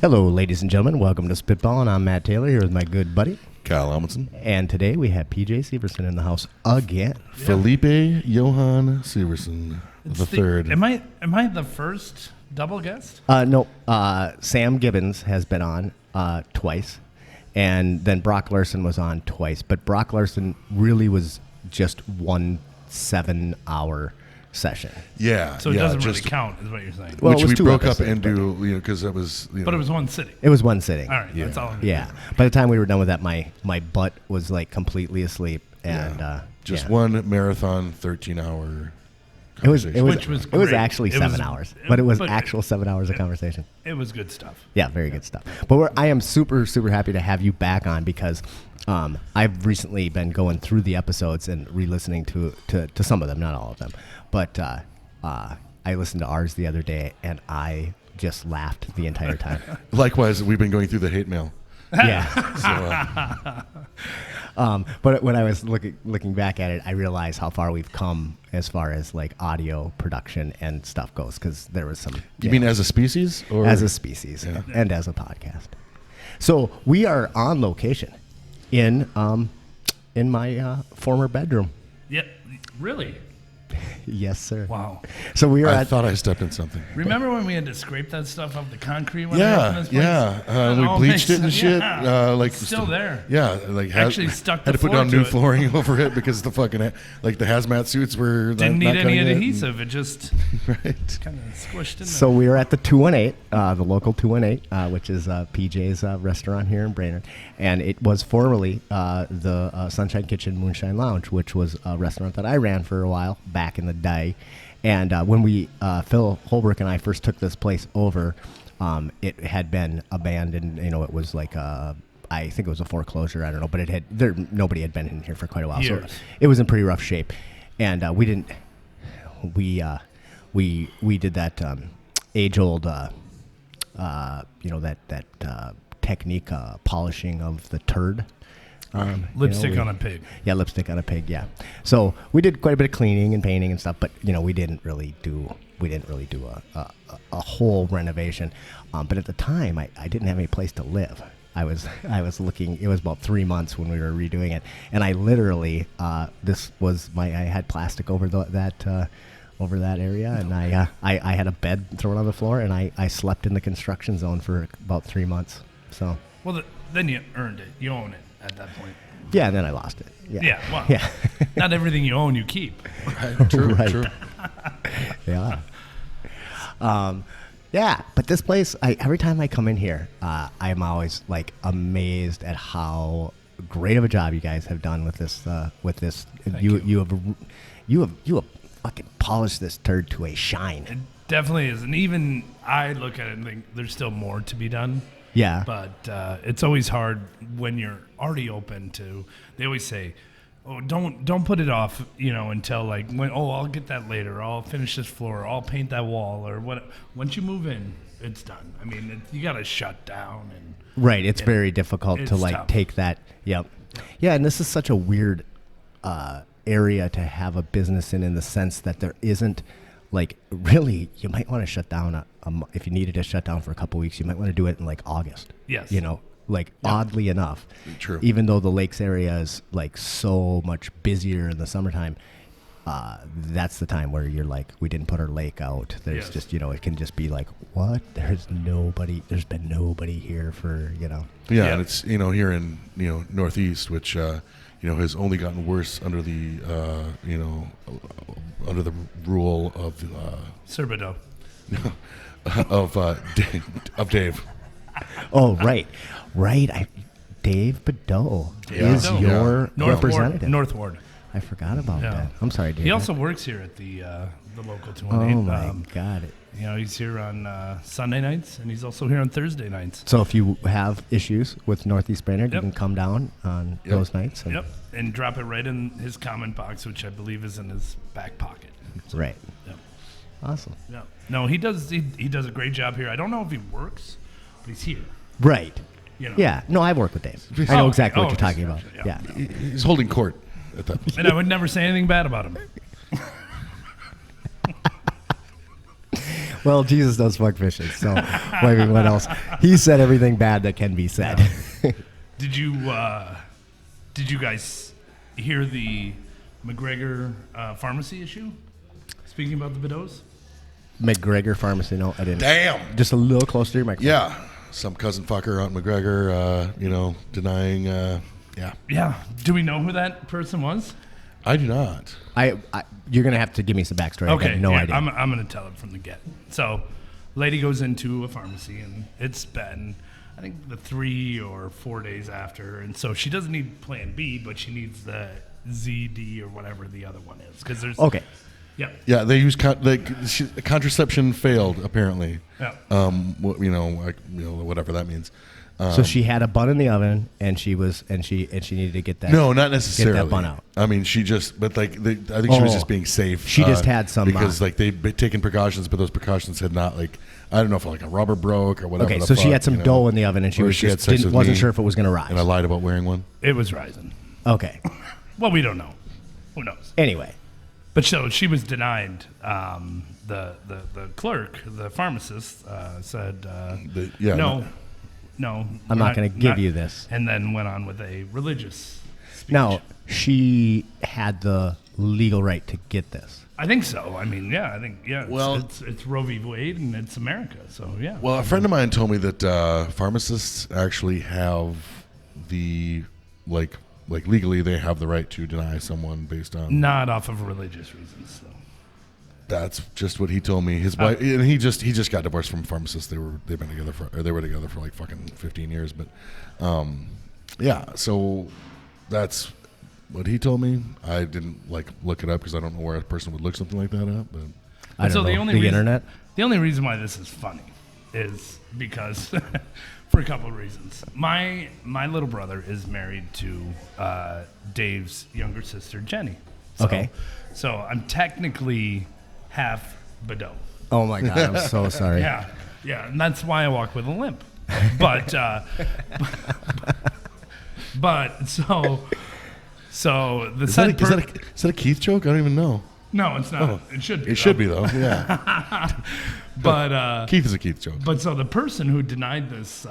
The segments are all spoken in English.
Hello, ladies and gentlemen. Welcome to Spitballin'. I'm Matt Taylor here with my good buddy Kyle Amundsen. And today we have PJ Severson in the house again. Yeah. Felipe Johann Severson the third. Am I the first double guest? No. Sam Gibbons has been on twice, and then Brock Larson was on twice. But Brock Larson really was just 1 7-hour session. Yeah. So it doesn't really count, is what you're saying. Well, which we broke up episodes, into, because it was. But it was one sitting. It was one sitting. All right, that's all. Yeah. By the time we were done with that, my butt was like completely asleep, and just one marathon 13-hour. It was great. actually 7 hours, but it was actual 7 hours of conversation. It was good stuff. Yeah, very good stuff. But I am super, super happy to have you back on because I've recently been going through the episodes and re-listening to some of them, not all of them. But I listened to ours the other day, and I just laughed the entire time. Likewise, we've been going through the hate mail. Yeah. But when I was looking back at it, I realized how far we've come as far as like audio production and stuff goes, because there was some. You mean as a species? Or? As a species, and as a podcast. So we are on location in my former bedroom. Yep. Really? Yes, sir. Wow. So we were. I thought I stepped in something. Remember when we had to scrape that stuff off the concrete? When We bleached it and shit. Still there. Yeah, actually stuck. Had to put down new flooring over it because the fucking the hazmat suits were didn't need any adhesive. It just right kind of squished in there. So we were at the 218, the local 218, which is PJ's restaurant here in Brainerd, and it was formerly the Sunshine Kitchen Moonshine Lounge, which was a restaurant that I ran for a while back in the day. And when Phil Holbrook and I first took this place over, it had been abandoned. It was like I think it was a foreclosure. I don't know, but nobody had been in here for quite a while. Years. So it was in pretty rough shape. And we did that age-old, that technique, polishing of the turd. Lipstick on a pig. Yeah, lipstick on a pig. Yeah. So we did quite a bit of cleaning and painting and stuff, but we didn't really do a whole renovation. But at the time, I didn't have any place to live. I was looking. It was about 3 months when we were redoing it, and I literally I had plastic over that area, and I had a bed thrown on the floor, and I slept in the construction zone for about 3 months. So. Well, then you earned it. You own it at that point. Yeah, and then I lost it. Yeah. Well, yeah. Not everything you own, you keep. Right. True. Right. True. Yeah. Yeah, but this place, every time I come in here, I'm always like amazed at how great of a job you guys have done with this. Thank You have fucking polished this turd to a shine. It definitely is, and even I look at it and think there's still more to be done. Yeah. But it's always hard when you're already open to. They always say, "Oh, don't put it off, until like when. Oh, I'll get that later. I'll finish this floor. I'll paint that wall, or what." Once you move in, it's done. I mean, you got to shut down and. Right. It's very difficult to tough. take that. Yep. Yeah, and this is such a weird area to have a business in the sense that there isn't. Like, really, you might want to shut down if you needed to shut down for a couple weeks. You might want to do it in like August. Yes. Oddly enough, True. Even though the lakes area is like so much busier in the summertime, that's the time where you're like, we didn't put our lake out. There's just it can just be like, what? There's been nobody here for Yeah, and it's here in Northeast, which has only gotten worse under the under the rule of Serbido. of Dave. Oh, right. Dave Badeau is your representative. North Ward. I forgot about that. I'm sorry, Dave. He also works here at the local 218. Oh my God! He's here on Sunday nights, and he's also here on Thursday nights. So if you have issues with Northeast Brainerd, you can come down on those nights. And drop it right in his comment box, which I believe is in his back pocket. So, right. Yep. Awesome. Yeah. No, he does a great job here. I don't know if he works, but he's here. Right. Yeah. No, I've worked with Dave. I know exactly what you're talking about. Yeah. He's holding court at that point. And I would never say anything bad about him. Well, Jesus does fuck fishes, so I mean, what else? He said everything bad that can be said. Yeah. Did you guys hear the McGregor pharmacy issue? Speaking about the Bedeaus? McGregor Pharmacy, no, I didn't. Damn. Just a little closer to your microphone. Yeah. Some cousin fucker out in McGregor, denying, yeah. Yeah. Do we know who that person was? I do not. You're going to have to give me some backstory. Okay. I have no idea. I'm going to tell it from the get. So, lady goes into a pharmacy, and it's been, I think, the 3 or 4 days after. And so she doesn't need plan B, but she needs the ZD or whatever the other one is. Because there's... Okay. Yeah. Yeah, they use contraception failed apparently. Yeah. Whatever that means. So she had a bun in the oven, and she needed to get that. No, not necessarily. Get that bun out. I mean, she just, but I think she was just being safe. She just had some because they'd taken precautions, but those precautions had not I don't know if a rubber broke or whatever. Okay, so she had some dough in the oven, and she wasn't sure if it was going to rise. And I lied about wearing one. It was rising. Okay. Well, we don't know. Who knows? Anyway. But so she was denied. The clerk, the pharmacist, said, no, I'm not going to give you this. And then went on with a religious speech. Now, she had the legal right to get this. I think so. I mean, yeah, Well, it's Roe v. Wade, and it's America, so yeah. Well, a friend of mine told me that pharmacists actually have the legally they have the right to deny someone based on not off of religious reasons. So. That's just what he told me. His wife, and he just got divorced from a pharmacist. They were together for like fucking 15 years. But yeah, so that's what he told me. I didn't look it up because I don't know where a person would look something like that up. But I don't know. The internet. The only reason why this is funny is because for a couple of reasons. My little brother is married to Dave's younger sister, Jenny. Okay. So I'm technically half Bedeau. Oh my God, I'm so sorry. Yeah, and that's why I walk with a limp. But so the is that a Keith joke? I don't even know. No, it's not. Oh, it should be. It should be though. Yeah. But Keith is a Keith joke. But so the person who denied this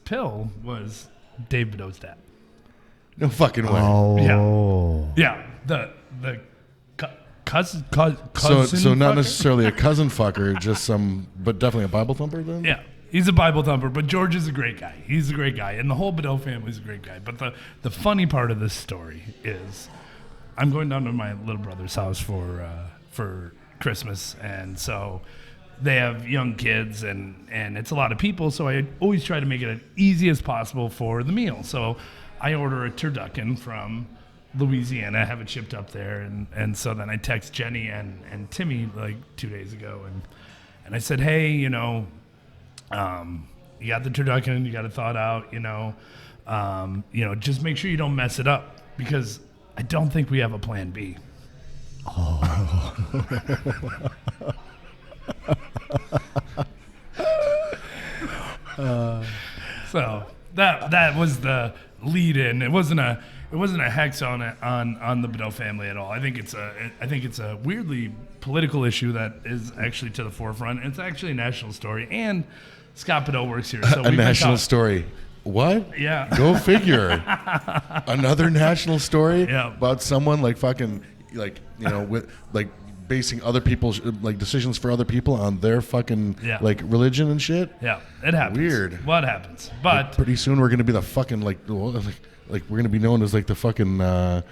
pill was Dave Bedeau's dad. No fucking way. Oh. Yeah. The cousin. So not necessarily a cousin fucker, but definitely a Bible thumper then. Yeah. He's a Bible thumper, but George is a great guy. He's a great guy, and the whole Bedeau family is a great guy. But the funny part of this story is, I'm going down to my little brother's house for Christmas, and so they have young kids, and it's a lot of people. So I always try to make it as easy as possible for the meal. So I order a turducken from Louisiana, have it shipped up there, and so then I text Jenny and Timmy 2 days ago, and I said, hey, you got the turducken, you got it thawed out, just make sure you don't mess it up, because I don't think we have a plan B. Oh. So that was the lead in. It wasn't a hex on the Bedeau family at all. I think it's a weirdly political issue that is actually to the forefront. It's actually a national story, and Scott Bedeau works here. So a national story. What? Yeah. Go figure. Another national story Yeah. about someone with basing other people's decisions for other people on their fucking religion and shit. Yeah, it happens. Weird. What happens? But pretty soon we're gonna be the fucking we're gonna be known as the fucking oh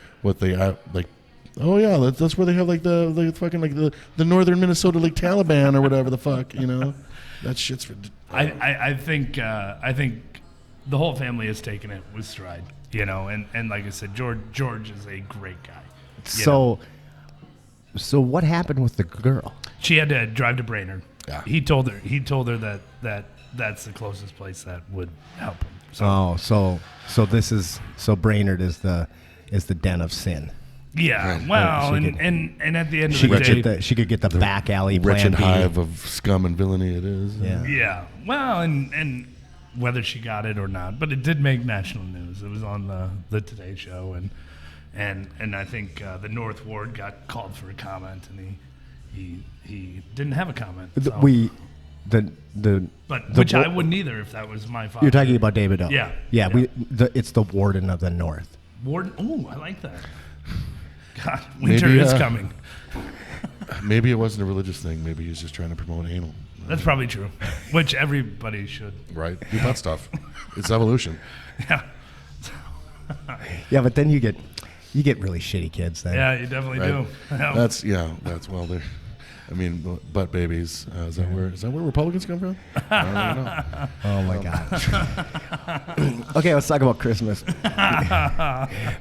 yeah, that's where they have the fucking the northern Minnesota Taliban or whatever the fuck, that shit's for. I think the whole family has taken it with stride, and like I said, George is a great guy. So what happened with the girl? She had to drive to Brainerd. Yeah. He told her that that's the closest place that would help him. So Brainerd is the den of sin. Yeah. Well, and at the end of the day, she could get the back alley wretched plan B. hive of scum and villainy it is. Yeah. Yeah. Well, and whether she got it or not, but it did make national news. It was on the Today Show, and I think the North Ward got called for a comment, and he didn't have a comment. The- so. we, the But the which I wa- wouldn't either if that was my father. You're talking about David O. Yeah. Yeah. Yeah. It's the warden of the North. Warden. Oh, I like that. God, winter Maybe, is coming. Maybe it wasn't a religious thing. Maybe he's just trying to promote anal. That's probably true. Which everybody should. Right? Do butt stuff. It's evolution. Yeah. Yeah, but then you get really shitty kids then. Yeah, you definitely Right? do. Yeah. That's well, they're. I mean, butt babies. Is that where Republicans come from? I don't know. Oh my god. Okay, let's talk about Christmas.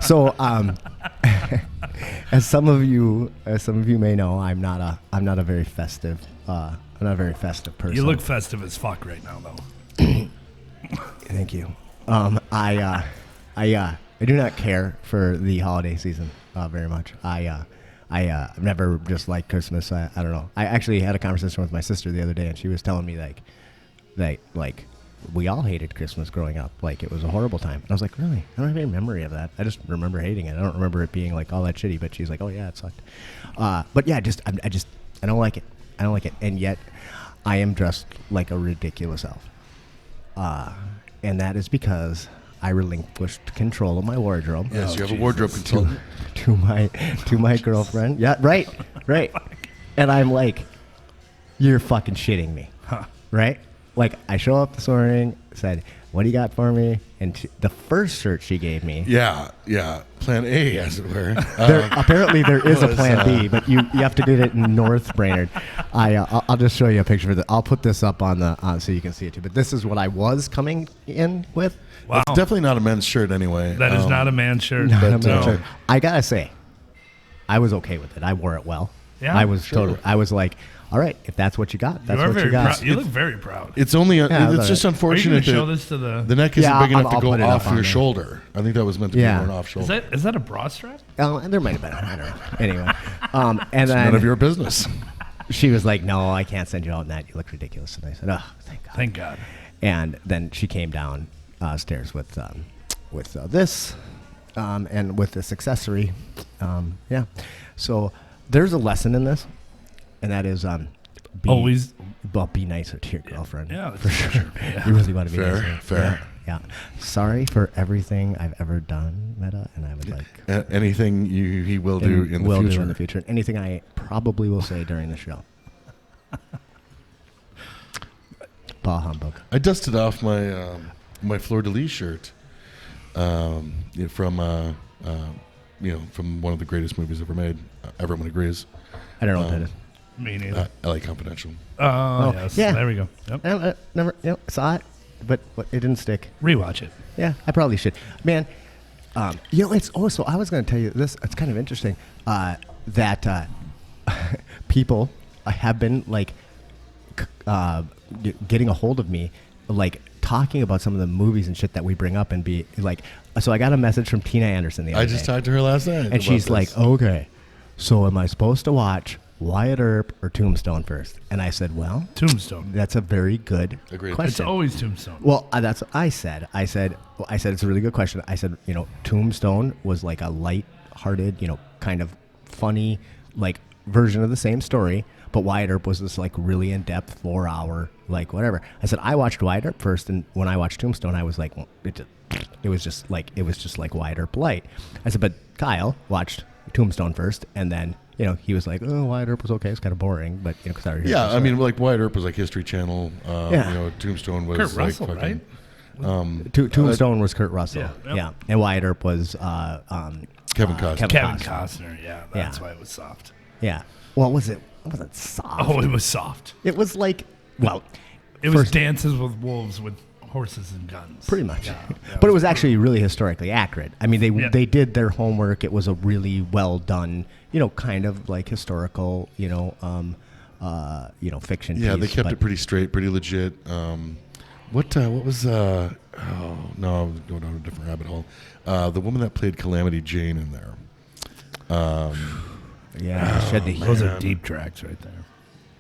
So, as some of you may know, I'm not a very festive. I'm not a very festive person. You look festive as fuck right now, though. Thank you. I do not care for the holiday season very much. I've never just liked Christmas. I don't know. I actually had a conversation with my sister the other day, and she was telling me like we all hated Christmas growing up. Like it was a horrible time. And I was like, really? I don't have any memory of that. I just remember hating it. I don't remember it being like all that shitty. But she's like, oh yeah, it sucked. But yeah, I don't like it. I don't like it. And yet, I am dressed like a ridiculous elf. And that is because I relinquished control of my wardrobe. Yes, you have a wardrobe consultant. To my girlfriend. Yeah, right. And I'm like, you're fucking shitting me. Huh. Right? Like, I show up this morning, said, what do you got for me? And the first shirt she gave me. Yeah. Plan A, as it were. Apparently there is a plan B, but you have to get it in North Brainerd. I'll just show you a picture of it. I'll put this up on the so you can see it too. But this is what I was coming in with. Wow. It's definitely not a men's shirt anyway. That is not a man's shirt. Not a But, man's shirt. I gotta say, I was okay with it. I wore it well. Yeah, I was sure. totally. I was like, all right, if that's what you got, that's You are what you very got. proud. You look very proud. It's only. It's just Are you unfortunate going to show that this to the? the neck isn't Yeah, big enough I'll to go put it up off on your there. shoulder. I think that was meant to be Yeah. worn off shoulder. Is that a bra strap? And there might have been. I don't know. Anyway, and It's then none of your business. she was like, "No, I can't send you out in that. You look ridiculous." And I said, "Oh, thank God." Thank God. And then she came down stairs with this and with this accessory. Yeah. So there's a lesson in this, and that is Always. be nicer to your girlfriend. Yeah, for sure. Yeah. You really want to be Fair, nicer. fair. Yeah. Sorry for everything I've ever done, Meta, and I would like Anything he will do in the will future. do in the future. Anything I probably will say during the show. Bah humbug. I dusted off my my Fleur de Lis shirt from from one of the greatest movies ever made. Everyone agrees. I don't know what that is. Me neither. L.A. Confidential. Oh, yes. yeah. There we go. Yep. I never saw it, but it didn't stick. Rewatch it. Yeah, I probably should. Man, it's also, I was going to tell you this. It's kind of interesting that people have been like getting a hold of me, like talking about some of the movies and shit that we bring up and be like, so I got a message from Tina Anderson the other I day. just talked to her last night. And she's like, okay, so am I supposed to watch Wyatt Earp or Tombstone first? And I said, well, Tombstone. that's a very good Agreed. question. It's always Tombstone. Well, that's what I said. I said it's a really good question. I said, Tombstone was like a light-hearted, kind of funny, like version of the same story. But Wyatt Earp was this like really in-depth 4-hour, like whatever. I said I watched Wyatt Earp first, and when I watched Tombstone, I was like, well, it was just like Wyatt Earp light. I said, but Kyle watched Tombstone first, and then he was like, oh, Wyatt Earp was okay. It's kind of boring, but because I already heard yeah, the I mean, story. like Wyatt Earp was like History Channel. Tombstone was Kurt like Russell, fucking, right? Tombstone was Kurt Russell, Yeah, yep. yeah, and Wyatt Earp was Kevin Costner. Kevin Costner. Yeah, that's Yeah. why it was soft. yeah. Well, it wasn't soft. Oh, it was soft. It was like, well, It was first- Dances with Wolves with horses and guns. pretty much. Yeah, But it was actually really historically accurate. I mean, Yeah. they did their homework. It was a really well done, kind of like historical, fiction. Yeah, piece, they kept but- it pretty straight, pretty legit. What was? Oh no, I was going down a different rabbit hole. The woman that played Calamity Jane in there. Yeah, she had the Those are deep tracks right there.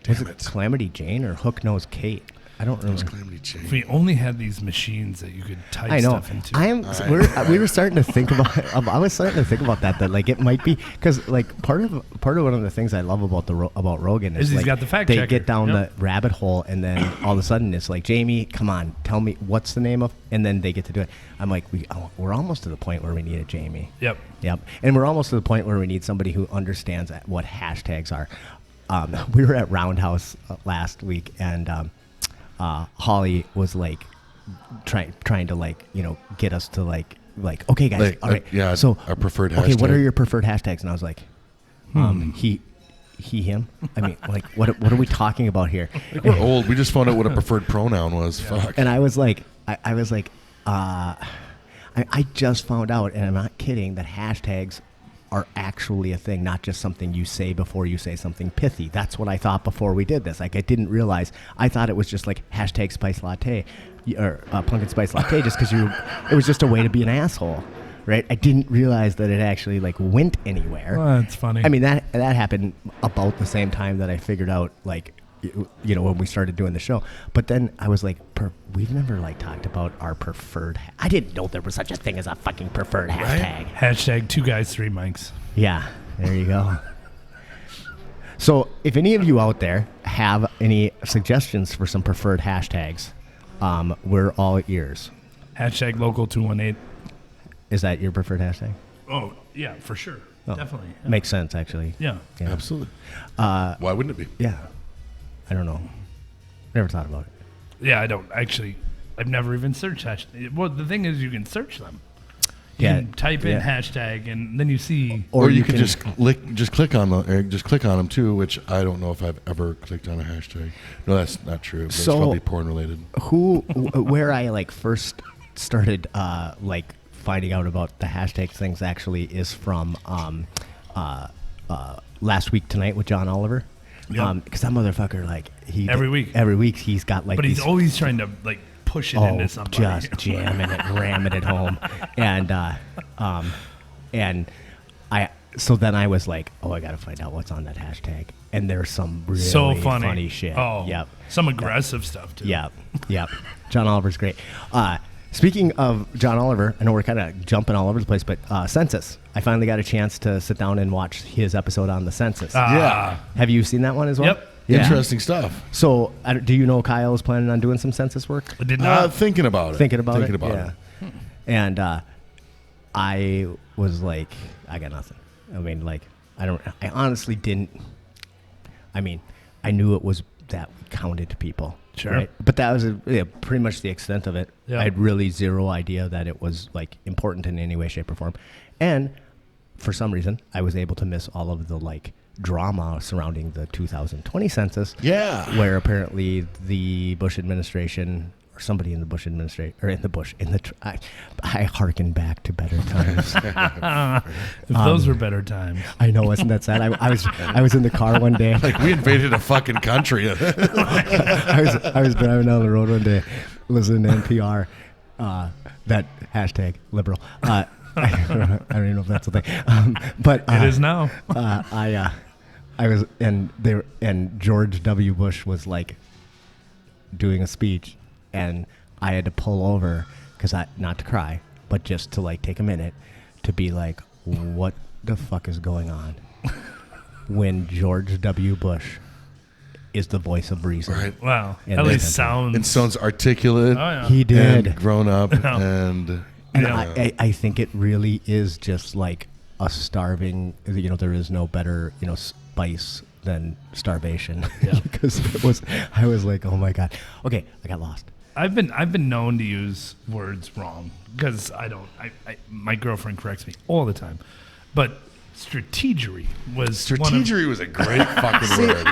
was it Calamity Jane or Hook Nose Kate? I don't Those remember. calamity chain. If we only had these machines that you could type I know. stuff into. We were starting to think about. I was starting to think about that like it might be because like part of one of the things I love about about Rogan is He's like got the fact they checker. get down Yep. the rabbit hole and then all of a sudden it's like, Jamie, come on, tell me what's the name of, and then they get to do it. I'm like, we're almost to the point where we need a Jamie. Yep. Yep. And we're almost to the point where we need somebody who understands what hashtags are. We were at Roundhouse last week, and Holly was like trying to like, get us to like okay guys, Like, all right. yeah, so our preferred okay, what hashtag. are your preferred hashtags? And I was like, he, him. I mean, like what are we talking about here? Like, we're old. We just found out what a preferred pronoun was. Fuck. And I was like, I was like, I just found out, and I'm not kidding, that hashtags are actually a thing, not just something you say before you say something pithy. That's what I thought before we did this. Like, I didn't realize. I thought it was just like hashtag spice latte or pumpkin spice latte, just because it was just a way to be an asshole, right? I didn't realize that it actually like went anywhere. Well, that's funny. I mean, that happened about the same time that I figured out, like, when we started doing the show. But then I was like, we've never like talked about our preferred. I didn't know there was such a thing as a fucking preferred hashtag. Hashtag 2 guys, 3 mics. Yeah, there you go. So if any of you out there have any suggestions for some preferred hashtags, we're all ears. Hashtag local 218. Is that your preferred hashtag? Oh, yeah, for sure. Oh, Definitely. Yeah. Makes sense, actually. Yeah. Yeah. Absolutely. Why wouldn't it be? Yeah. I don't know. Never thought about it. Yeah, I don't. Actually, I've never even searched hashtag. Well, the thing is, you can search them. You Yeah, can type in yeah. hashtag, and then you see. Or you can just click on them too, which I don't know if I've ever clicked on a hashtag. No, that's not true. That's So- probably porn related. Where I like first started like finding out about the hashtag things actually is from Last Week Tonight with John Oliver. Yep. Because that motherfucker, like, Every week he's got like But he's these, always trying to like push it into somebody. just jamming it, ramming it home. And so then I was like, I got to find out what's on that hashtag. And there's some really so funny. shit. Oh, Yep. Some aggressive stuff too. Yep. John Oliver's great. Speaking of John Oliver, I know we're kind of jumping all over the place, but Census. I finally got a chance to sit down and watch his episode on the census. Yeah. Have you seen that one as well? Yep. Yeah. Interesting stuff. So, do you know Kyle is planning on doing some census work? I did not. Thinking about it. Thinking about it? Yeah. And I was like, I got nothing. I mean, like, I honestly didn't. I mean, I knew it was that we counted people. Sure. Right? But that was pretty much the extent of it. Yeah. I had really zero idea that it was like important in any way, shape, or form. And for some reason, I was able to miss all of the like drama surrounding the 2020 census. Yeah. Where apparently the Bush administration or somebody in the Bush administration or I hearken back to better times. If those were better times. I know, wasn't that sad? I was in the car one day. Like we invaded a fucking country. I was driving down the road one day, listening to NPR. That hashtag liberal. I don't even know if that's a thing. But It is now. I was and George W. Bush was like doing a speech, and I had to pull over because not to cry, but just to like take a minute to be like, what the fuck is going on when George W. Bush is the voice of reason. Right. Wow. And At they- least sounds. It sounds articulate. Oh, yeah. He did. And grown up. And And Yeah. I think it really is just like a starving, there is no better, spice than starvation. Yeah. Because I was like, oh my God. Okay, I got lost. I've been known to use words wrong because my girlfriend corrects me all the time, but strategery was one of, strategery was a great fucking word.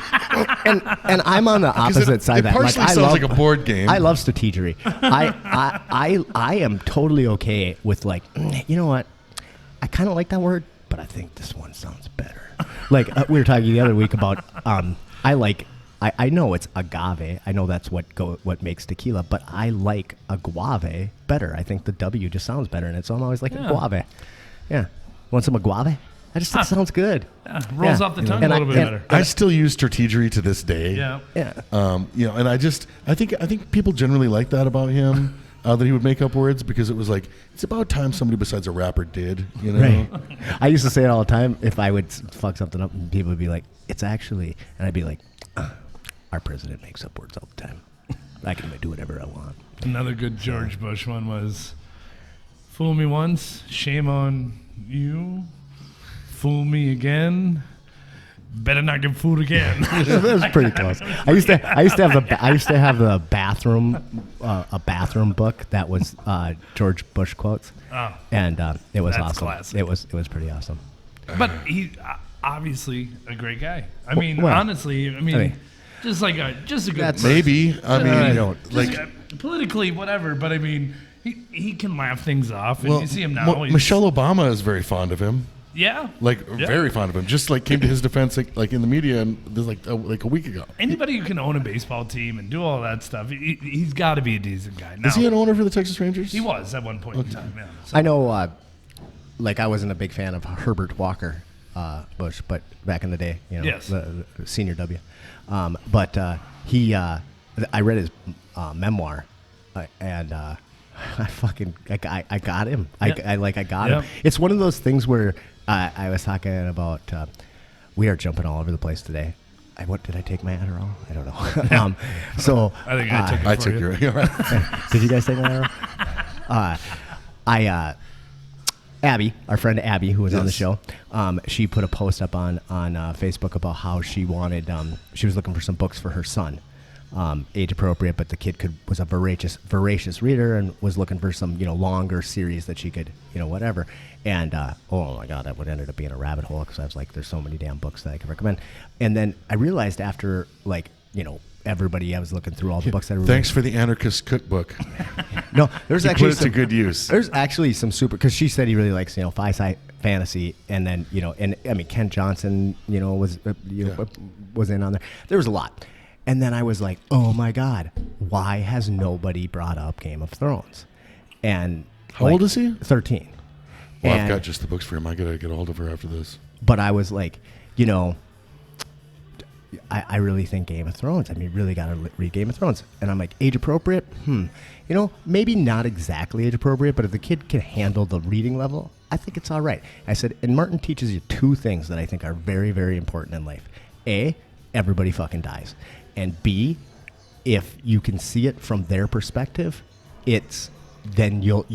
And I'm on the opposite side of that. It partially sounds like a board game. I love strategery. I am totally okay with like, you know what? I kind of like that word, but I think this one sounds better. Like we were talking the other week about, I know it's agave. I know that's what makes tequila, but I like aguave better. I think the W just sounds better in it, so I'm always like Yeah. aguave. Yeah. Want some aguave? I just think it sounds good. Yeah, rolls off the tongue a little bit better. I still use strategery to this day. Yeah. And I think people generally like that about him. That he would make up words because it was like, it's about time somebody besides a rapper did, you know? Right. I used to say it all the time if I would fuck something up, and people would be like, it's actually, and I'd be like, our president makes up words all the time. I can do whatever I want. Another good George Bush one was, fool me once, shame on you. Fool me again, better not get fooled again. That was pretty close. I used to have the bathroom a bathroom book that was George Bush quotes, and it was That's awesome. classic. It was pretty awesome. But he obviously a great guy. I mean, Well, honestly, just a good That's- person. Maybe. I mean, I don't Politically, whatever. But I mean, he can laugh things off, and you see him now. he's- Michelle Obama is very fond of him. Yeah. Very fond of him. Just like came to his defense like in the media and this like a week ago. Anybody who can own a baseball team and do all that stuff, he's got to be a decent guy. Now, Is he an owner for the Texas Rangers? He was at one point in time. Yeah. So, I know, I wasn't a big fan of Herbert Walker Bush, but back in the day, Yes. the senior W. But I read his memoir, and I got him. Yep. I got Yep. him. It's one of those things where I was talking about. We are jumping all over the place today. What did I take my Adderall? I don't know. So I think I took it I for took you. your did you guys take my Adderall? Abby, our friend Abby, who was on the show, she put a post up on Facebook about how she wanted. She was looking for some books for her son, age appropriate, but the kid was a voracious reader and was looking for some longer series that she could whatever. And oh my God, that would ended up being a rabbit hole because I was like, there's so many damn books that I could recommend. And then I realized after everybody, I was looking through all the books that I Thanks for the anarchist cookbook. No, there's He actually put it to good use. There's actually some super, because she said he really likes fi-sci fantasy, and then and I mean Ken Johnson was was in on there. There was a lot, and then I was like, oh my God, why has nobody brought up Game of Thrones? And How old is he? 13. Well, I've And- got just the books for him. I gotta get a hold of her after this. But I was like, I really think Game of Thrones. I mean, really got to read Game of Thrones. And I'm like, age appropriate? Maybe not exactly age appropriate, but if the kid can handle the reading level, I think it's all right. I said, and Martin teaches you two things that I think are very, very important in life. A, everybody fucking dies. And B, if you can see it from their perspective, then you'll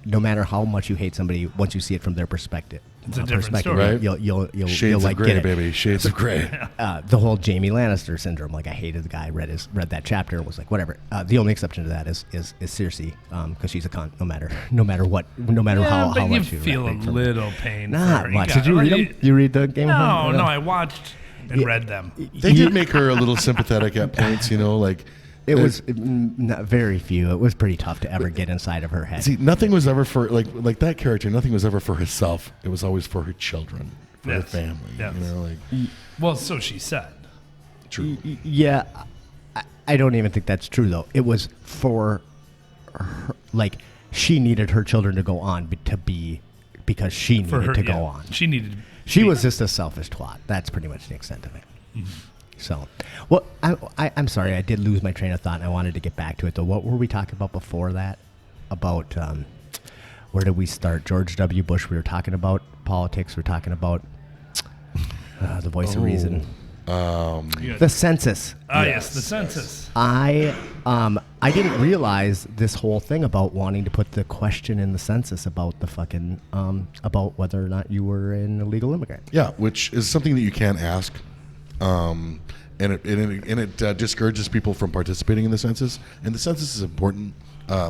no matter how much you hate somebody, once you see it from their perspective, It's a different story. Right. You'll Shades like of gray, get it. baby. Shades of gray. The whole Jamie Lannister syndrome. Like I hated the guy. Read that chapter and was like, whatever. The only exception to that is Cersei, because she's a cunt. No matter what. No matter how but much you feel a read from her. little pain. Not for her. much. Did you read them? You read the Game of Thrones? No, I watched and read them. They did make her a little sympathetic at points, like. It was not very few. It was pretty tough to ever get inside of her head. See, nothing was ever for like that character. Nothing was ever for herself. It was always for her children, for her Yes. family. Yes. Like Well, so she said. true. Yeah, I don't even think that's true though. It was for her, like she needed her children to go on because she For needed her to go on. She needed. She was just a selfish twat. That's pretty much the extent of it. Mm-hmm. So, well, I'm sorry. I did lose my train of thought, and I wanted to get back to it, though. What were we talking about before that? About where did we start? George W. Bush. We were talking about politics. We were talking about the voice of reason. The census. Yes, the census. I didn't realize this whole thing about wanting to put the question in the census about the fucking about whether or not you were an illegal immigrant. Yeah, which is something that you can't ask, and it discourages people from participating in the census. And the census is important.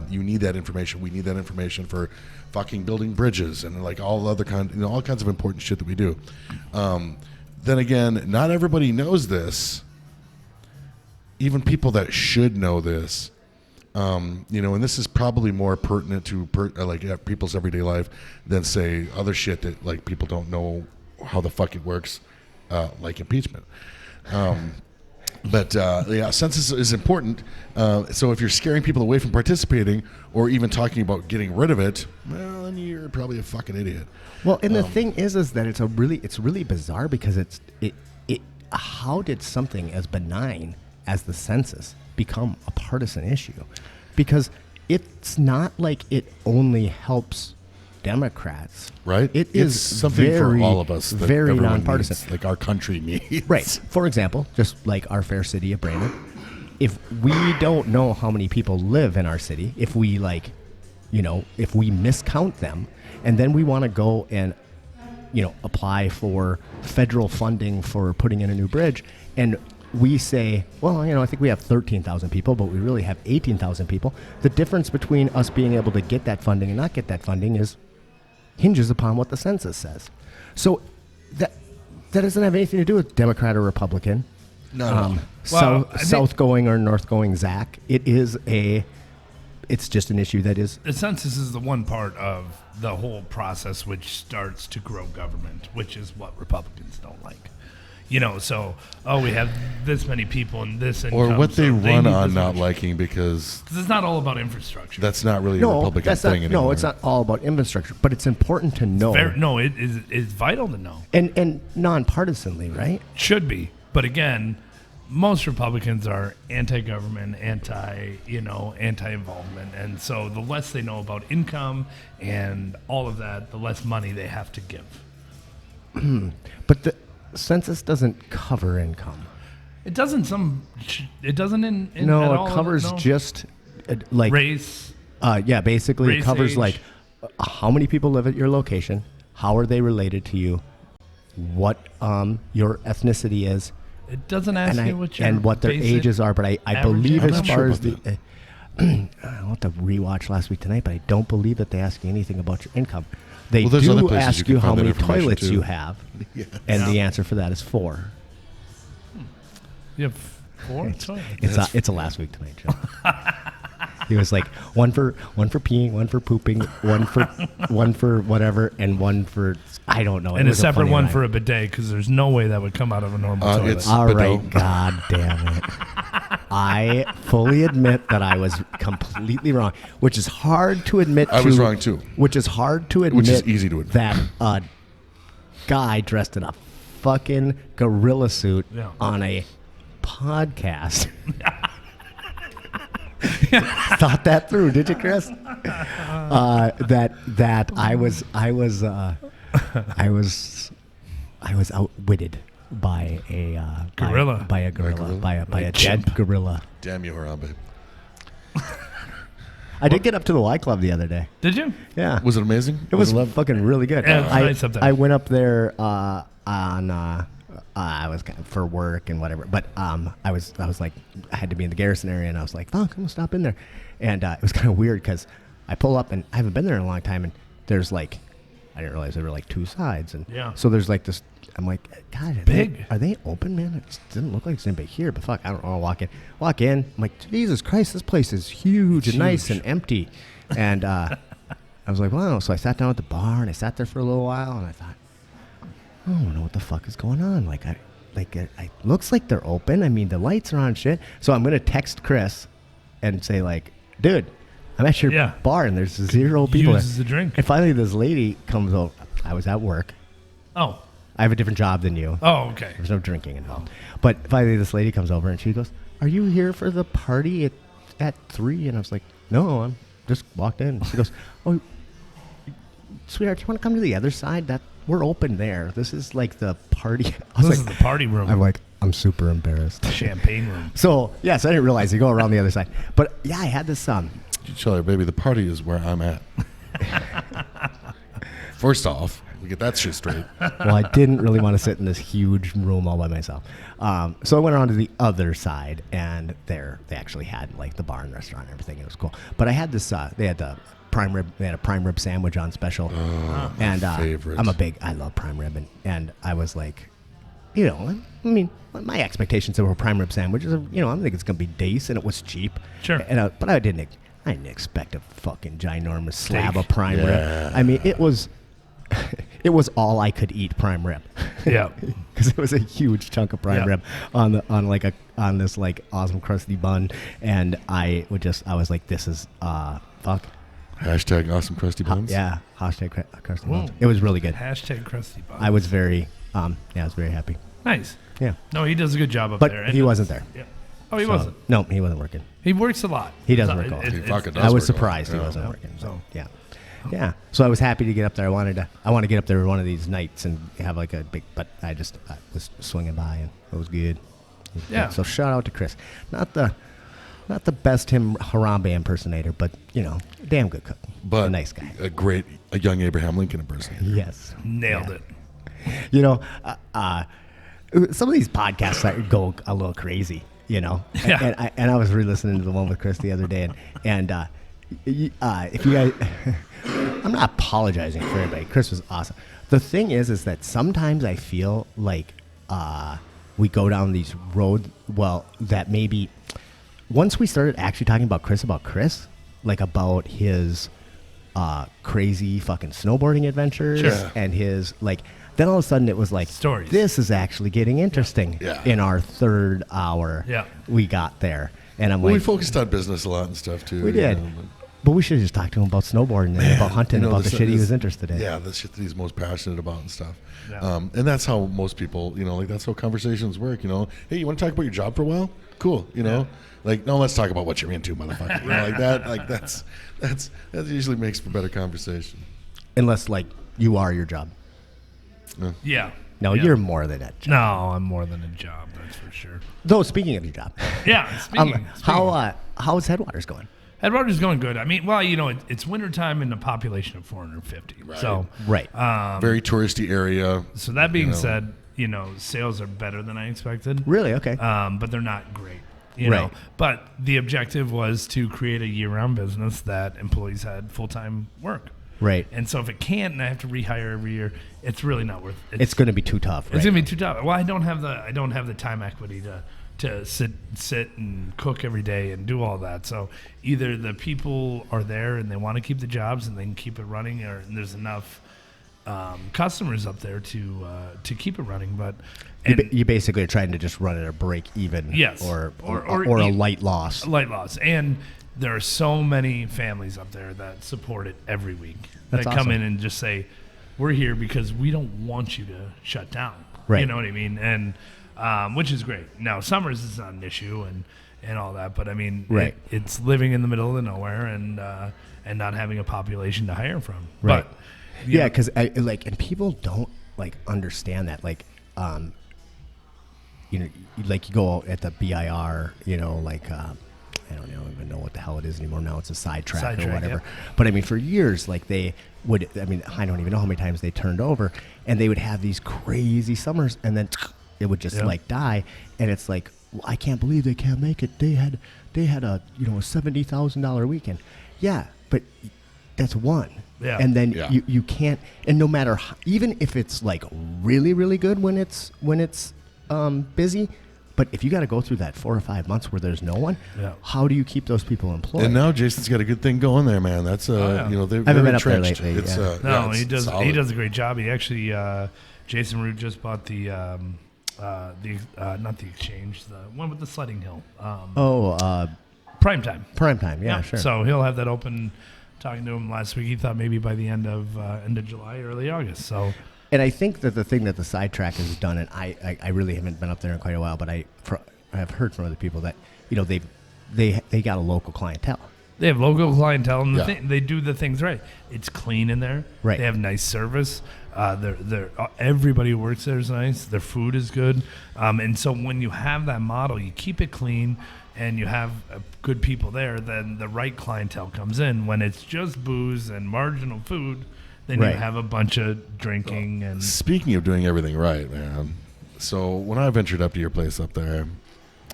You need that information. We need that information for fucking building bridges and like all other all kinds of important shit that we do. Then again, not everybody knows this. Even people that should know this, and this is probably more pertinent to people's everyday life than say other shit that like people don't know how the fuck it works, like impeachment. But census is important. So if you're scaring people away from participating, or even talking about getting rid of it, well, then you're probably a fucking idiot. Well, and the thing is that it's really bizarre because it how did something as benign as the census become a partisan issue? Because it's not like it only helps Democrats, Right? It It's is something very, for all of us. That very everyone nonpartisan. needs, like our country needs. Right. For example, just like our fair city of Brandon, if we don't know how many people live in our city, if we if we miscount them, and then we want to go and apply for federal funding for putting in a new bridge, and we say, well, I think we have 13,000 people, but we really have 18,000 people. The difference between us being able to get that funding and not get that funding hinges upon what the census says. So that doesn't have anything to do with Democrat or Republican. No. South going or north going Zach. It's just an issue that is. The census is the one part of the whole process which starts to grow government, which is what Republicans don't like. We have this many people in this income. Or what they so run need on this not much. liking, because It's not all about infrastructure. that's not really a No, Republican that's thing not, anymore. no, it's not all about infrastructure, but it's important to know. It's vital to know. And nonpartisanly, right? Should be. But again, most Republicans are anti-government, anti-involvement. And so the less they know about income and all of that, the less money they have to give. But the census doesn't cover income. It doesn't it doesn't in No, at it all, covers no? just like race. basically it race, covers age. like how many people live at your location, how are they related to you, what your ethnicity is, It doesn't ask you what your and what their basic ages are. But I average believe income as I'm far sure as about the I'll have to rewatch last week tonight, but I don't believe that they ask you anything about your income. They Well, there's other do places ask you can you how find that many information, toilets too. you have, Yeah. and the Yeah. answer for that is 4. You have 4 toilets. It's a last week tonight joke. He was like one for peeing, one for pooping, one for whatever, and one for I don't know. And It a was separate funny one ride. for a bidet because there's no way that would come out of a normal toilet. it's- All But right, no. God damn it. I fully admit that I was completely wrong, which is hard to admit. I was wrong, too. Which is hard to admit. Which is easy to admit. That a guy dressed in a fucking gorilla suit Yeah. on a podcast thought that through, did you, Chris? That I was outwitted by a Gorilla. by a gorilla, by a dead chimp. gorilla. Damn you, Harambe. I did get up to the Y Club the other day. Did you? Yeah, Was it amazing? it was love? fucking really good. Yeah, it's nice up there. I went up there I was kind of for work and whatever, but I was like I had to be in the Garrison area, and I was like, fuck, I'm gonna stop in there, and it was kind of weird because I pull up and I haven't been there in a long time, and there's like I didn't realize there were like 2 sides, and Yeah. so there's like this. I'm like, God, Big. Are they open, man? It didn't look like it's anybody here, but fuck, I don't know. Walk in. I'm like, Jesus Christ, this place is huge and nice and empty, and I was like, wow. So I sat down at the bar and I sat there for a little while, and I thought, I don't know what the fuck is going on. It looks like they're open. I mean, the lights are on, shit. So I'm gonna text Chris and say like, dude, I'm at your Yeah. bar and there's 0 people Uses there. a drink. And finally, this lady comes over. I was at work. Oh. I have a different job than you. Oh, okay. There's no drinking involved. But finally, this lady comes over and she goes, "Are you here for the party at 3?" And I was like, "No, I'm just walked in." She goes, "Oh, sweetheart, do you want to come to the other side? We're open there. This is like the party." I was This is like, the party room. I'm like, I'm super embarrassed. Champagne room. So yes, I didn't realize you go around the other side. But yeah, I had this You tell her, baby, the party is where I'm at. First off, we get that shit straight. well, I didn't really want to sit in this huge room all by myself. So I went around to the other side, and there they actually had like the bar and restaurant and everything. It was cool. But I had this. They had the prime rib. They had a prime rib sandwich on special. And favorite. I love prime rib, and I was like, I mean, my expectations of a prime rib sandwich is, I think it's gonna be decent. It was cheap. Sure. And but I didn't expect a fucking ginormous slab Steak. of prime Yeah. rib. I mean, it was. It was all I could eat prime rib. Yeah. Because it was a huge chunk of prime Yeah. rib on this like awesome crusty bun, and I was like, this is fuck. Hashtag awesome crusty buns. Yeah, hashtag crusty Whoa. buns. It was really good. Hashtag crusty buns. I was very I was very happy. Nice. Yeah, No, he does a good job up but there. he wasn't there. Yeah. Oh, he So, wasn't. No, he wasn't working. He works a lot. He does So work a lot. He fucking does I was work a lot. surprised he Yeah. wasn't Yeah. working. So So- yeah. So I was happy to get up there. I want to get up there one of these nights and have like a big. But I was swinging by and it was good. Yeah. So shout out to Chris. Not the best Harambe impersonator, but damn good cook. But a nice guy. a young Abraham Lincoln impersonator. Yes. Nailed Yeah. it. Some of these podcasts go a little crazy, Yeah. And I was re-listening to the one with Chris the other day, and if you guys, I'm not apologizing for everybody. Chris was awesome. The thing is that sometimes I feel like we go down these roads. Well, that maybe once we started actually talking about Chris, like about his crazy fucking snowboarding adventures Sure. and his like. Then all of a sudden it was like, Stories. this is actually getting interesting. Yeah. In our third hour, Yeah. we got there, and I'm Well, we like, focused on business a lot and stuff too. we did. But we should have just talked to him about snowboarding and about hunting, about the shit he was interested in. Yeah, the shit that he's most passionate about and stuff. Yeah. And that's how most people, that's how conversations work. Hey, you want to talk about your job for a while? Cool. Like, no, let's talk about what you're into, motherfucker. Like that. Like that usually makes for better conversation. Unless like you are your job. Yeah. No, Yeah. you're more than that job. No, I'm more than a job, that's for sure. Though speaking of your job, Yeah. Speaking. how's Headwaters going? Headwaters going good. I mean, well, it's wintertime in a population of 450. Right. So, Right. Very touristy area. so that being know. said, sales are better than I expected. Really? Okay. But they're not great. You know, Right. but the objective was to create a year-round business that employees had full-time work. Right. And so if it can't, and I have to rehire every year, it's really not worth it. It's going to be too tough. It's gonna be too tough. Well, I don't have the time equity to sit and cook every day and do all that. So either the people are there and they want to keep the jobs and they can keep it running, or there's enough customers up there to keep it running. But You basically are trying to just run at a break even. Yes. Or Or a light loss. light loss, and there are so many families up there that support it every week. That's that come awesome. in and just say, "We're here because we don't want you to shut down." Right. You know what I mean? And which is great. Now summers is not an issue and all that, but I mean, Right. it's living in the middle of nowhere and not having a population to hire from. Right. But you Yeah, know, because and people don't understand that. Like you go at the BIR, I don't even know what the hell it is anymore. Now it's a sidetrack or Sidetrack, whatever. yep. But I mean, for years, they would. I mean, I don't even know how many times they turned over, and they would have these crazy summers, and then it would just Yep. die. And it's like, well, I can't believe they can't make it. They had a $70,000 weekend. Yeah, but that's one. Yeah. And then Yeah. you can't. And no matter even if it's like really really good when it's busy. But if you got to go through that 4 or 5 months where there's no one, Yeah. how do you keep those people employed? And now Jason's got a good thing going there, man. That's yeah. they're I haven't been up there entrenched. lately, It's, yeah. No, it's he does. solid. He does a great job. He actually, Jason Root just bought the not the Exchange, the one with the sledding hill. Primetime. Primetime, yeah, sure. So he'll have that open. Talking to him last week, he thought maybe by the end of July, early August. So And I think that the thing that the sidetrack has done, and I really haven't been up there in quite a while, but I have heard from other people that they got a local clientele. they have local clientele, and Yeah. they do the things right. It's clean in there. Right. They have nice service. Everybody who works there is nice. Their food is good, and so when you have that model, you keep it clean, and you have good people there. Then the right clientele comes in. When it's just booze and marginal food, then Right. you have a bunch of drinking and Speaking of doing everything right, man. So when I ventured up to your place up there,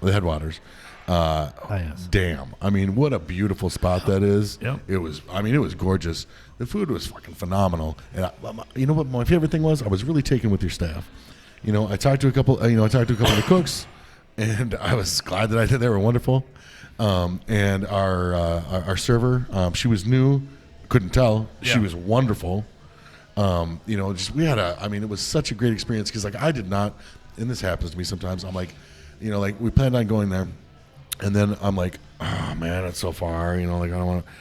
the Headwaters, yes. damn. I mean, what a beautiful spot that is. Yep. It was gorgeous. The food was fucking phenomenal. And you know what my favorite thing was? I was really taken with your staff. I talked to a couple of the cooks, and I was glad that I did. They were wonderful. And our server, she was new, couldn't tell. She Yeah. was wonderful. Just it was such a great experience because like I did not, and this happens to me sometimes. I'm like, like we planned on going there, and then I'm like, oh man, it's so far. Like I don't want to.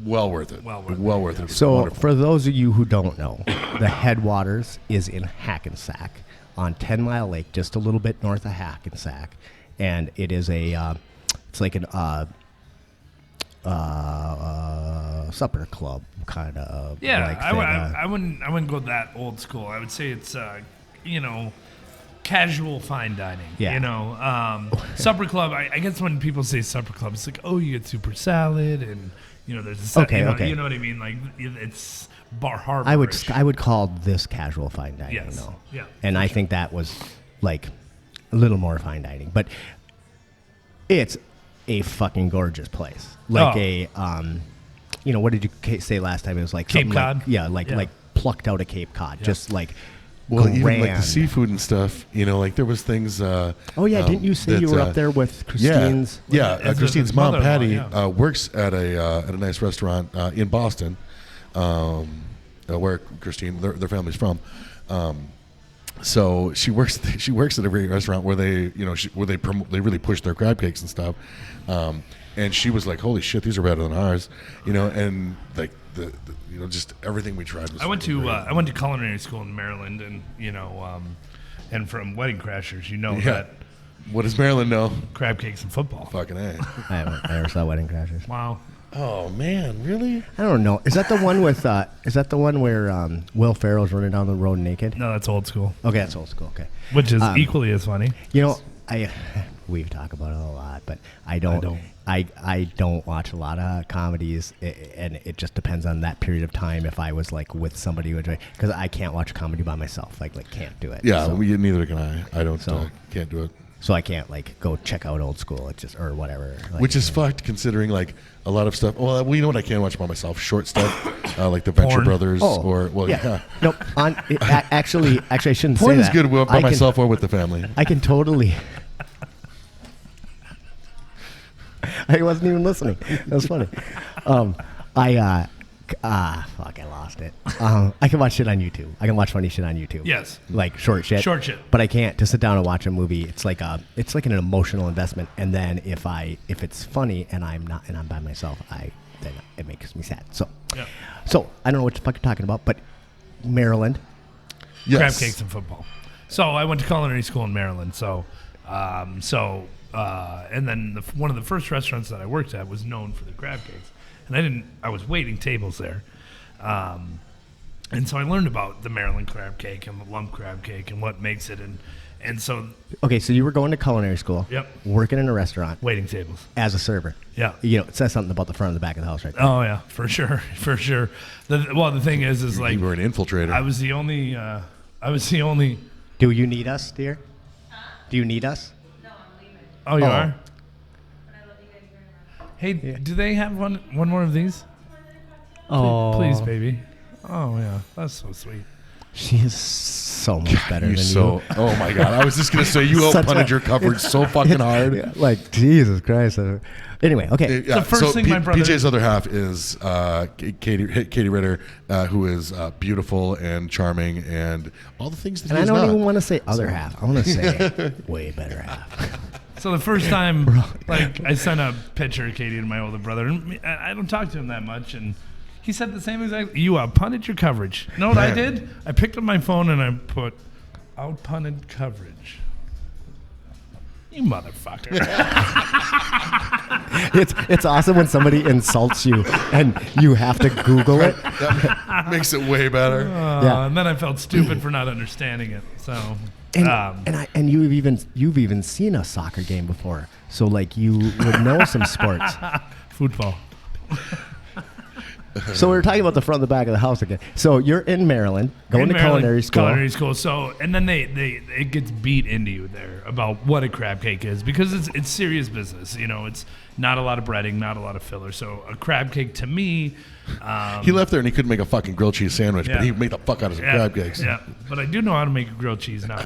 Well worth it. Well worth it. It was So wonderful. for those of you who don't know, the headwaters is in Hackensack on 10 Mile Lake, just a little bit north of Hackensack, and it is it's like an supper club kind of. Yeah, like I wouldn't go that old school. I would say it's casual fine dining. Yeah. Supper club. I guess when people say supper club, it's like, oh, you get super salad and there's a set, okay. You know what I mean? Like it's bar harbor. I would call this casual fine dining. Yes. Though. Yeah. And I think that was like a little more fine dining, but it's a fucking gorgeous place. Like what did you say last time? It was like Cape Cod. Like plucked out of Cape Cod, just like. Well, even like the seafood and stuff, like there was things. Didn't you say you were up there with Christine's? Yeah, Christine's mom, Patty, yeah. works at a nice restaurant in Boston, where Christine, their family's from. So she works at a great restaurant where they they really push their crab cakes and stuff. And she was like, "Holy shit, these are better than ours," and like the just everything we tried was. I went to culinary school in Maryland, and and from Wedding Crashers, that. What does Maryland know? Crab cakes and football. Fucking A. I never saw Wedding Crashers. Wow. Oh man, really? I don't know. Is that the one with? Is that the one where Will Ferrell's running down the road naked? No, that's old school. Okay, that's old school. Okay, which is equally as funny. We've talked about it a lot, but I don't watch a lot of comedies, and it just depends on that period of time. If I was like with somebody who enjoy, because I can't watch a comedy by myself, like can't do it. Yeah, so, neither can I. I don't. Can't do it. So I can't like go check out old school. It's just or whatever. Like, which is fucked considering like a lot of stuff. Well, you know what I can watch by myself? Short stuff, like the Venture Porn. Brothers, yeah. Nope. Actually, I shouldn't Porn say is that. good by myself or with the family. I can totally. I wasn't even listening. That was funny. Fuck, I lost it. I can watch shit on YouTube. I can watch funny shit on YouTube. Yes. Like short shit. Short shit. But I can't to sit down and watch a movie. It's like an emotional investment. And then if it's funny and I'm by myself, then it makes me sad. So, yeah. So I don't know what the fuck you're talking about, but Maryland. Yes. Crab cakes and football. So I went to culinary school in Maryland. And then one of the first restaurants that I worked at was known for the crab cakes, and I was waiting tables there, and so I learned about the Maryland crab cake and the lump crab cake and what makes it, and so. Okay, so you were going to culinary school. Yep. Working in a restaurant. Waiting tables. As a server. Yeah. It says something about the front and the back of the house right there. Oh yeah, for sure. The thing is like you were an infiltrator. I was the only. Do you need us, dear? Huh? Do you need us? Oh, you are? But I love you guys very much. Hey, do they have one more of these? Oh. Please, baby. Oh, yeah. That's so sweet. She is so much better than you. Oh, my God. I was just going to say, you out-punted your coverage so fucking hard. Yeah, like, Jesus Christ. Anyway, okay. The first thing my brother... PJ's other half is Katie Ritter, who is beautiful and charming and all the things that and he's I don't not. even want to say other half. I want to say way better half. So the first time, I sent a picture of Katie to my older brother, and I don't talk to him that much, and he said the same exact. You out-punted your coverage. You know what I did? I picked up my phone and I put out-punted coverage. You motherfucker. It's awesome when somebody insults you and you have to Google it. That makes it way better. Yeah. And then I felt stupid for not understanding it. So. And you've even seen a soccer game before, so like you would know some sports. Football. So we were talking about the front and the back of the house again. So you're in Maryland, going to culinary school. Culinary school. So and then it gets beat into you there about what a crab cake is because it's serious business. not a lot of breading, not a lot of filler. So a crab cake to me. He left there and he couldn't make a fucking grilled cheese sandwich, but he made the fuck out of some crab cakes. Yeah, but I do know how to make a grilled cheese now.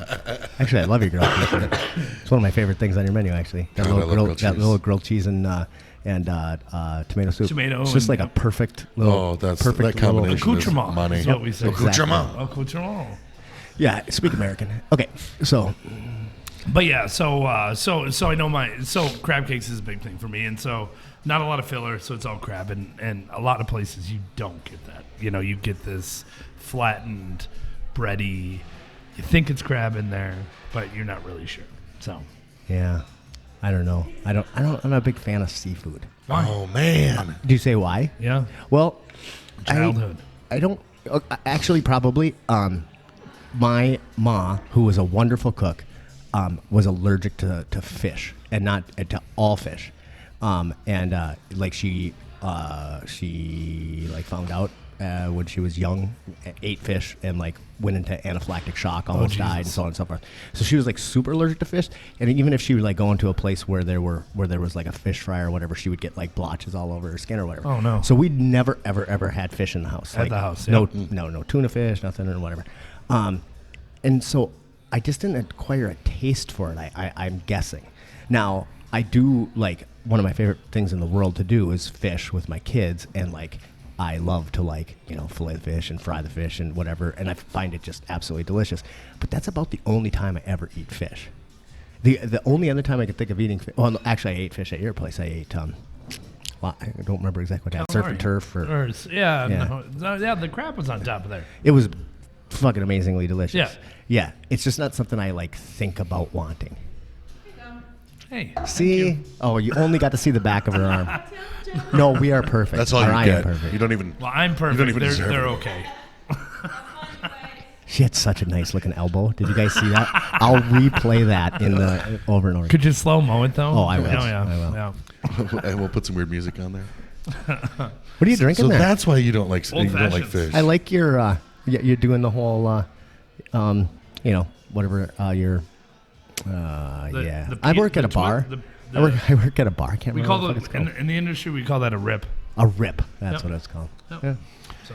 Actually, I love your grilled cheese. It's one of my favorite things on your menu. Actually, that little grilled cheese and tomato soup. It's just like a perfect little. That combination. Accoutrement. Money. Is what we say. Accoutrement. Yeah, speak American. Okay, so. But yeah, so I know crab cakes is a big thing for me, and so not a lot of filler, so it's all crab, and a lot of places you don't get that. You get this flattened, bready. You think it's crab in there, but you're not really sure. So. Yeah, I don't know. I'm not a big fan of seafood. Why? Oh man. Do you say why? Yeah. Well, Childhood. I don't actually probably. My ma, who was a wonderful cook, was allergic to fish and not to all fish, and she found out when she was young, ate fish and went into anaphylactic shock, almost died, and so on and so forth. So she was super allergic to fish, and even if she would go into a place where there was a fish fry or whatever, she would get blotches all over her skin or whatever. Oh no! So we'd never ever had fish in the house. At the house, yeah. No tuna fish, nothing or whatever. And so I just didn't acquire a taste for it. I'm guessing. Now I do one of my favorite things in the world to do is fish with my kids, and I love to fillet the fish and fry the fish and whatever, and I find it just absolutely delicious. But that's about the only time I ever eat fish. The only other time I can think of eating fish, well, actually I ate fish at your place. I ate well, I don't remember exactly what that surf and turf or the crab was on top of there. It was fucking amazingly delicious. Yeah, it's just not something I think about wanting. Hey, see? Oh, you only got to see the back of her arm. No, we are perfect. That's all you get. Perfect. You don't even. Well, I'm perfect. You don't even deserve they're it. okay. She had such a nice looking elbow. Did you guys see that? I'll replay that in the over and over. Could you slow mo it though? Oh, I will. Yeah. I will. Yeah. And we'll put some weird music on there. What are you drinking there? So that's why you don't like fish. I like your. You're doing the whole. Whatever your. I work at a bar. I work at a bar. I can't we remember call what it's called. in the industry we call that a rip. A rip. That's what it's called. Yep. Yeah. So.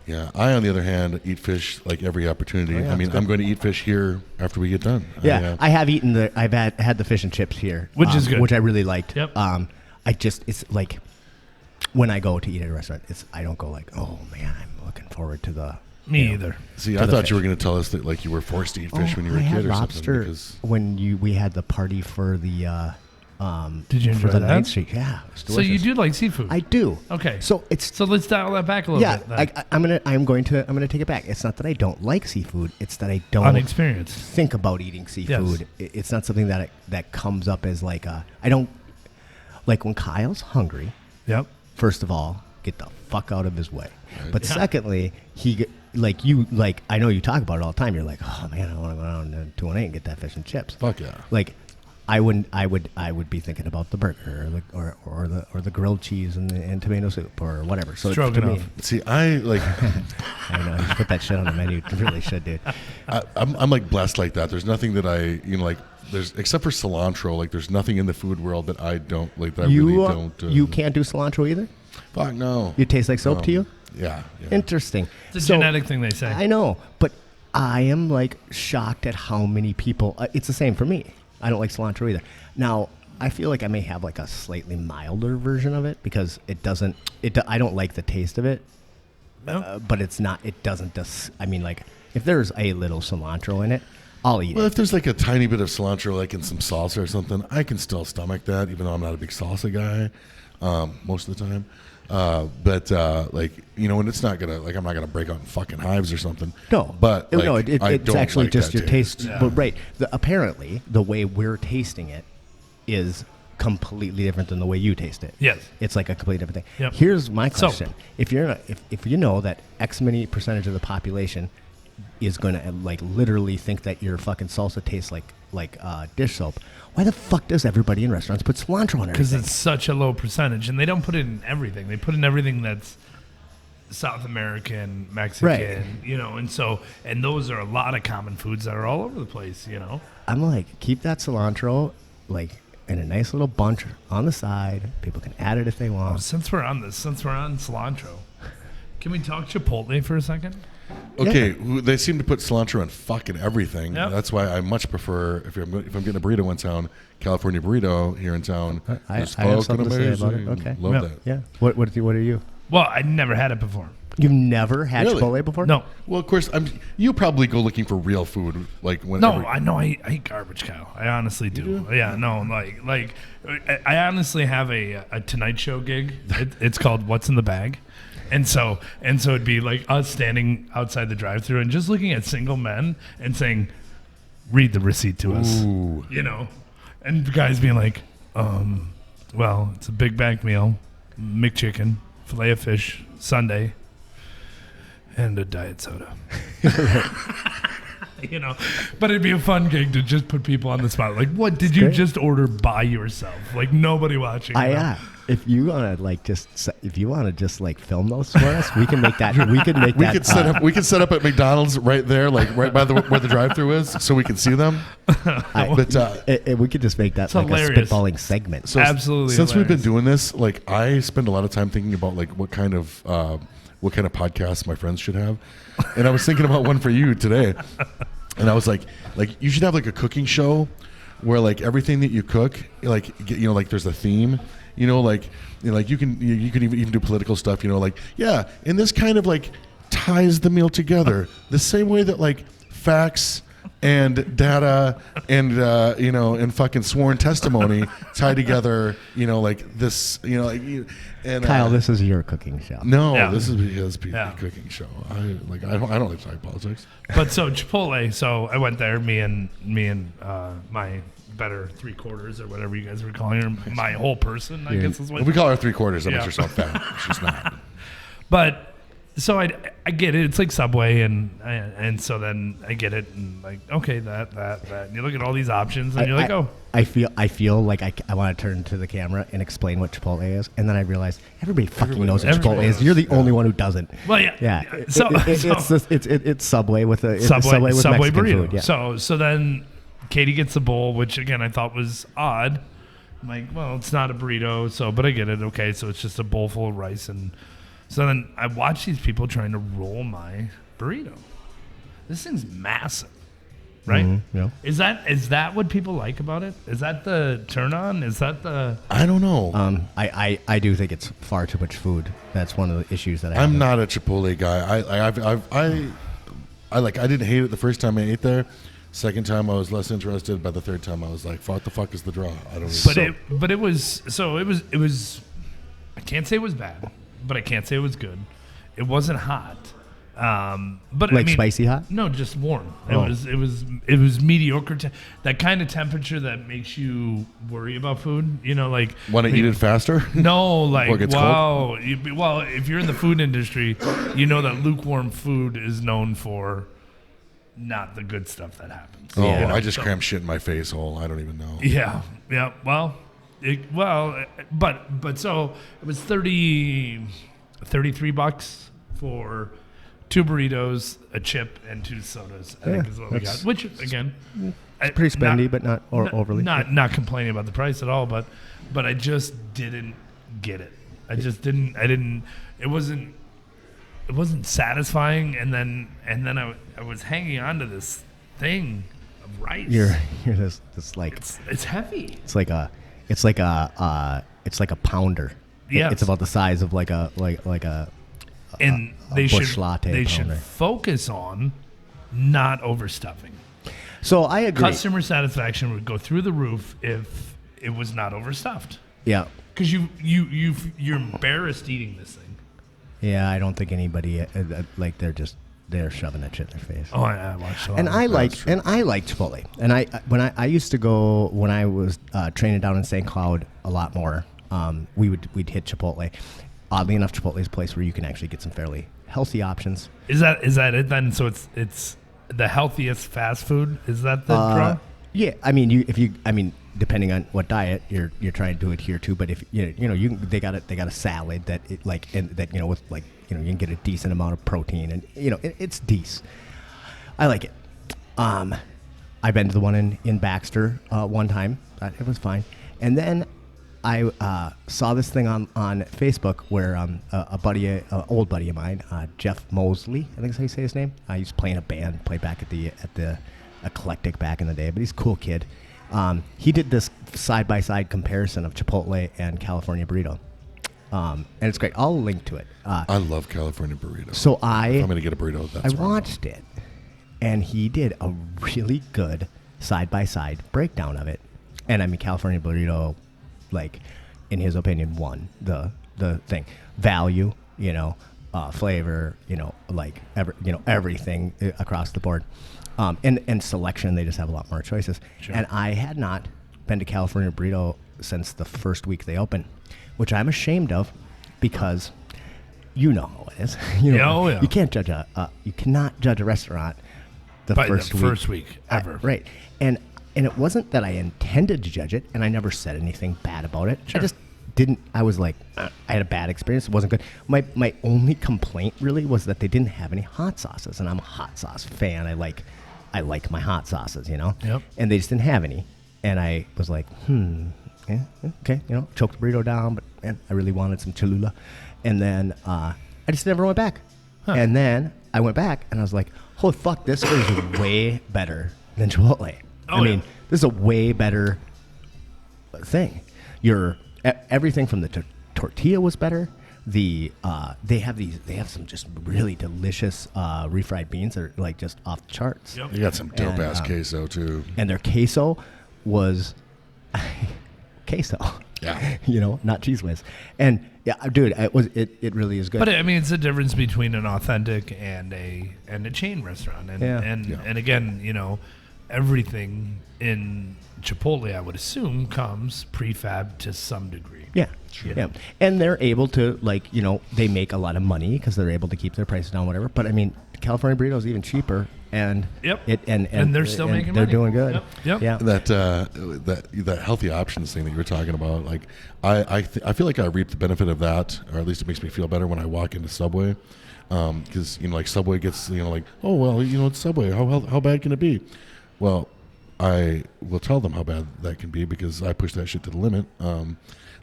Yeah, I, on the other hand, eat fish every opportunity. Oh, yeah, I mean, I'm going to eat fish here after we get done. Yeah, I have eaten I've had the fish and chips here, which is good, which I really liked. Yep. It's when I go to eat at a restaurant, I don't go oh man, I'm looking forward to the. Me either. See, I thought you were going to tell us that you were forced to eat fish when you were a kid or lobster something. When we had the party for the. Did you enjoy for the that? 9th Street? Yeah. So you do like seafood? I do. Okay. So let's dial that back a little bit. Yeah, I'm going to take it back. It's not that I don't like seafood. It's that I don't unexperienced think about eating seafood. Yes. It's not something that comes up as I don't like when Kyle's hungry. Yep. First of all, get the fuck out of his way. Right. But secondly, I know you talk about it all the time. You're like, oh man, I want to go down to 218 and get that fish and chips. Fuck yeah. I would be thinking about the burger or the grilled cheese and tomato soup or whatever. So Stroganoff. See, I like. I know, you put that shit on the menu. You really should, dude. I'm blessed like that. There's nothing that I there's except for cilantro. There's nothing in the food world that I don't like. That you really don't. You can't do cilantro either. Fuck no. You taste like soap to you? Yeah. Interesting. It's a genetic thing, they say. I know, but I am shocked at how many people. It's the same for me. I don't like cilantro either. Now, I feel like I may have a slightly milder version of it because it doesn't. I don't like the taste of it. No. But it's not. It doesn't. If there's a little cilantro in it, I'll eat it. Well, if there's a tiny bit of cilantro in some salsa or something, I can still stomach that, even though I'm not a big salsa guy most of the time. But when it's not gonna I'm not gonna break out in fucking hives or something. No, but it's actually just your taste. Yeah. But right, apparently the way we're tasting it is completely different than the way you taste it. Yes, it's a completely different thing. Yep. Here's my question: Soap. if you know that X many percentage of the population is going to literally think that your fucking salsa tastes like dish soap, why the fuck does everybody in restaurants put cilantro on everything? Because it's such a low percentage, and they don't put it in everything. They put in everything that's South American, Mexican, right. and those are a lot of common foods that are all over the place, I'm keep that cilantro in a nice little bunch on the side. People can add it if they want. Since we're on cilantro, can we talk Chipotle for a second? Okay, they seem to put cilantro in fucking everything. Yep. That's why I much prefer if I'm getting a burrito in town, California burrito here in town. I It's have something fucking to say about it. amazing. Okay. Love Yeah. that. Yeah. What are you? Well, I never had it before. You've never had Really? Chipotle before? No. Well, of course, you probably go looking for real food, like when. No, I know I eat garbage cow. I honestly do. Yeah, no, like I honestly have a Tonight Show gig. It's called What's in the Bag, and so it'd be like us standing outside the drive-thru and just looking at single men and saying, "Read the receipt to us," Ooh. and the guys being like, "Well, it's a Big Bag meal, McChicken, fillet of fish, sundae." And a diet soda. But it'd be a fun gig to just put people on the spot. Like, what did you great. just order by yourself? Like, nobody watching. If you want to just film those for us, we can make that. We could set up at McDonald's right there, like right by where the drive-thru is, so we can see them. We could just make that like hilarious. a spitballing segment. So Absolutely Since we've been hilarious. doing this, like I spend a lot of time thinking about like what kind of podcasts my friends should have, and I was thinking about one for you today, and I was like you should have like a cooking show where like everything that you cook, like there's a theme, like you can even do political stuff, and this kind of like ties the meal together the same way that like facts and data and and fucking sworn testimony tie together, like this, and Kyle, this is your cooking show. no, Yeah. this is his Yeah. cooking show. I don't like to talk politics. But so Chipotle. So I went there. Me and my better 3/4 or whatever you guys were calling her. My whole person, I guess is what We call her 3/4. That Yeah. makes her sound fat. She's not. But so I get it. It's like Subway, and so then I get it, and like okay, that. And you look at all these options, and you're like, oh, I feel like I want to turn to the camera and explain what Chipotle is, and then I realize everybody fucking knows what Chipotle is. You're the only one who doesn't. well, yeah, Yeah. So, It's Subway with a Subway with Subway Mexican burrito. food. Yeah. So then Katie gets the bowl, which again I thought was odd. I'm like, well, it's not a burrito, but I get it. Okay, so it's just a bowl full of rice, and so then I watch these people trying to roll my burrito. This thing's massive, right? Mm-hmm, yeah. Is that what people like about it? Is that the turn on? Is that the I don't know. I do think it's far too much food. That's one of the issues that I have. I'm not a Chipotle guy. I didn't hate it the first time I ate there. Second time I was less interested. By the third time I was like, "What the fuck is the draw?" I don't. But it was I can't say it was bad, but I can't say it was good. It wasn't hot. But Like spicy hot? No, just warm. Oh. It was mediocre. That kind of temperature that makes you worry about food. Like Want to eat it faster? No, Before it like gets wow. Well, if you're in the food industry, you know that lukewarm food is known for not the good stuff that happens. Oh, Yeah. I just crammed shit in my face hole. I don't even know. Yeah. Well, but so it was $33 for 2 burritos, a chip, and 2 sodas. I think is what we got. Which again, Pretty spendy, but not overly. Not complaining about the price at all, but I just didn't get it. I just didn't. I didn't. It wasn't satisfying. And then I was hanging on to this thing of rice. You're this like It's heavy. it's like a pounder. Yes. It's about the size of like a And a they bush should latte should pounder. focus on not overstuffing. So I agree. Customer satisfaction would go through the roof if it was not overstuffed. Yeah. Because you're embarrassed eating this thing. Yeah, I don't think anybody like they're shoving that shit in their face. Oh, I watched a lot. And of I it. like Chipotle. And I used to go when I was training down in St. Cloud a lot more. We'd hit Chipotle. Oddly enough, Chipotle is a place where you can actually get some fairly healthy options. Is that it then? So it's the healthiest fast food. Is that the draw? Yeah, I mean, depending on what diet you're trying to adhere to, but if they got a salad that with you can get a decent amount of protein and it's decent. I like it. I've been to the one in Baxter one time. It was fine. And then I saw this thing on Facebook where a buddy, old buddy of mine, Jeff Mosley, I think is how you say his name. I used to play in a band, played back at the Eclectic back in the day, but he's a cool kid. He did this side-by-side comparison of Chipotle and California Burrito. And it's great. I'll link to it. I love California burrito. So If I'm going to get a burrito, that's I where I'm going. watched it, and he did a really good side-by-side breakdown of it. And I mean, California Burrito, like, in his opinion, won the thing. Value, flavor, like, everything across the board. And selection, they just have a lot more choices. Sure. And I had not been to California Burrito since the first week they opened, which I'm ashamed of because you know how it is. Yeah. You can't judge you cannot judge a restaurant the By first the week. first week ever. Right. And it wasn't that I intended to judge it, and I never said anything bad about it. Sure. I just didn't. I was like, I had a bad experience. It wasn't good. My only complaint really was that they didn't have any hot sauces, and I'm a hot sauce fan. I like my hot sauces, Yep. And they just didn't have any, and I was like, yeah, okay, choked the burrito down, but man, I really wanted some Cholula, and then I just never went back. Huh. And then I went back, and I was like, holy fuck, this is way better than Chipotle. Oh, I mean, yeah. this is a way better thing. Everything from the tortilla was better. They have some just really delicious refried beans that are like just off the charts. Yep. You got some dope ass And, queso too. And their queso was queso. Yeah. Not Cheese Whiz. And yeah, dude, it really is good. But I mean, it's a difference between an authentic and a chain restaurant. And Yeah. and again, everything in Chipotle, I would assume, comes prefab to some degree. Yeah. Yeah. And they're able to, they make a lot of money because they're able to keep their prices down, whatever. But I mean, California Burrito is even cheaper, and Yep. and they're still making they're money. doing good. Yep. Yeah. That healthy options thing that you were talking about, like I feel like I reap the benefit of that, or at least it makes me feel better when I walk into Subway, because like Subway gets like, oh well, it's Subway, how bad can it be? Well, I will tell them how bad that can be because I push that shit to the limit.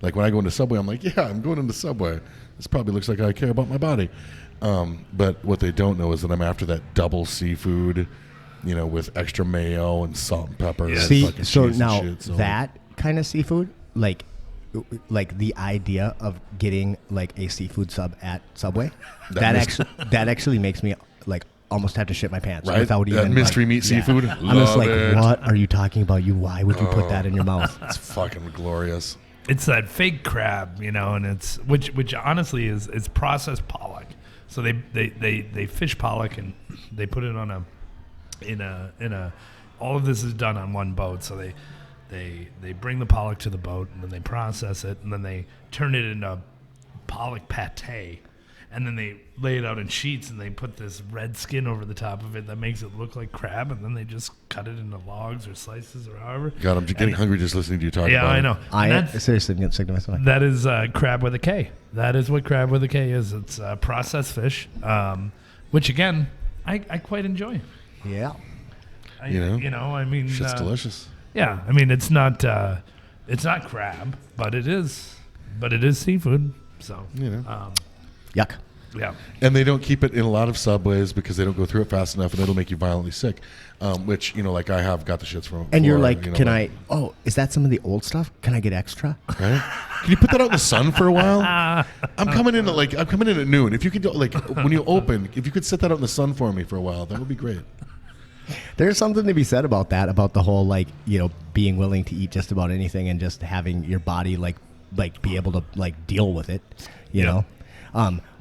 Like when I go into Subway, I'm like, yeah, I'm going into Subway. This probably looks like I care about my body. But what they don't know is that I'm after that double seafood, with extra mayo and salt and pepper. Yeah. And See, fucking so cheese and now shit, so- that kind of seafood, like the idea of getting like a seafood sub at Subway, that actually makes me like almost have to shit my pants Right? without That even mystery like, meat seafood? I'm just Love like, it. what are you talking about? Why would you put that in your mouth? It's fucking glorious. It's that fake crab, and it's which honestly is processed pollock. So they fish pollock and they put it on in a all of this is done on one boat. So they bring the pollock to the boat and then they process it and then they turn it into pollock pate. And then they lay it out in sheets and they put this red skin over the top of it that makes it look like crab. And then they just cut it into logs or slices or however. God, I'm getting hungry just listening to you talk Yeah, about I it. know. I And that's- seriously get sick to my stomach. that is crab with a K. That is what crab with a K is. It's processed fish, which again, I quite enjoy. Yeah. I mean, Shit's delicious. Yeah, I mean, it's not crab, but it is seafood. So, Yuck. yeah. And they don't keep it in a lot of Subways because they don't go through it fast enough, and it'll make you violently sick. Which like I have got the shits from. And you're before, like, can I? Oh, is that some of the old stuff? Can I get extra? Right? Can you put that out in the sun for a while? I'm coming in at noon. If you could when you open, if you could set that out in the sun for me for a while, that would be great. There's something to be said about that, about the whole being willing to eat just about anything and just having your body like be able to deal with it, you know.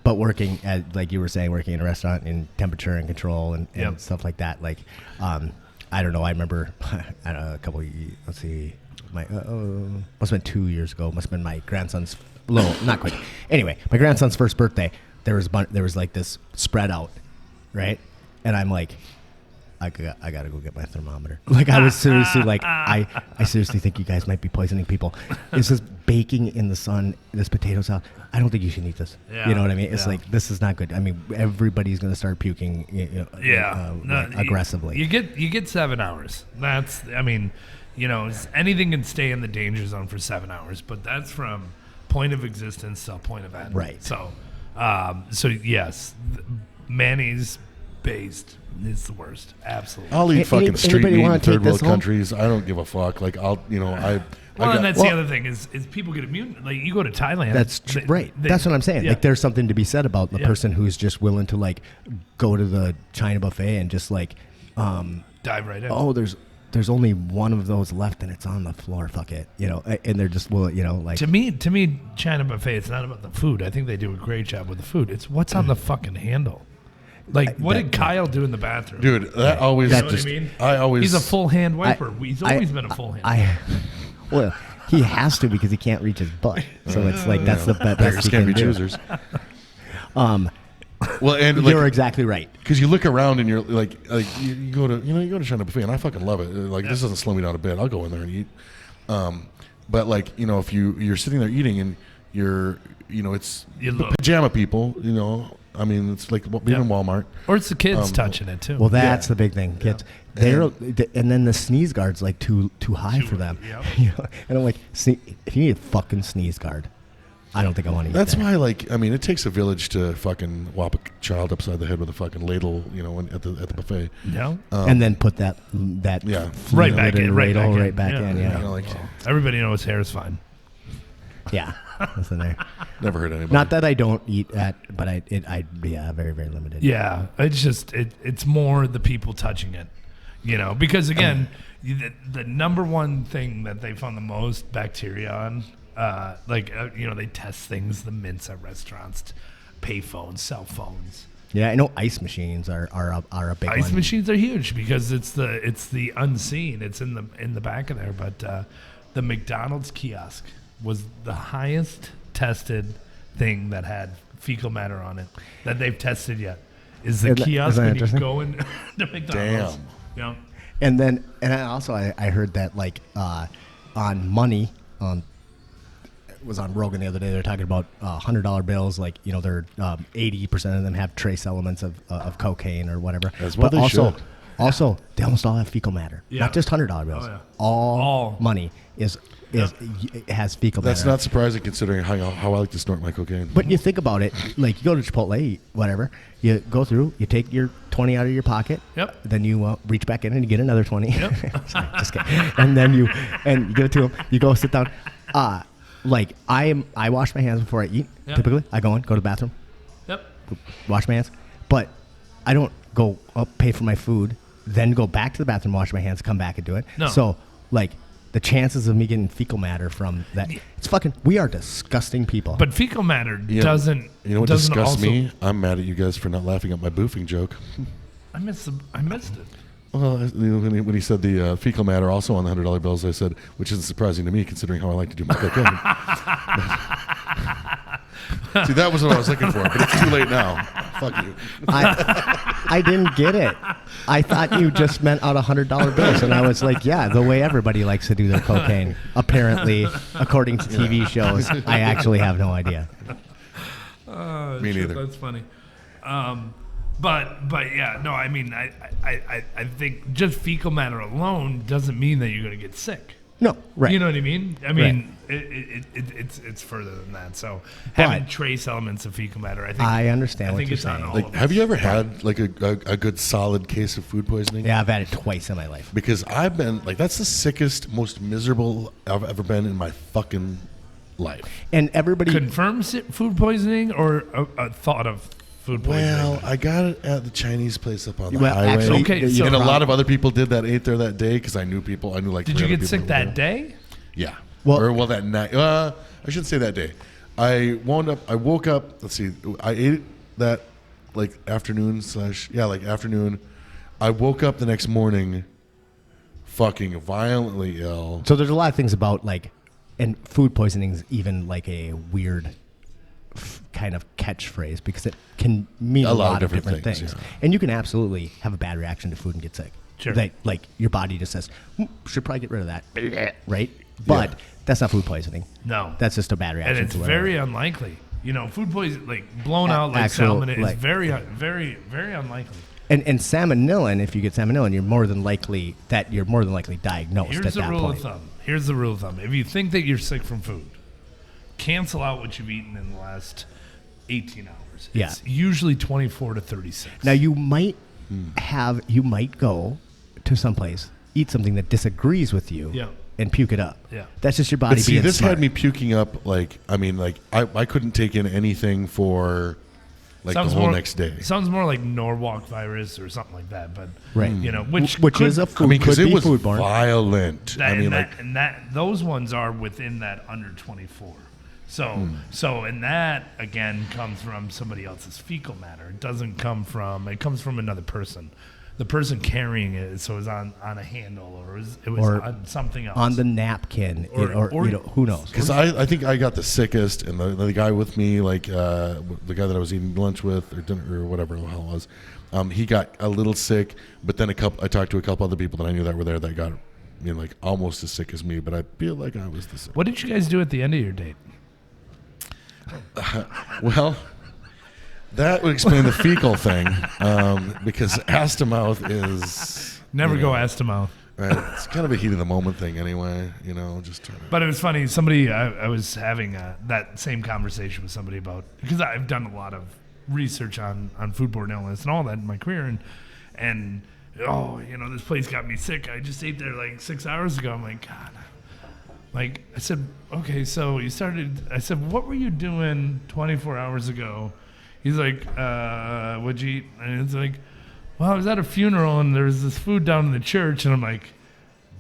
But working at, like you were saying, working in a restaurant in temperature and control and stuff like that, I don't know. I remember a couple. Let's see, must have been 2 years ago. Must have been my grandson's. Not quite. Anyway, my grandson's first birthday. There was like this spread out, right? And I'm like, I gotta go get my thermometer. Like I was seriously like, I seriously think you guys might be poisoning people. It's just baking in the sun, this potato salad. I don't think you should eat this. Yeah, You know what I mean? It's yeah. like, this is not good. I mean, everybody's gonna start puking. Yeah, aggressively. You get 7 hours. That's, I mean, anything can stay in the danger zone for 7 hours, but that's from point of existence to point of end. Right. So, yes, mayonnaise based is the worst. Absolutely. I'll eat fucking street anybody meat in wanna take third world this home? countries. I don't give a fuck. Like And that's the other thing is people get immune. Like you go to Thailand. That's right. That's what I'm saying. Yeah. Like there's something to be said about the person who's just willing to like go to the China buffet and just like dive right in. oh, there's only one of those left and it's on the floor. Fuck it, and they're just like To me, China buffet. It's not about the food. I think they do a great job with the food. It's what's on the fucking handle. Like, what did Kyle do in the bathroom? dude, that always. You know what I mean? I always. He's a full hand wiper. He's always been a full hand. Well, he has to because he can't reach his butt. So it's like that's the best Beggars he can't can be do. choosers. Well, and You're exactly right. because you look around and you're like you go to China buffet and I fucking love it. Like this doesn't slow me down a bit. I'll go in there and eat. But like if you're sitting there eating and it's You the look. pajama people. I mean it's like even Walmart. Or it's the kids touching it too. Well, that's the big thing. Kids, and then the sneeze guard's like too high for them. Yep. And I'm like, if you need a fucking sneeze guard, I don't think I want to eat That's there. why, it takes a village to fucking whop a child upside the head with a fucking ladle, at the buffet. Yeah. And then put that Right back in. ladle Right right back in. Yeah. Everybody knows hair is fine. Yeah. That's in there. Never heard anybody. Not that I don't eat at, but I'd very, very limited. Yeah, it's just it's more the people touching it, because again, the number one thing that they found the most bacteria on, they test things, the mints at restaurants, payphones, cell phones. Yeah, I know ice machines are a big one. Ice machines are huge because it's the unseen. It's in the back of there, but the McDonald's kiosk was the highest tested thing that had fecal matter on it that they've tested yet. Is the kiosk when you go in to McDonald's? Damn. Yeah. And then, I heard that on money, it was on Rogan the other day. They're talking about $100 bills. They're 80% of them have trace elements of cocaine or whatever. That's what but they should. Also, they almost all have fecal matter. Yeah. Not just $100 bills. Oh, yeah. All money has fecal matter. That's not surprising considering how I like to snort my cocaine. But you think about it, you go to Chipotle, eat whatever. You go through, you take your 20 out of your pocket. Yep. Then you reach back in and you get another 20. Yep. Sorry, just kidding. And then you give it to him. You go sit down. I wash my hands before I eat. Yep. Typically, I go to the bathroom, Yep. wash my hands. But I don't go up, pay for my food, then go back to the bathroom, wash my hands, come back and do it. No. So the chances of me getting fecal matter from that, it's fucking. We are disgusting people. But fecal matter doesn't. You know what doesn't disgusts also, me? I'm mad at you guys for not laughing at my boofing joke. I missed it. Well, when he said the fecal matter also on the $100 bills, I said, which isn't surprising to me considering how I like to do my cocaine. See, that was what I was looking for, but it's too late now. Fuck you. I didn't get it. I thought you just meant out $100 bills, and I was like, yeah, the way everybody likes to do their cocaine. Apparently, according to TV shows, I actually have no idea. Me neither. That's funny. But yeah, no, I mean, I think just fecal matter alone doesn't mean that you're going to get sick. No, right. You know what I mean? I mean, it's further than that. So having trace elements of fecal matter, I think I understand what you're it's on saying. all Like, of have you ever had like a good solid case of food poisoning? Yeah, I've had it twice in my life. Because I've been like, that's the sickest, most miserable I've ever been in my fucking life. And everybody confirms it food poisoning or a thought of food poisoning. Well, I got it at the Chinese place up on the Well, highway. actually, Okay, the- so- And a Your lot of other people did that, ate there that day because I knew people. I knew like. Did three you other get people sick who that were day? Yeah. Well- Well, that night. I shouldn't say that day. I woke up. Let's see. I ate that like afternoon. I woke up the next morning, fucking violently ill. So there's a lot of things about and food poisoning is even like a weird kind of catchphrase because it can mean a lot of different things. yeah. And you can absolutely have a bad reaction to food and get sick. Sure. Like your body just says, should probably get rid of that, right? But that's not food poisoning. No. That's just a bad reaction. And it's to whatever. very unlikely. Food poison, like blown out like actual, salmonella, is like- very, very, very unlikely. And salmonella, if you get salmonella, you're more than likely diagnosed Here's at the that rule point. of thumb. Here's the rule of thumb. If you think that you're sick from food, cancel out what you've eaten in the last 18 hours. Yeah. It's usually 24 to 36. Now you might go to someplace, eat something that disagrees with you, Yeah. and puke it up. Yeah. That's just your body But see, being this smart. had me puking up. I couldn't take in anything for the whole next day. Sounds more like Norwalk virus or something like that, but Right. which Which could- is a food, Because could it be was foodborne. violent. those ones are within that under 24. So and that again comes from somebody else's fecal matter. It comes from another person. The person carrying it, so it was on a handle or it was Or on something else. on the napkin, Or- who knows? Because I think I got the sickest, and the guy with me, the guy that I was eating lunch with or dinner or whatever the hell it was, he got a little sick. But then I talked to a couple other people that I knew that were there that got almost as sick as me. But I feel like I was the sick. What did you guys do at the end of your date? Well, that would explain the fecal thing, because ass to mouth is Never go ass to mouth. right. It's kind of a heat of the moment thing, anyway. Just trying to. But it was funny. I was having that same conversation with somebody about, because I've done a lot of research on foodborne illness and all that in my career, and this place got me sick. I just ate there like 6 hours ago. I'm like, God. Like I said, okay, so you started. I said, what were you doing 24 hours ago? He's like, what'd you eat? And it's like, well, I was at a funeral and there was this food down in the church, and I'm like,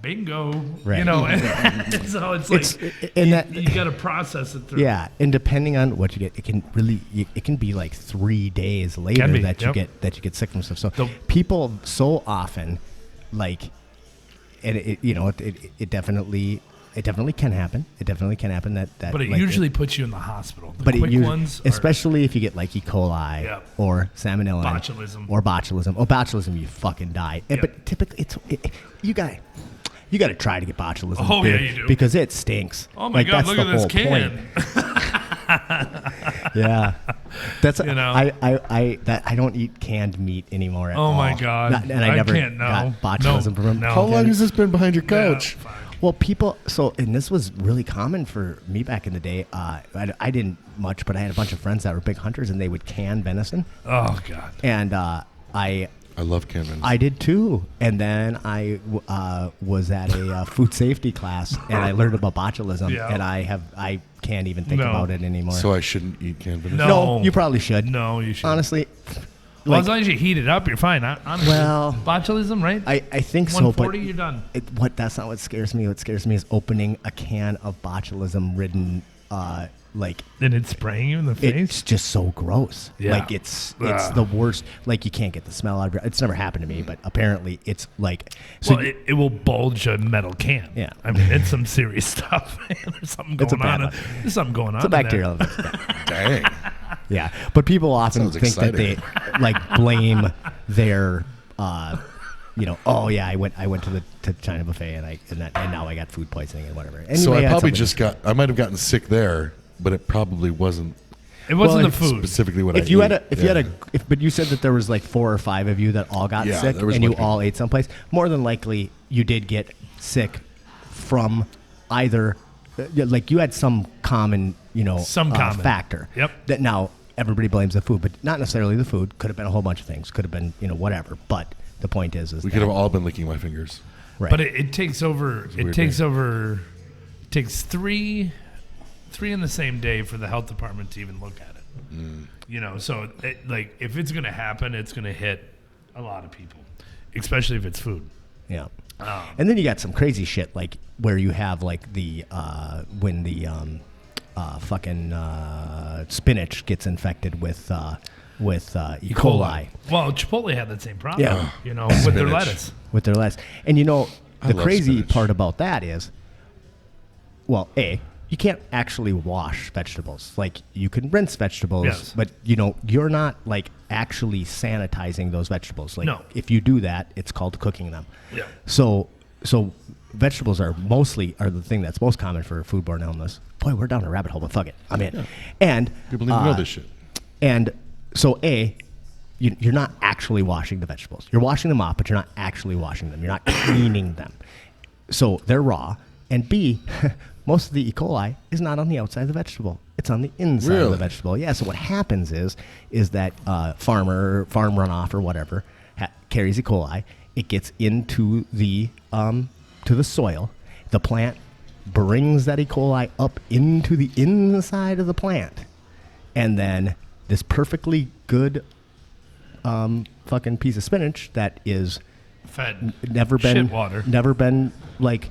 bingo, Right. And so it's like, you got to process it through. Yeah, and depending on what you get, it can be like 3 days later Can be, that you yep. get sick from stuff. So people so often and it definitely can happen. It definitely can happen that But it usually puts you in the hospital. The but quick it ones, especially if you get like E. coli Yep. or salmonella Botulism. or botulism. Oh, botulism, you fucking die. Yep. But typically, you got to try to get botulism. Oh, yeah, dude, you do. because it stinks. Oh my God! that's Look the at this whole can. point. Yeah, that's I don't eat canned meat anymore. At Oh all. my God! And I never can't. No. got botulism from them. No. How long has this been behind your couch? Yeah, fine. Well, and this was really common for me back in the day. I didn't much, but I had a bunch of friends that were big hunters, and they would can venison. Oh God! And I love canned venison. I did too. And then I was at a food safety class, and I learned about botulism, Yeah. and I can't even think No. about it anymore. So I shouldn't eat canned venison. No. You probably should. No, you should. Honestly, Well, as long as you heat it up, you're fine. Honestly. Well, botulism, right? I think so, 140, but you're done. That's not what scares me. What scares me is opening a can of botulism-ridden, And it's spraying you in the face. it's just so gross. Yeah. Like it's the worst. Like you can't get the smell out of it. It's never happened to me, but apparently it's like. So Well, it will bulge a metal can. Yeah. I mean, it's some serious stuff. There's something It's a going bad on. one. There's something going on. it's a in there. bacterial. Dang. Yeah, but people often Sounds think that they blame their. Oh yeah, I went to the China buffet and now I got food poisoning and whatever. And So you may I have probably something- I might have gotten sick there, but it probably wasn't It wasn't Well, the food. specifically what I If you had ate. but you said that there was like 4 or 5 of you that all got Yeah, sick there was and you like- all ate someplace. More than likely, you did get sick from either, like you had some common, Some common. factor. Yep. That now everybody blames the food, but not necessarily the food. Could have been a whole bunch of things. Could have been, whatever. But the point is we that, could have all been licking my fingers. right. But it takes over. It weird takes day. over. Takes three in the same day for the health department to even look at it. So if it's going to happen, it's going to hit a lot of people, especially if it's food. Yeah. And then you got some crazy shit like where you have like the when the fucking spinach gets infected with E. coli Well, Chipotle had that same problem. Yeah. With their Spinach. lettuce. with their lettuce. And the love crazy spinach. part about that is, well, you can't actually wash vegetables. Like you can rinse vegetables, Yes. but you're not like actually sanitizing those vegetables. Like No. if you do that, it's called cooking them. Yeah. So vegetables are the thing that's most common for foodborne illness. Boy, we're down a rabbit hole, but fuck it, I'm in. And People need to know this shit. and so you're not actually washing the vegetables. You're washing them off, but you're not actually washing them. You're not cleaning them. So they're raw. And B, most of the E. coli is not on the outside of the vegetable. It's on the inside of the vegetable. Yeah. So what happens is that farm runoff or whatever carries E. coli. It gets into the to the soil. The plant brings that E. coli up into the inside of the plant, and then this perfectly good fucking piece of spinach that is Fed never been shit water. never been like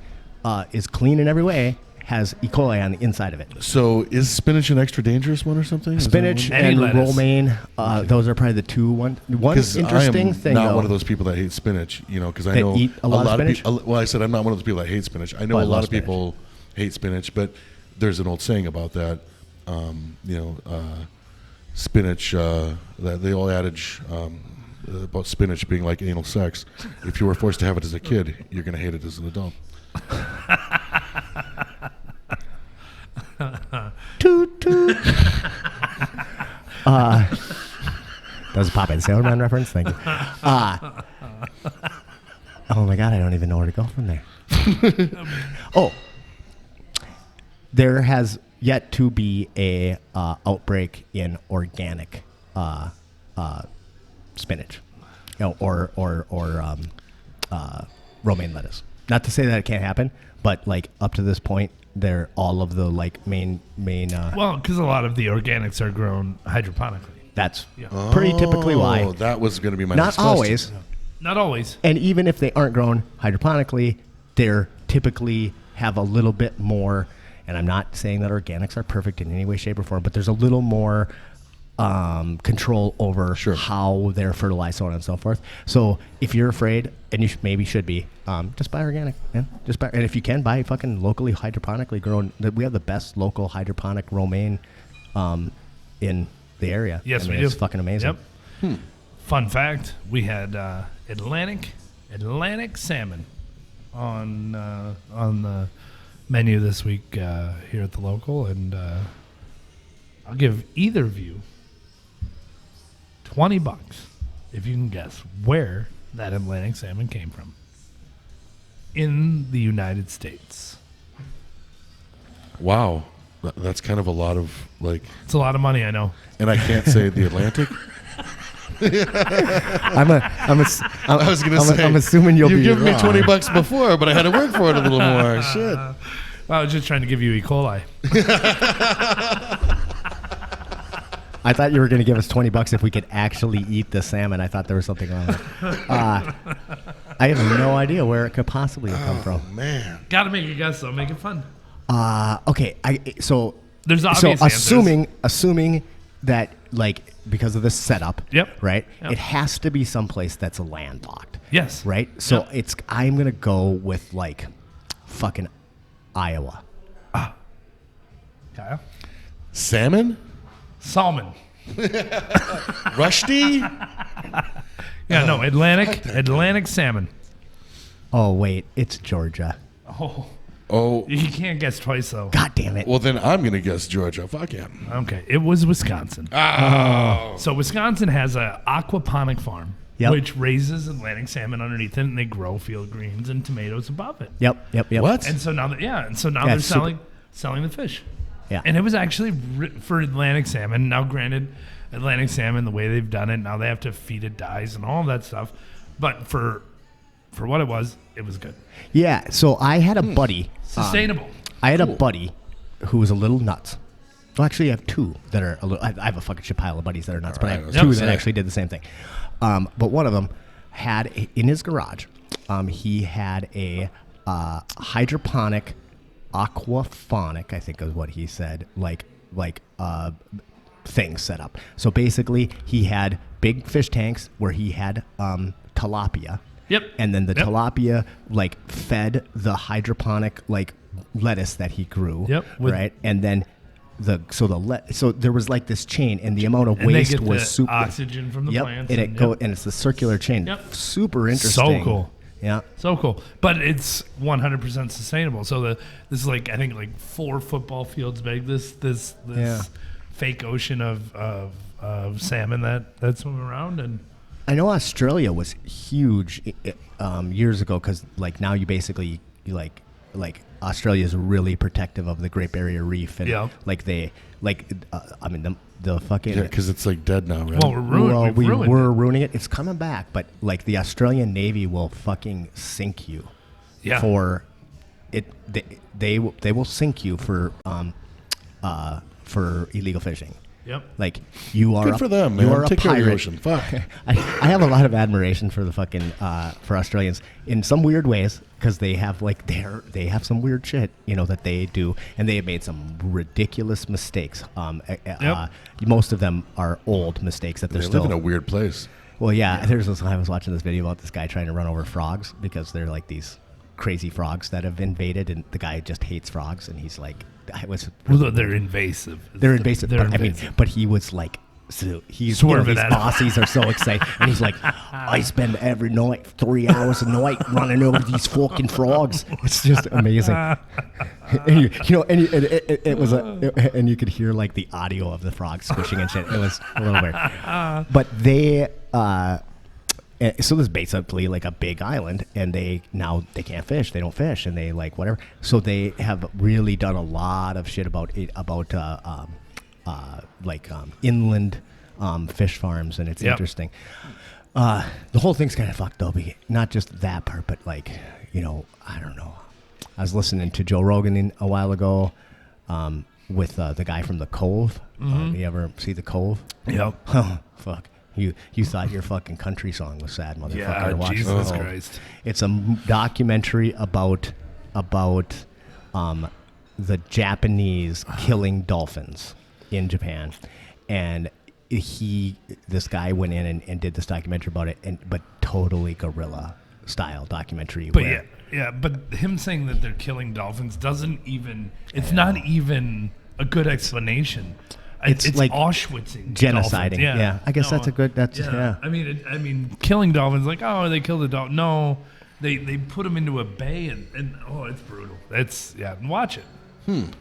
is clean in every way, has E. coli on the inside of it. So is spinach an extra dangerous one or something? Is that Spinach one? Any and lettuce. romaine, those are probably the two. One 'Cause interesting I am thing, not though, one of those people that hate spinach, because I That know eat a lot of spinach? people. Well, I said I'm not one of those people that hate spinach. I know I a lot love of people hate spinach, but there's an old saying about that. Spinach. That the old adage about spinach being like anal sex. If you were forced to have it as a kid, you're going to hate it as an adult. Toot toot. That was a Popeye the Sailor Man reference. Thank you. Oh my God, I don't even know where to go from there. There has yet to be a outbreak in organic spinach, or romaine lettuce. Not to say that it can't happen, but like up to this point, they're all of the like main. Well, because a lot of the organics are grown hydroponically. That's pretty typically why. That was going to be my Not next question. always. Not always. And even if they aren't grown hydroponically, they're typically have a little bit more. And I'm not saying that organics are perfect in any way, shape, or form, but there's a little more control over how they're fertilized, so on and so forth. So if you're afraid, and you maybe should be, just buy organic. Yeah, just buy. And if you can, buy fucking locally hydroponically grown. We have the best local hydroponic romaine in the area. Yes, I mean, we do. It's fucking amazing. Yep. Fun fact: we had Atlantic salmon on the menu this week here at the local, and I'll give either of you $20 if you can guess where that Atlantic salmon came from in the United States. Wow, that's kind of a lot of like. It's a lot of money, I know. And I can't say the Atlantic. I was gonna say, I'm assuming you'll be given me wrong. $20 before, but I had to work for it a little more. Shit. Well, I was just trying to give you E. coli. I thought you were going to give us $20 if we could actually eat the salmon. I thought there was something wrong with it. I have no idea where it could possibly have come from. Man. Got to make a guess, though. Make it fun. Okay. So There's obvious answers. assuming that like because of the setup, Yep. right? Yep. It has to be someplace that's landlocked. Yes. Right? So Yep. I'm going to go with like fucking Iowa. Kyle? Salmon? Salmon. Rushdie? Yeah, no, Atlantic salmon. Oh, wait. It's Georgia. Oh, You can't guess twice, though. God damn it. well, then I'm going to guess Georgia. Fuck yeah. Okay, it was Wisconsin. Oh. So Wisconsin has a aquaponic farm, Yep. which raises Atlantic salmon underneath it, and they grow field greens and tomatoes above it. Yep. What? And so now, Yeah, they're it's super- selling the fish. Yeah. And it was actually for Atlantic salmon. Now, granted, Atlantic salmon, the way they've done it, now they have to feed it dyes and all of that stuff. But for what it was good. Yeah. So I had a buddy. Sustainable. I had a buddy who was a little nuts. Well, actually, I have two that are a little. I have a fucking shit pile of buddies that are nuts, but I have Alright, two let's that say. actually did the same thing. But one of them had in his garage, he had a hydroponic, aquaphonic, I think is what he said, like thing set up. So basically, he had big fish tanks where he had tilapia. Yep. And then the Yep. tilapia like fed the hydroponic like lettuce that he grew. Yep. Right. And then so there was like this chain, and the amount of And they waste get was the super. oxygen from the Yep. plants. And and it's the circular chain. Yep. Super interesting. So cool. Yeah. So cool. But it's 100% sustainable. So this is I think 4 football fields big. This Yeah. fake ocean of salmon that swim around. And I know Australia was huge years ago because like now you basically like Australia is really protective of the Great Barrier Reef and like they I mean the fucking because it's like dead now, right? Well, we're ruining it. It's coming back, but like the Australian Navy will fucking sink you for it. They will sink you for illegal fishing. Yep. Like you are good for them, man. You are Take a care of the pirate. ocean. Fuck. I have a lot of admiration for the fucking for Australians in some weird ways because they have like they have some weird shit that they do, and they have made some ridiculous mistakes. Most of them are old mistakes that They still live in a weird place. Well, yeah. I was watching this video about this guy trying to run over frogs because they're like these crazy frogs that have invaded, and the guy just hates frogs, and he's like, they're invasive. They're invasive. They're But, invasive. I mean, but he was like, so he's Swerving these at him. Aussies are so excited, and he's like, I spend every night 3 hours a night running over these fucking frogs. It's just amazing. And it was and you could hear like the audio of the frogs squishing and shit. It was a little weird, but they. So this is basically like a big island, and they can't fish. They don't fish, and they like whatever. So they have really done a lot of shit about inland fish farms, and it's interesting. The whole thing's kind of fucked up. Not just that part, but like I don't know. I was listening to Joe Rogan a while ago with the guy from The Cove. You ever see The Cove? Yep. Oh, fuck. You thought your fucking country song was sad, motherfucker. Yeah, Watch Jesus The Cove. Christ. It's a documentary about the Japanese killing dolphins in Japan, and this guy went in and did this documentary about it, but totally guerrilla style documentary. But but him saying that they're killing dolphins doesn't even. It's not even a good explanation. It's like Auschwitzing genociding. dolphins. Yeah, I guess that's a good. Yeah. I mean, killing dolphins like they killed a dolphin. No, they put them into a bay and it's brutal. Watch it. I'm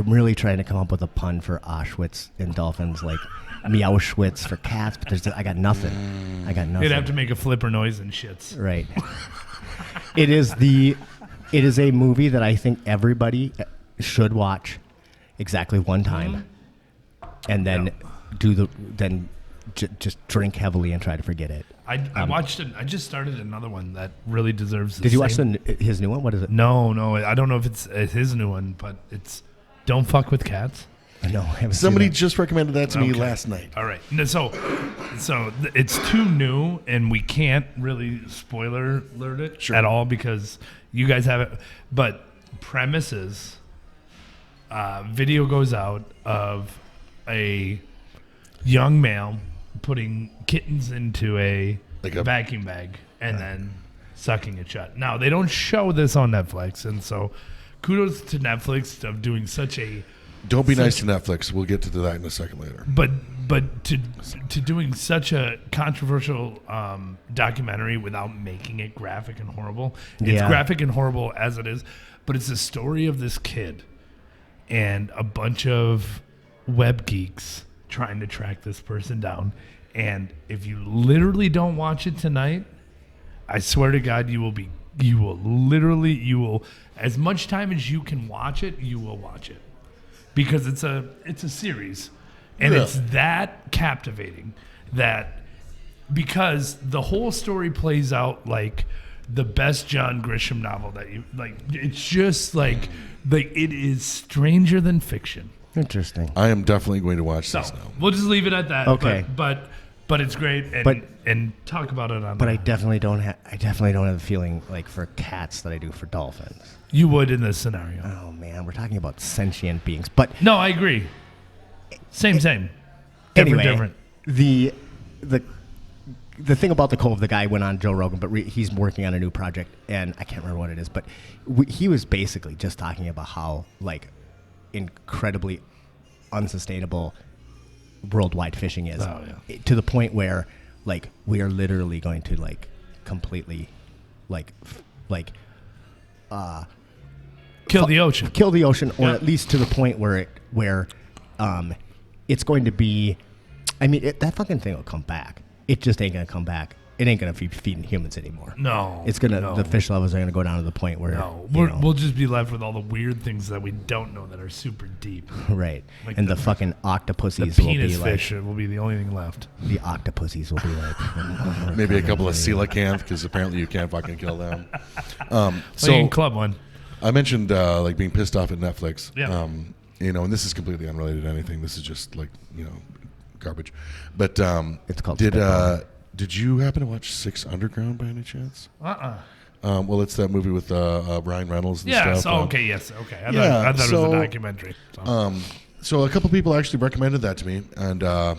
really trying to come up with a pun for Auschwitz and dolphins, like Meowschwitz for cats, but I got nothing. You'd have to make a flipper noise and shits. Right. It is a movie that I think everybody should watch exactly one time, and then just drink heavily and try to forget it. I watched it. I just started another one that really deserves. Did you watch his new one? What is it? No. I don't know if it's his new one, but it's Don't Fuck with Cats. No, I haven't Somebody seen that. just recommended that to me last night. All right. So it's too new, and we can't really spoiler alert it at all because you guys have it. But premises, video goes out of a young male putting kittens into a vacuum bag and then sucking it shut. Now, they don't show this on Netflix, and so kudos to Netflix of doing such a... Don't be nice to Netflix. We'll get to that in a second later. But to doing such a controversial documentary without making it graphic and horrible. It's graphic and horrible as it is, but it's the story of this kid and a bunch of web geeks trying to track this person down. And if you literally don't watch it tonight, I swear to God, you will as much time as you can watch it, you will watch it. Because it's a series, and it's that captivating that because the whole story plays out like the best John Grisham novel that you like. It's just like it is stranger than fiction. Interesting. I am definitely going to watch this now. We'll just leave it at that. Okay. But it's great, and talk about it on. But I definitely don't have the feeling like for cats that I do for dolphins. You would in this scenario. Oh man, we're talking about sentient beings. But no, I agree. Same. Different. The thing about The Cove, the guy went on Joe Rogan, but he's working on a new project, and I can't remember what it is. But he was basically just talking about how like incredibly unsustainable worldwide fishing is, to the point where like we are literally going to like completely kill the ocean, or at least to the point where it's going to be. I mean, that fucking thing will come back. It just ain't gonna come back. It ain't gonna be feeding humans anymore. No, it's gonna. No. The fish levels are gonna go down to the point where we'll just be left with all the weird things that we don't know that are super deep. Right, like and the fucking octopuses the will be penis like. fish will be the only thing left. The octopuses will be like. Maybe a couple of coelacanth because apparently you can't fucking kill them. So you can club one. I mentioned like being pissed off at Netflix. Yeah. And this is completely unrelated to anything. This is just like garbage. But it's called. Did you happen to watch Six Underground by any chance? Well, it's that movie with Ryan Reynolds and stuff. Okay. Yes. Okay. I thought it was a documentary. So a couple people actually recommended that to me, and I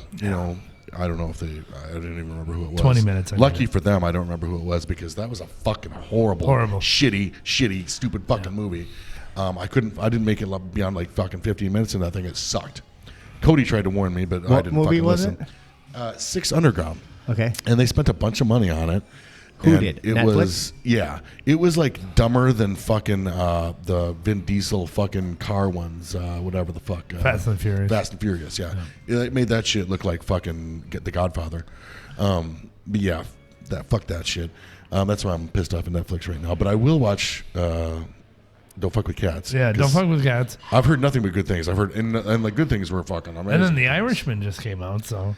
don't know if I didn't even remember who it was. 20 minutes. Lucky for them, I don't remember who it was because that was a fucking horrible, shitty, stupid fucking movie. I didn't make it beyond like fucking 15 minutes and that thing. It sucked. Cody tried to warn me, but I didn't fucking listen. Six Underground. Okay. And they spent a bunch of money on it. Who did? It Netflix? it was like dumber than fucking the Vin Diesel fucking car ones, whatever the fuck. Fast and Furious. Fast and Furious, yeah. It made that shit look like fucking The Godfather. But yeah, fuck that shit. That's why I'm pissed off at Netflix right now. But I will watch Don't Fuck With Cats. Yeah, Don't Fuck With Cats. I've heard nothing but good things. I've heard and like good things were fucking amazing. And then The Irishman just came out, so.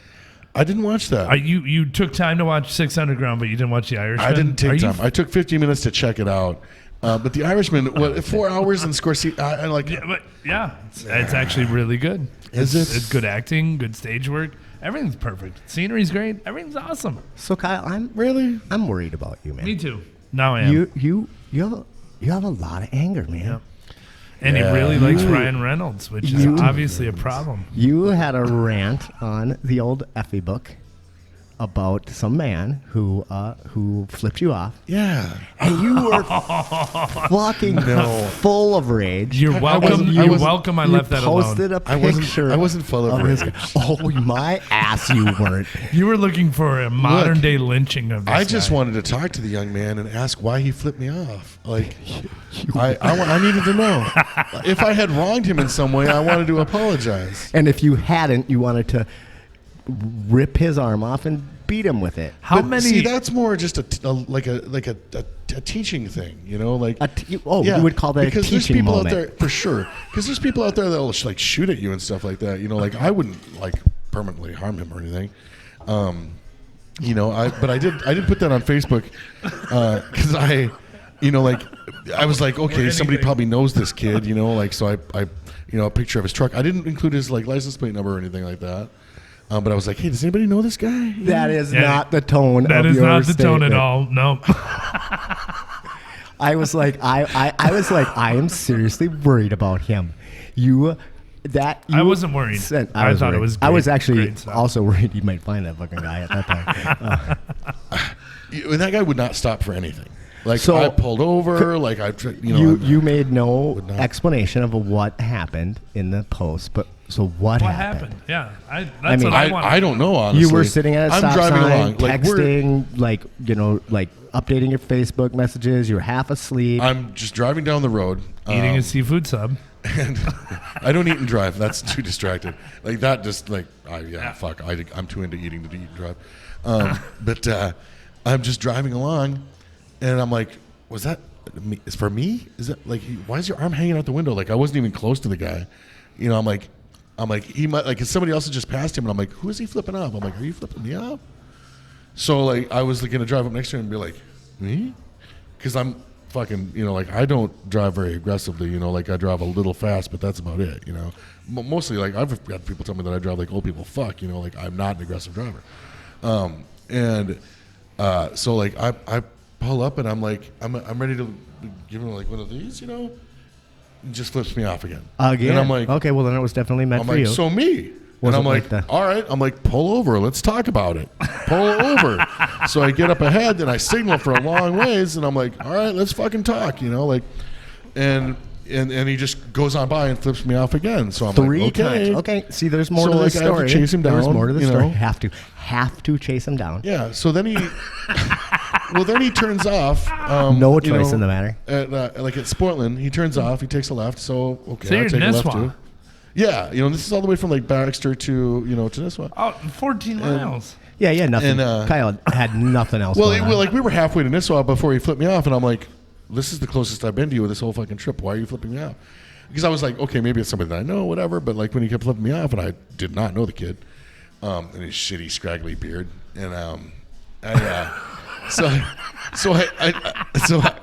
I didn't watch that. You took time to watch Six Underground, but you didn't watch The Irishman? I didn't take time. I took 15 minutes to check it out. But The Irishman, 4 hours and Scorsese, I like it. It's actually really good. Is it? It's good acting, good stage work. Everything's perfect. Scenery's great. Everything's awesome. So Kyle, I'm worried about you, man. Me too. Now I am. You have a lot of anger, man. Yeah. And he really likes Ryan Reynolds, which is obviously a problem. You had a rant on the old Effie book about some man who flipped you off. Yeah. And you were fucking full of rage. You're welcome. You're welcome. I left that alone. You posted a picture. I wasn't full of rage. Oh, my ass, you weren't. You were looking for a modern day lynching of this I just guy. wanted to talk to the young man and ask why he flipped me off. Like, I needed to know. If I had wronged him in some way, I wanted to apologize. And if you hadn't, you wanted to rip his arm off and beat him with it. How many? See, that's more just a teaching thing, like. You would call that a teaching there's people moment. out there for sure. Because there's people out there that will like shoot at you and stuff like that. Like I wouldn't like permanently harm him or anything. But I did put that on Facebook because I was like, okay, somebody probably knows this kid, so I a picture of his truck. I didn't include his like license plate number or anything like that. But I was like, hey, does anybody know this guy? That is not the tone That of is your not the tone at statement. all. No. I was like, I am seriously worried about him. I wasn't worried. I thought it was great, I was actually great stuff. also worried you might find that fucking guy at that time. And that guy would not stop for anything. Like, So- I pulled over, like, You made no explanation of what happened in the post, but so what happened? Yeah. I mean, what I wanted. I don't know, honestly. You were sitting at a stop driving sign, along. Like, texting, updating your Facebook messages. You're half asleep. I'm just driving down the road. Eating a seafood sub. And I don't eat and drive. That's too distracted. Like, that just, like, fuck. I'm too into eating to eat and drive. But I'm just driving along, and I'm like, was that me? Is for me? Is that, like, why is your arm hanging out the window? Like, I wasn't even close to the guy. I'm like, he might, like, somebody else had just passed him, and I'm like, who is he flipping off? I'm like, are you flipping me off? So, like, I was going to drive up next to him and be like, me? Because I'm fucking, I don't drive very aggressively, like, I drive a little fast, but that's about it, Mostly, like, I've had people tell me that I drive like old people fuck, like, I'm not an aggressive driver. So, like, I pull up, and I'm like, I'm ready to give him, like, one of these, and just flips me off again. Again? And I'm like, okay, well, then it was definitely meant I'm for like, you. so me. Was And I'm it like, like the- all right. I'm like, pull over. Let's talk about it. Pull over. So I get up ahead, and I signal for a long ways, and I'm like, all right, let's fucking talk, like, and he just goes on by and flips me off again. So I'm Three like, okay. times. Okay, see, there's more So, to the like, I have to story. chase him There's down, more to the you story. know? Have to chase him down. Yeah. So then he, then he turns off. No choice in the matter. Like at Sportland, he turns off. He takes a left. So okay, So I you're take a left Nisswa. too. Yeah, you know, this is all the way from like Baxter to to Nisswa. Oh, 14 miles. Yeah, nothing. And, Kyle had nothing else. Well, going on. like we were halfway to Nisswa before he flipped me off, and I'm like, "This is the closest I've been to you this whole fucking trip. Why are you flipping me off?" Because I was like, "Okay, maybe it's somebody that I know, whatever." But like when he kept flipping me off, and I did not know the kid, and his shitty scraggly beard, and so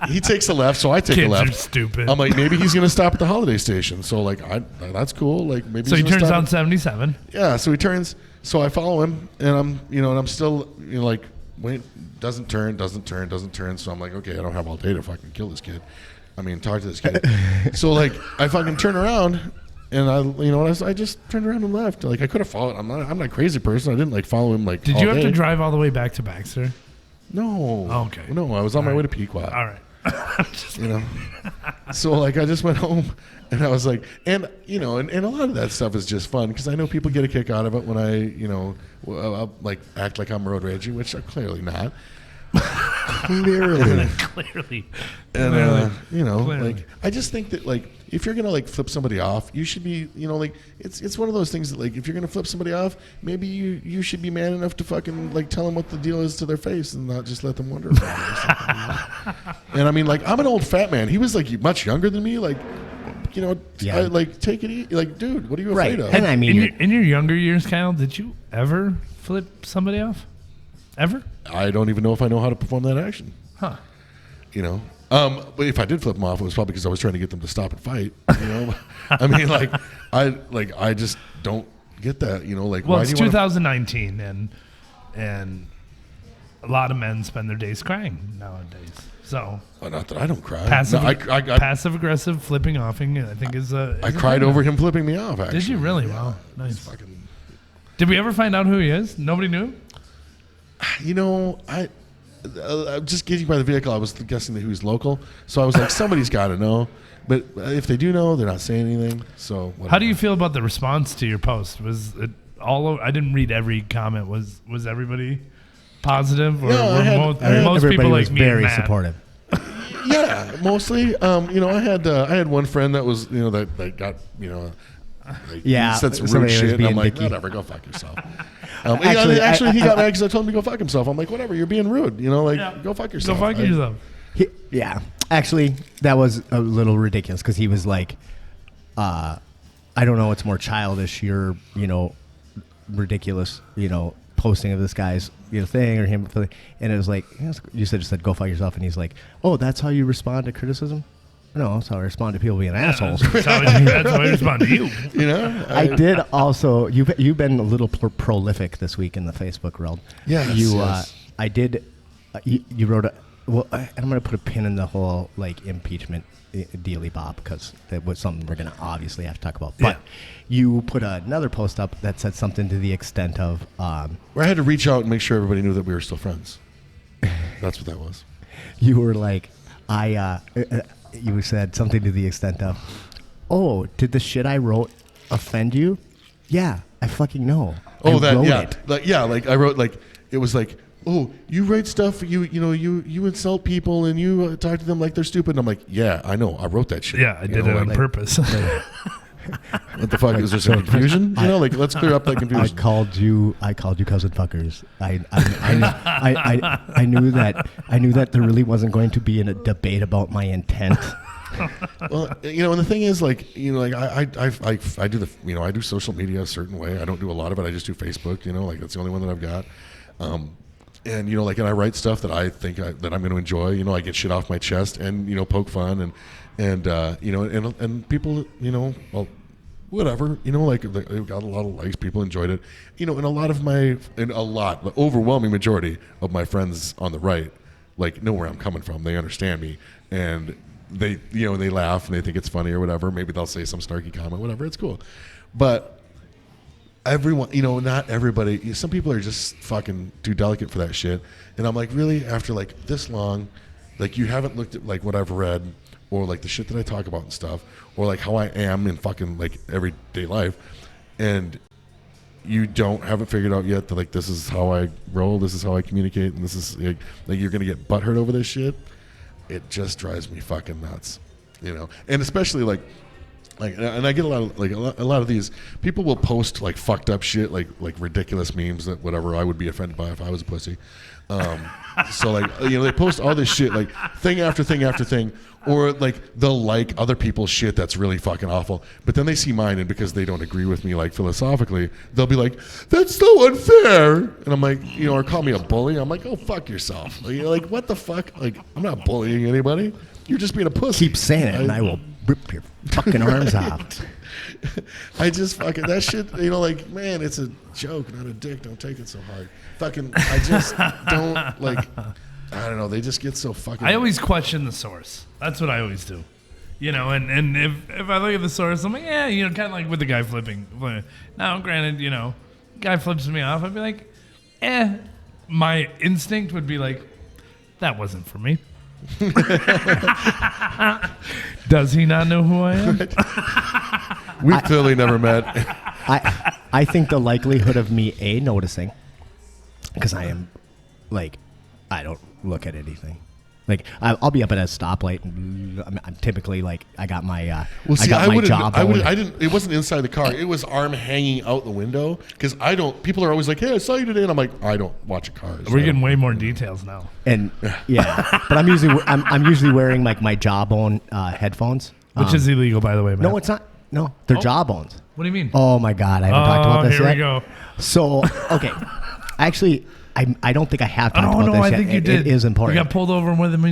he takes a left, so I take Kids a left. are stupid. I'm like, maybe he's gonna stop at the holiday station. So like, that's cool. Like maybe. So he he's gonna turns stop on 77. Yeah, so he turns. So I follow him, and I'm still, like, wait, doesn't turn. So I'm like, okay, I don't have all day to fucking kill this kid. I mean, talk to this kid. So like, I fucking turn around, and I just turned around and left. Like I could have followed. I'm not a crazy person. I didn't like follow him like. Did all you have day. to drive all the way back to Baxter? No. Oh, okay. No, I was on my way to Pequot. All right. So like I just went home, and I was like, and a lot of that stuff is just fun because I know people get a kick out of it when I like act like I'm road raging, which I'm clearly not. Clearly. And like I just think that like if you're gonna like flip somebody off, you should be like it's one of those things that like if you're gonna flip somebody off, maybe you should be man enough to fucking like tell them what the deal is to their face and not just let them wonder about it or something. And I mean, like, I'm an old fat man. He was like much younger than me, like I, like take it easy. Like, dude, what are you afraid of? And I mean, in your younger years, Kyle, did you ever flip somebody off? Ever? I don't even know if I know how to perform that action. Huh. But if I did flip them off, it was probably because I was trying to get them to stop and fight. I mean, I just don't get that. Like, well, why it's do you 2019, and a lot of men spend their days crying nowadays. So, well, not that I don't cry. Passive aggressive flipping offing, I think is a. I cried over him flipping me off. Actually, did you really? Yeah. Wow, nice. Did we ever find out who he is? Nobody knew. Just getting by the vehicle, I was guessing that he was local. So I was like, somebody's got to know. But if they do know, they're not saying anything. So whatever. How do you feel about the response to your post? Was it I didn't read every comment. Was everybody positive, or were most people like me? Very supportive. Yeah, mostly. I had one friend that was that got he said some rude shit. And I'm like, dicky. whatever, go fuck yourself. Actually, he got mad because I told him to go fuck himself. I'm like, whatever, you're being rude. Go fuck yourself. Go fuck yourself. Yeah, actually, that was a little ridiculous because he was like, I don't know, it's more childish. Your ridiculous posting of this guy's thing or him, and it was like you just said go fuck yourself, and he's like, oh, that's how you respond to criticism. No, that's how I respond to people being assholes. That's how I respond to you. I did also. You've been a little prolific this week in the Facebook world. Yes. Yes. I did. You wrote a. Well, I'm going to put a pin in the whole like impeachment dealy bop because that was something we're going to obviously have to talk about. But you put another post up that said something to the extent of. Where I had to reach out and make sure everybody knew that we were still friends. That's what that was. You were like, you said something to the extent of, oh, did the shit I wrote offend you? Yeah, I fucking know. Oh, I wrote it. Like I wrote like it was like, oh, you write stuff, you insult people and you talk to them like they're stupid. And I'm like, yeah, I know, I wrote that shit. Yeah, I did it on purpose. What the fuck is there some confusion? Let's clear up that confusion. I called you cousin fuckers. I knew that there really wasn't going to be a debate about my intent. Well, and the thing is, I do I do social media a certain way. I don't do a lot of it. I just do Facebook. That's the only one that I've got. And and I write stuff that I think that I'm going to enjoy. I get shit off my chest and poke fun and people well, whatever they've got a lot of likes. People enjoyed it. And the overwhelming majority of my friends on the right know where I'm coming from. They understand me and they they laugh and they think it's funny or whatever. Maybe they'll say some snarky comment, whatever. It's cool, but. Everyone, not everybody. Some people are just fucking too delicate for that shit. And I'm like, really? After this long, you haven't looked at what I've read or the shit that I talk about and stuff or how I am in fucking everyday life, and you haven't figured out yet that this is how I roll, this is how I communicate, and this is you're gonna get butthurt over this shit. It just drives me fucking nuts, And especially Like, and I get a lot of these people will post like fucked up shit, like ridiculous memes that whatever I would be offended by if I was a pussy. So like, they post all this shit, like thing after thing after thing, or like they'll like other people's shit that's really fucking awful, but then they see mine, and because they don't agree with me like philosophically, they'll be like, that's so unfair, and I'm like, or call me a bully. I'm like, oh, fuck yourself. Like what the fuck? Like, I'm not bullying anybody. You're just being a pussy. Keep saying it, and I will rip your fucking arms out. I just fucking, that shit, like, man, it's a joke, not a dick. Don't take it so hard. Fucking, I just don't, like, I don't know. They just get so fucking. I always question the source. That's what I always do. And if I look at the source, I'm like, yeah, kind of like with the guy flipping. Now, granted, guy flips me off. I'd be like, my instinct would be like, that wasn't for me. Does he not know who I am? We've clearly never met. I think the likelihood of me noticing, because I am like, I don't look at anything. Like I'll be up at a stoplight, and I'm typically like, I got my job. I didn't. It wasn't inside the car. It was arm hanging out the window. Because I don't. People are always like, "Hey, I saw you today," and I'm like, I don't watch cars. We're getting way more details now. And yeah, but I'm usually wearing like my Jawbone headphones, which is illegal, by the way. Matt. No, it's not. No, they're Jawbones. What do you mean? Oh my God, I haven't talked about this yet. Here we go. So okay, actually. I don't think I have talked about this yet. I think you did. It is important. You got pulled over with them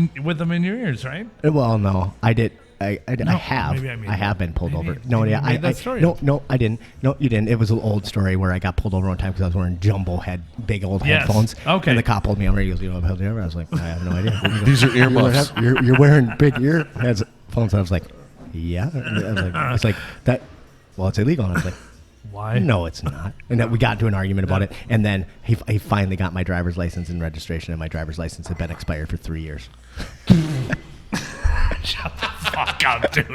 in your ears, right? Well, no, I did. I have. Maybe I have been pulled over. Maybe No, yeah, you made that story. No, I didn't. No, you didn't. It was an old story where I got pulled over one time because I was wearing big old headphones. Okay. And the cop pulled me over. He goes, I was like, I have no idea. Goes, these are earmuffs. You're wearing big ear headphones. I was like, yeah. I was like that. Well, it's illegal. And I was like, why? No, it's not. And then we got into an argument about it. And then he finally got my driver's license and registration, and my driver's license had been expired for 3 years. Shut the fuck up, dude.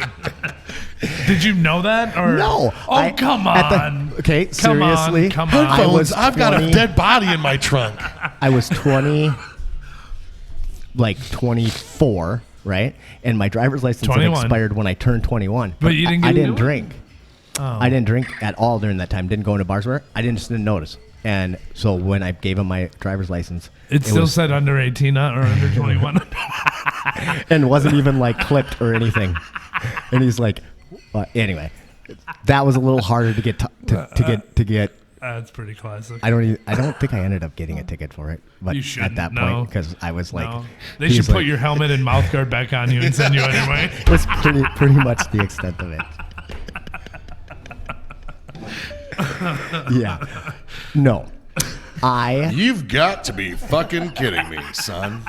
Did you know that? Or? No. Oh, come on. Seriously. Come on. I've got a dead body in my trunk. I was 24, right? And my driver's license had expired when I turned 21. But you didn't get I didn't drink. Oh. I didn't drink at all during that time. Didn't go into bars where I didn't notice. And so when I gave him my driver's license, it still said under 18 or under 21. And wasn't even like clipped or anything. And he's like, anyway, that was a little harder to get to get. That's pretty classic. I don't think I ended up getting a ticket for it, but you shouldn't, at that point, because I was like, they should put your helmet and mouth guard back on you and send you anyway. It was pretty much the extent of it. Yeah. No. You've got to be fucking kidding me, son.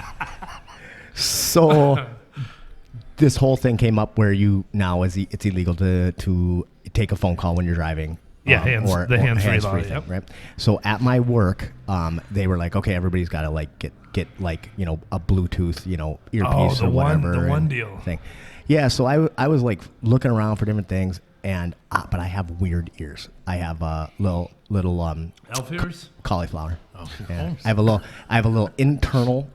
So this whole thing came up where it's illegal to take a phone call when you're driving. Yeah, the hands-free law, thing, right? So at my work, they were like, okay, everybody's got to like get like, a Bluetooth, earpiece or whatever. The one deal thing. Yeah, so I was like looking around for different things. And but I have weird ears. I have little elf ears, cauliflower. Oh, yeah. I have a little internal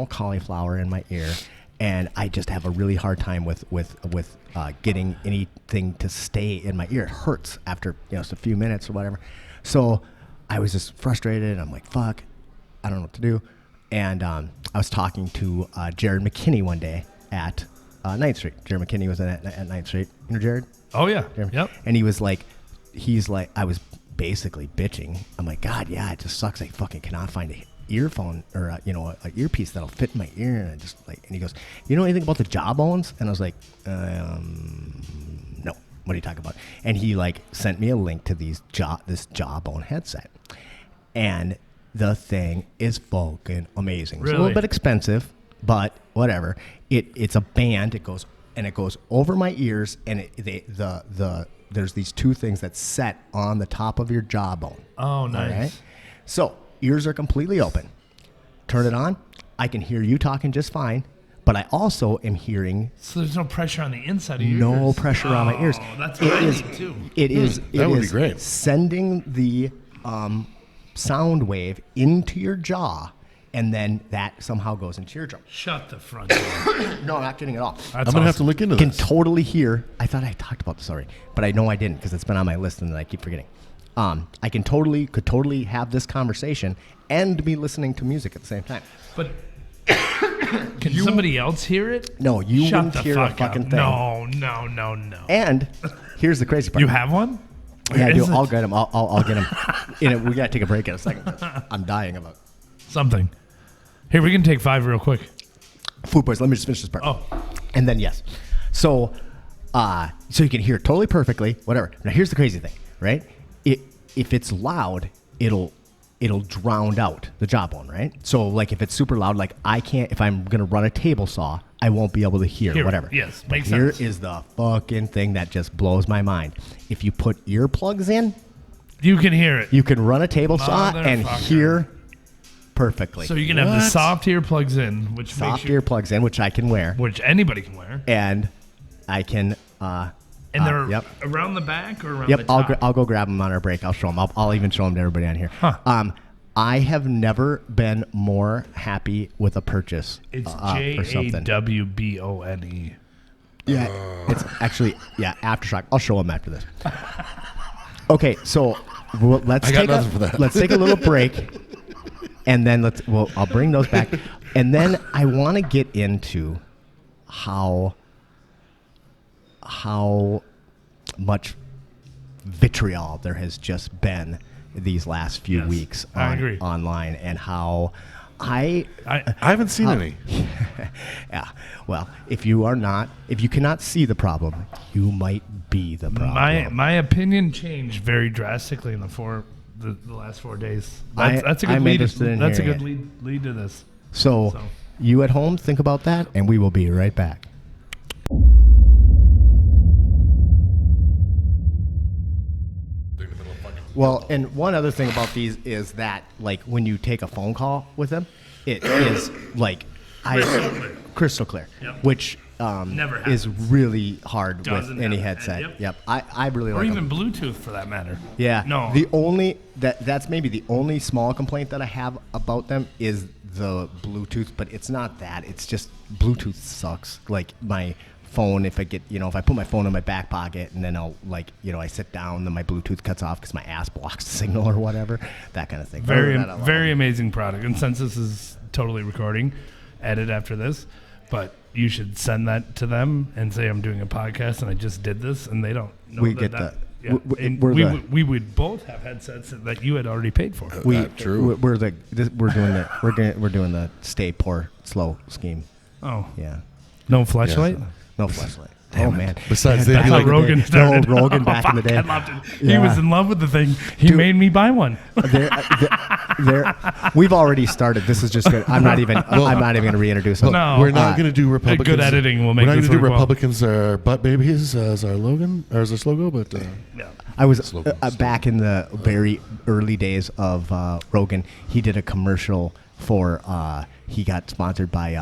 cauliflower in my ear, and I just have a really hard time with getting anything to stay in my ear. It hurts after just a few minutes or whatever. So I was just frustrated. I'm like, fuck, I don't know what to do. And I was talking to Jared McKinney one day at 9th Street. Jared McKinney was at 9th Street. You know Jared? Oh, yeah. Yep. And he's like, I was basically bitching. I'm like, God, yeah, it just sucks. I fucking cannot find an earphone or, a earpiece that'll fit in my ear. And I just and he goes, you know anything about the Jawbones? And I was like, no. What are you talking about? And he sent me a link to this Jawbone headset. And the thing is fucking amazing. Really? It's a little bit expensive, but whatever. It's a band. It goes over my ears, and there's these two things that set on the top of your jawbone. Oh, nice. All right? So ears are completely open. Turn it on. I can hear you talking just fine, but I also am hearing. So there's no pressure on the inside of your ears. No pressure on my ears. That's what I need too. That would be great. Sending the sound wave into your jaw and then that somehow goes into your drum. Shut the front door. No, I'm not kidding at all. I'm going to have to look into Can this. totally hear. I thought I talked about this already, but I know I didn't because it's been on my list and I keep forgetting. I could totally have this conversation and be listening to music at the same time. But can somebody else hear it? No, you Shut wouldn't the hear fuck a fucking up. thing. No. And here's the crazy part. You have one? Yeah, I Where do. is it? I'll get him. I'll get him. We gotta take a break in a second. I'm dying about Something. Here, we can take 5 real quick. food poison. Let me just finish this part. Oh. And then yes, so you can hear it totally perfectly. Whatever. Now here's the crazy thing, right? If it's loud, it'll drown out the jawbone, right? So like if it's super loud, like I can't. If I'm gonna run a table saw, I won't be able to hear Hear it. whatever. Yes, But makes here sense. is the fucking thing that just blows my mind. If you put earplugs in, You can hear it. you can run a table saw and Motherfucker. hear perfectly. So you can have the What? soft earplugs in, which soft makes you, earplugs in, which I can wear, which anybody can wear. and I can. And they're Yep. around the back or around Yep, the top? I'll go grab them on our break. I'll show them. I'll even show them to everybody on here. Huh. I have never been more happy with a purchase It's or something. JAWBONE. Yeah, it's actually Aftershock. I'll show them after this. Okay, so let's I got take nothing for that. let's take a little break, and then I'll bring those back, and then I want to get into how much vitriol there has just been these last few Yes, weeks I agree. online, and how I I haven't seen any. yeah. Well, if you cannot see the problem, you might be the problem. My opinion changed very drastically in the last 4 days. That's a good I'm lead. interested in That's a hearing good lead to this. So, you at home, think about that, and we will be right back. Well, and one other thing about these is that, like, when you take a phone call with them, it is like crystal clear, Yep. which Never is happens. really hard Doesn't with any happen. headset. Yep. I really Or like even them. Bluetooth for that matter. Yeah. No. The only that's maybe the only small complaint that I have about them is the Bluetooth, but it's not that. It's just Bluetooth sucks. Like my phone, if I put my phone in my back pocket and then I sit down, then my Bluetooth cuts off because my ass blocks the signal or whatever, that kind of thing. Very, Other than that, I very love amazing product. And since this is totally recording, edit after this, but you should send that to them and say I'm doing a podcast and I just did this, and they don't know We that get that. that. Yeah. And We're we would both have headsets that you had already paid for. True. we're doing the stay poor slow scheme. Oh, Yeah. no flashlight. No flashlight. Oh man. Besides, Back they'd be in How like, the Rogan day. started. No, Rogan back in the day. I loved it. He Yeah. was in love with the thing. He Dude. made me buy one. We've already started. This is just good. I'm not even going to reintroduce it. No. we're not going to do Republicans. Good editing will make We're not this going to do work well. Republicans are butt babies as our slogan, but Yeah. I was Slogan. back in the very early days of Rogan. He did a commercial for. He got sponsored by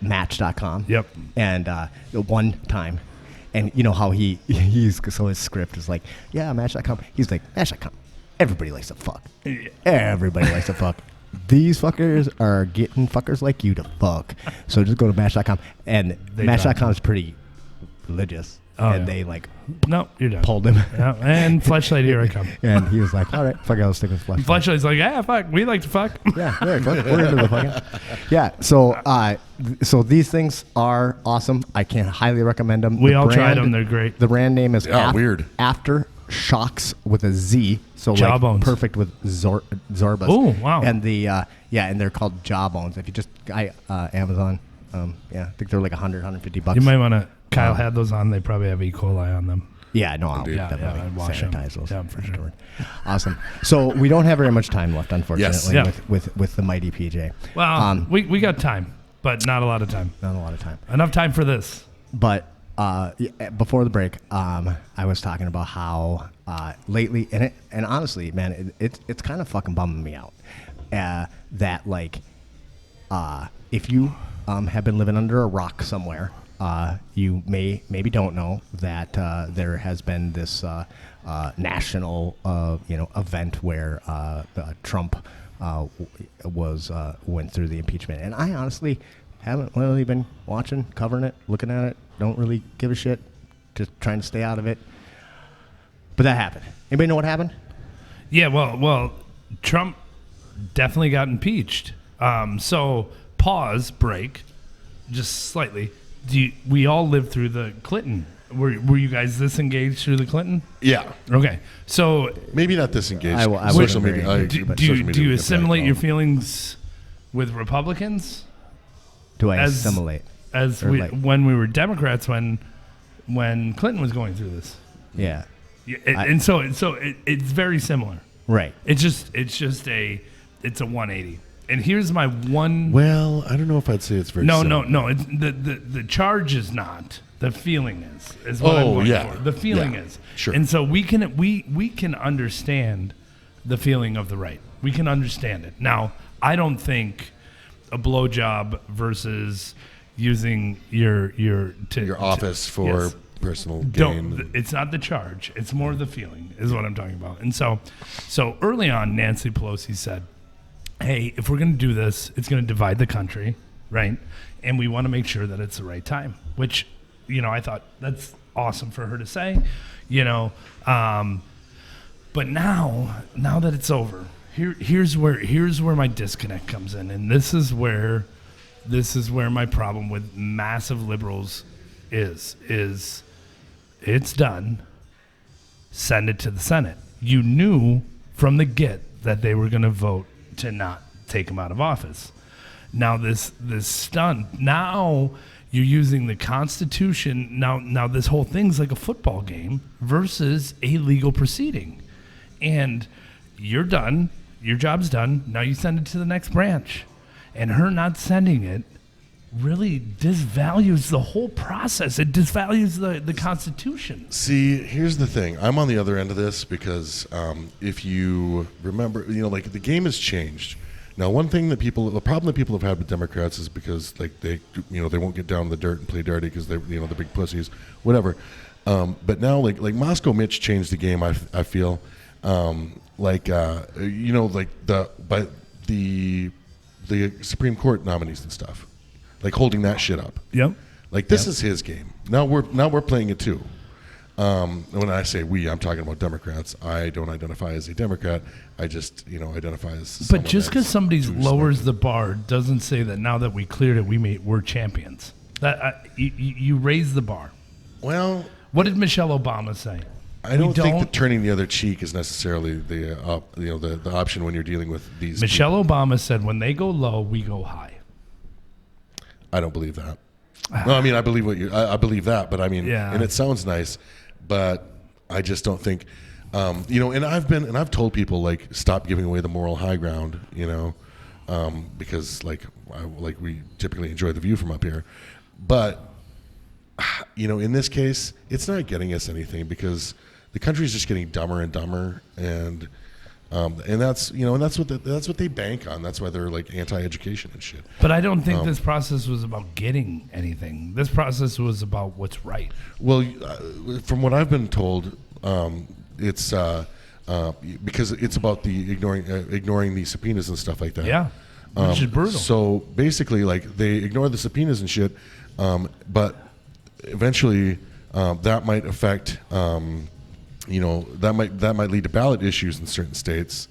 Match.com. Yep. And one time, and you know how his script is like, yeah, Match.com. He's like, Match.com. Everybody likes to fuck. Yeah. Everybody likes to fuck. These fuckers are getting fuckers like you to fuck. So just go to Match.com. And They Match.com is pretty religious. Oh, and yeah. they like No, you're done. pulled him. Yeah. And flashlight, here I come. And he was like, all right, fuck it, I'll stick with flashlight. Flashlight's like, yeah, fuck. We like to fuck. Yeah, we're into the fucking. Yeah, so these things are awesome. I can highly recommend them. We The all tried brand- them. They're great. The brand name is weird. After Shocks with a Z. So Jawbones. like perfect with Zorbas. Oh, wow. And and they're called Jawbones. If you just Amazon, I think they're like $150. You might want to. Kyle had those on. They probably have E. coli on them. Yeah, no, I'll Indeed. definitely I'd wash 'em. sanitize those. Yeah, for sure. afterward. Awesome. So we don't have very much time left, unfortunately, Yes. with the mighty PJ. Well, we got time, but not a lot of time. Not a lot of time. Enough time for this. But before the break, I was talking about how lately, and honestly, man, it's kind of fucking bumming me out that like if you have been living under a rock somewhere, you maybe don't know that there has been this national event where Trump went through the impeachment. And I honestly haven't really been watching, covering it, looking at it. Don't really give a shit. Just trying to stay out of it. But that happened. Anybody know what happened? Yeah, well, Trump definitely got impeached. So pause, break, just slightly. We all lived through the Clinton. Were you guys disengaged through the Clinton? Yeah. Okay, so Maybe not disengaged. I social wasn't media. very do you assimilate your feelings with Republicans? Do I assimilate? When we were Democrats when Clinton was going through this. Yeah. So it's very similar. Right. It's a 180. And here's my one. Well, I don't know if I'd say it's very. No. It's the charge is not. The feeling is what I'm going for. The feeling is. Sure. And so we can understand the feeling of the right. We can understand it. Now, I don't think a blowjob versus using your office for personal gain. It's not the charge. It's more the feeling is what I'm talking about. And so early on, Nancy Pelosi said, hey, if we're going to do this, it's going to divide the country, right? And we want to make sure that it's the right time, which, I thought that's awesome for her to say, but now that it's over, here's where my disconnect comes in. And this is where my problem with massive liberals is it's done. Send it to the Senate. You knew from the get that they were going to vote to not take him out of office. Now this stunt. Now you're using the Constitution. Now this whole thing's like a football game versus a legal proceeding, and you're done. Your job's done. Now you send it to the next branch, and her not sending it really disvalues the whole process. It disvalues the Constitution. See, here's the thing. I'm on the other end of this because if you remember, the game has changed. Now, the problem that people have had with Democrats is because they won't get down to the dirt and play dirty because they're the big pussies, whatever. But now like Moscow Mitch changed the game. I feel the Supreme Court nominees and stuff. Like holding that shit up. Yep. This is his game. Now we're playing it too. When I say we, I'm talking about Democrats. I don't identify as a Democrat. I just identify as. But just because somebody lowers the bar doesn't say that now that we cleared it, we're champions. That you raise the bar. Well, what did Michelle Obama say? I don't think that turning the other cheek is necessarily the option when you're dealing with these. Michelle Obama said, "When they go low, we go high." I don't believe that. No, I mean I believe I believe that, but I mean, and it sounds nice, but I just don't think, And I've told people stop giving away the moral high ground, because we typically enjoy the view from up here, but in this case, it's not getting us anything because the country's just getting dumber and dumber, and that's what they bank on. That's why they're anti-education and shit. But I don't think this process was about getting anything. This process was about what's right. Well, from what I've been told, it's because it's about the ignoring the subpoenas and stuff like that. Yeah, which is brutal. So basically, they ignore the subpoenas and shit, but eventually that might affect. That might lead to ballot issues in certain states.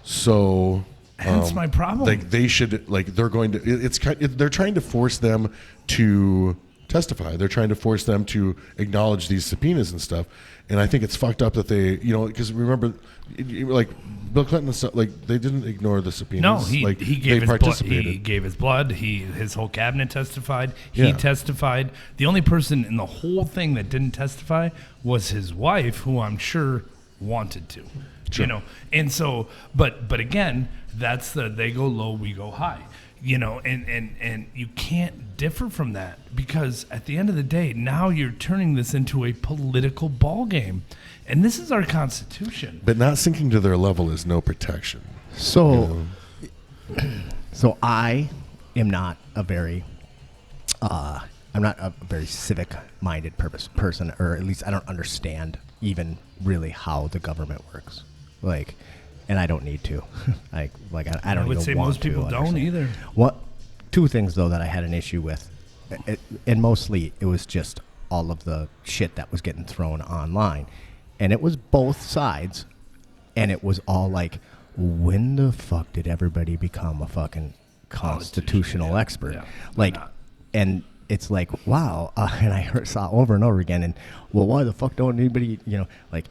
So hence my problem. They should they're going to. They're trying to force them to testify. They're trying to force them to acknowledge these subpoenas and stuff. And I think it's fucked up that they, because remember, Bill Clinton and stuff, they didn't ignore the subpoenas. No, he gave his blood. He gave his blood. His whole cabinet testified. He testified. The only person in the whole thing that didn't testify was his wife, who I'm sure wanted to. Sure. And so, but again, that's they go low, we go high. And you can't differ from that because at the end of the day, now you're turning this into a political ball game, and this is our Constitution. But not sinking to their level is no protection. So I am not a very, civic-minded person, or at least I don't understand even really how the government works. and I don't need to. I don't. I would even say want most people to don't understand. either. What? Two things though that I had an issue with, and mostly it was just all of the shit that was getting thrown online, and it was both sides, and it was all like, when the fuck did everybody become a fucking constitutional expert? Yeah. Like, Why not? and it's like, wow, and I saw over and over again, and well, why the fuck don't anybody, like,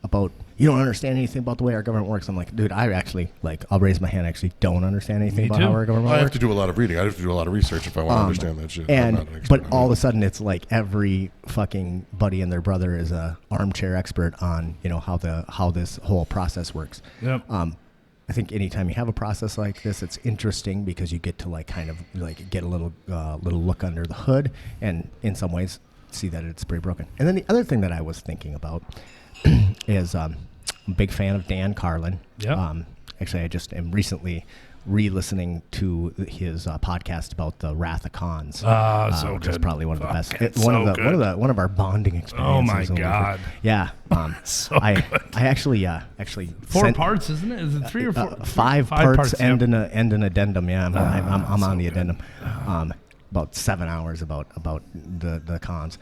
about, you don't understand anything about the way our government works. I'm like, dude, I actually, like, I'll raise my hand, I actually don't understand anything Me about too. how our government I have works. to do a lot of reading. I have to do a lot of research if I want to understand that shit. I'm not an expert But on all of it. a sudden, it's like every fucking buddy and their brother is a armchair expert on, how this whole process works. Yep. I think anytime you have a process like this, it's interesting because you get to like kind of like get a little look under the hood, and in some ways see that it's pretty broken. And then the other thing that I was thinking about is I'm a big fan of Dan Carlin. Yep. Actually, I just am recently re-listening to his podcast about the Wrath of Khans. So Which is good. probably one of the Fuck, best. it's One so of good. one of our bonding experiences. Oh my when we God. yeah. So I good. I actually 4 sent- parts, isn't it? Is it 3 or 4? five parts yep. and an addendum. Yeah, I'm so on the good. addendum. About 7 hours about the cons.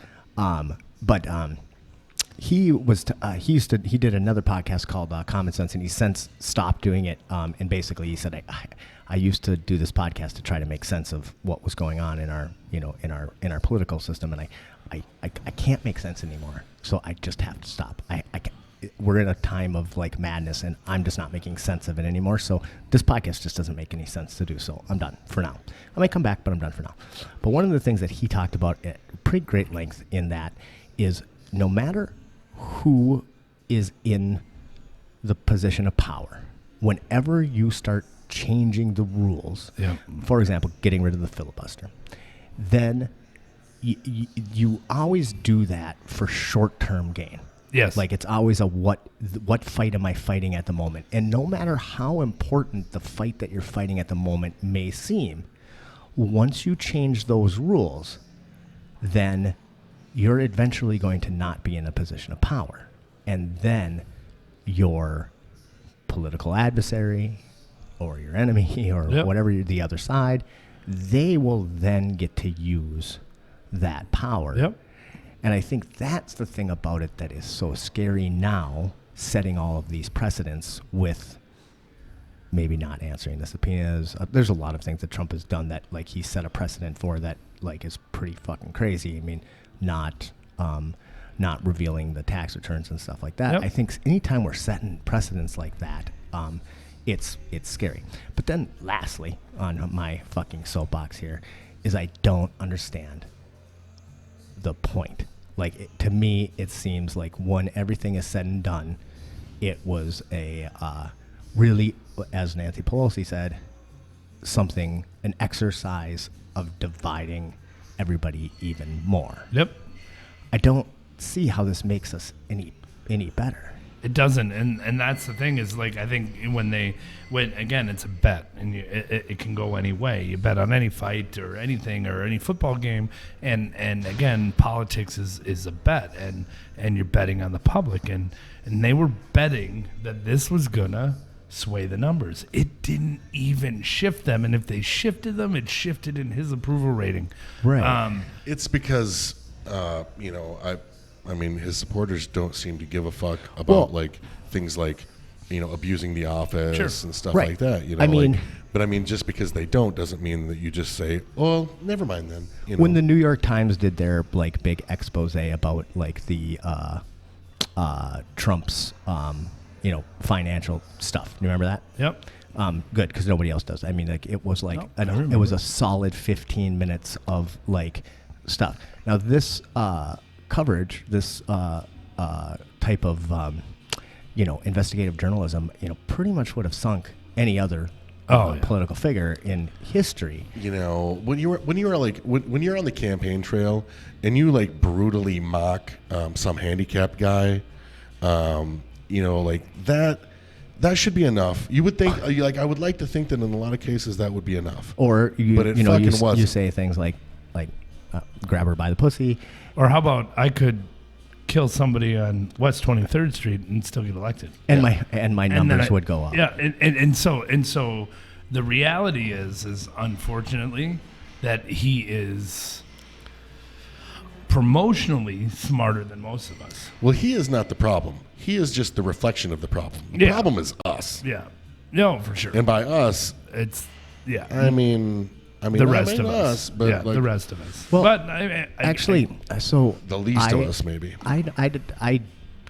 He did another podcast called Common Sense, and he since stopped doing it. And basically, he said, I used to do this podcast to try to make sense of what was going on in our in our political system, and I can't make sense anymore. So I just have to stop. We're in a time of like madness, and I'm just not making sense of it anymore. So this podcast just doesn't make any sense to do. So I'm done for now. I might come back, but I'm done for now. But one of the things that he talked about at pretty great length in that is no matter who is in the position of power, whenever you start changing the rules, Yeah. for example, getting rid of the filibuster, then you always do that for short-term gain. Yes. Like it's always a what fight am I fighting at the moment? And no matter how important the fight that you're fighting at the moment may seem, once you change those rules, then you're eventually going to not be in a position of power. And then your political adversary or your enemy or Yep. whatever, the other side, they will then get to use that power. Yep. And I think that's the thing about it that is so scary now, setting all of these precedents with maybe not answering the subpoenas. There's a lot of things that Trump has done that, like, he set a precedent for that, like, is pretty fucking crazy. I mean, not revealing the tax returns and stuff like that. Yep. I think anytime we're setting precedents like that, it's scary. But then, lastly, on my fucking soapbox here, is I don't understand the point. Like, to me, it seems like when everything is said and done, it was a really, as Nancy Pelosi said, an exercise of dividing everybody even more. Yep. I don't see how this makes us any better. It doesn't, and that's the thing is, like, I think when again, it's a bet, and it can go any way. You bet on any fight or anything or any football game, and again, politics is a bet, and you're betting on the public, and they were betting that this was gonna sway the numbers. It didn't even shift them, and if they shifted them, it shifted in his approval rating. Right. It's because, I mean, his supporters don't seem to give a fuck about like things like, abusing the office Sure. and stuff Right. like that. I mean- but I mean, just because they don't doesn't mean that you just say, "Well, never mind then." When the New York Times did their like big expose about like the Trump's financial stuff, you remember that? Yep. Good, because nobody else does. I mean, like it was like No, I remember. it was a solid 15 minutes of like stuff. Now this coverage, this type of investigative journalism, pretty much would have sunk any other political figure in history. When you're on the campaign trail and you like brutally mock some handicapped guy, like that should be enough. You would think, I would like to think that in a lot of cases that would be enough. Or But it fucking wasn't. you say things like grab her by the pussy. Or how about I could kill somebody on West 23rd Street and still get elected. And my numbers would go up. Yeah, and so the reality is unfortunately that he is promotionally smarter than most of us. Well, he is not the problem. He is just the reflection of the problem. The problem is us. Yeah. No, for sure. And by us, it's I mean the rest of us, but yeah, like the rest of us. Well, but so the least of us, maybe. I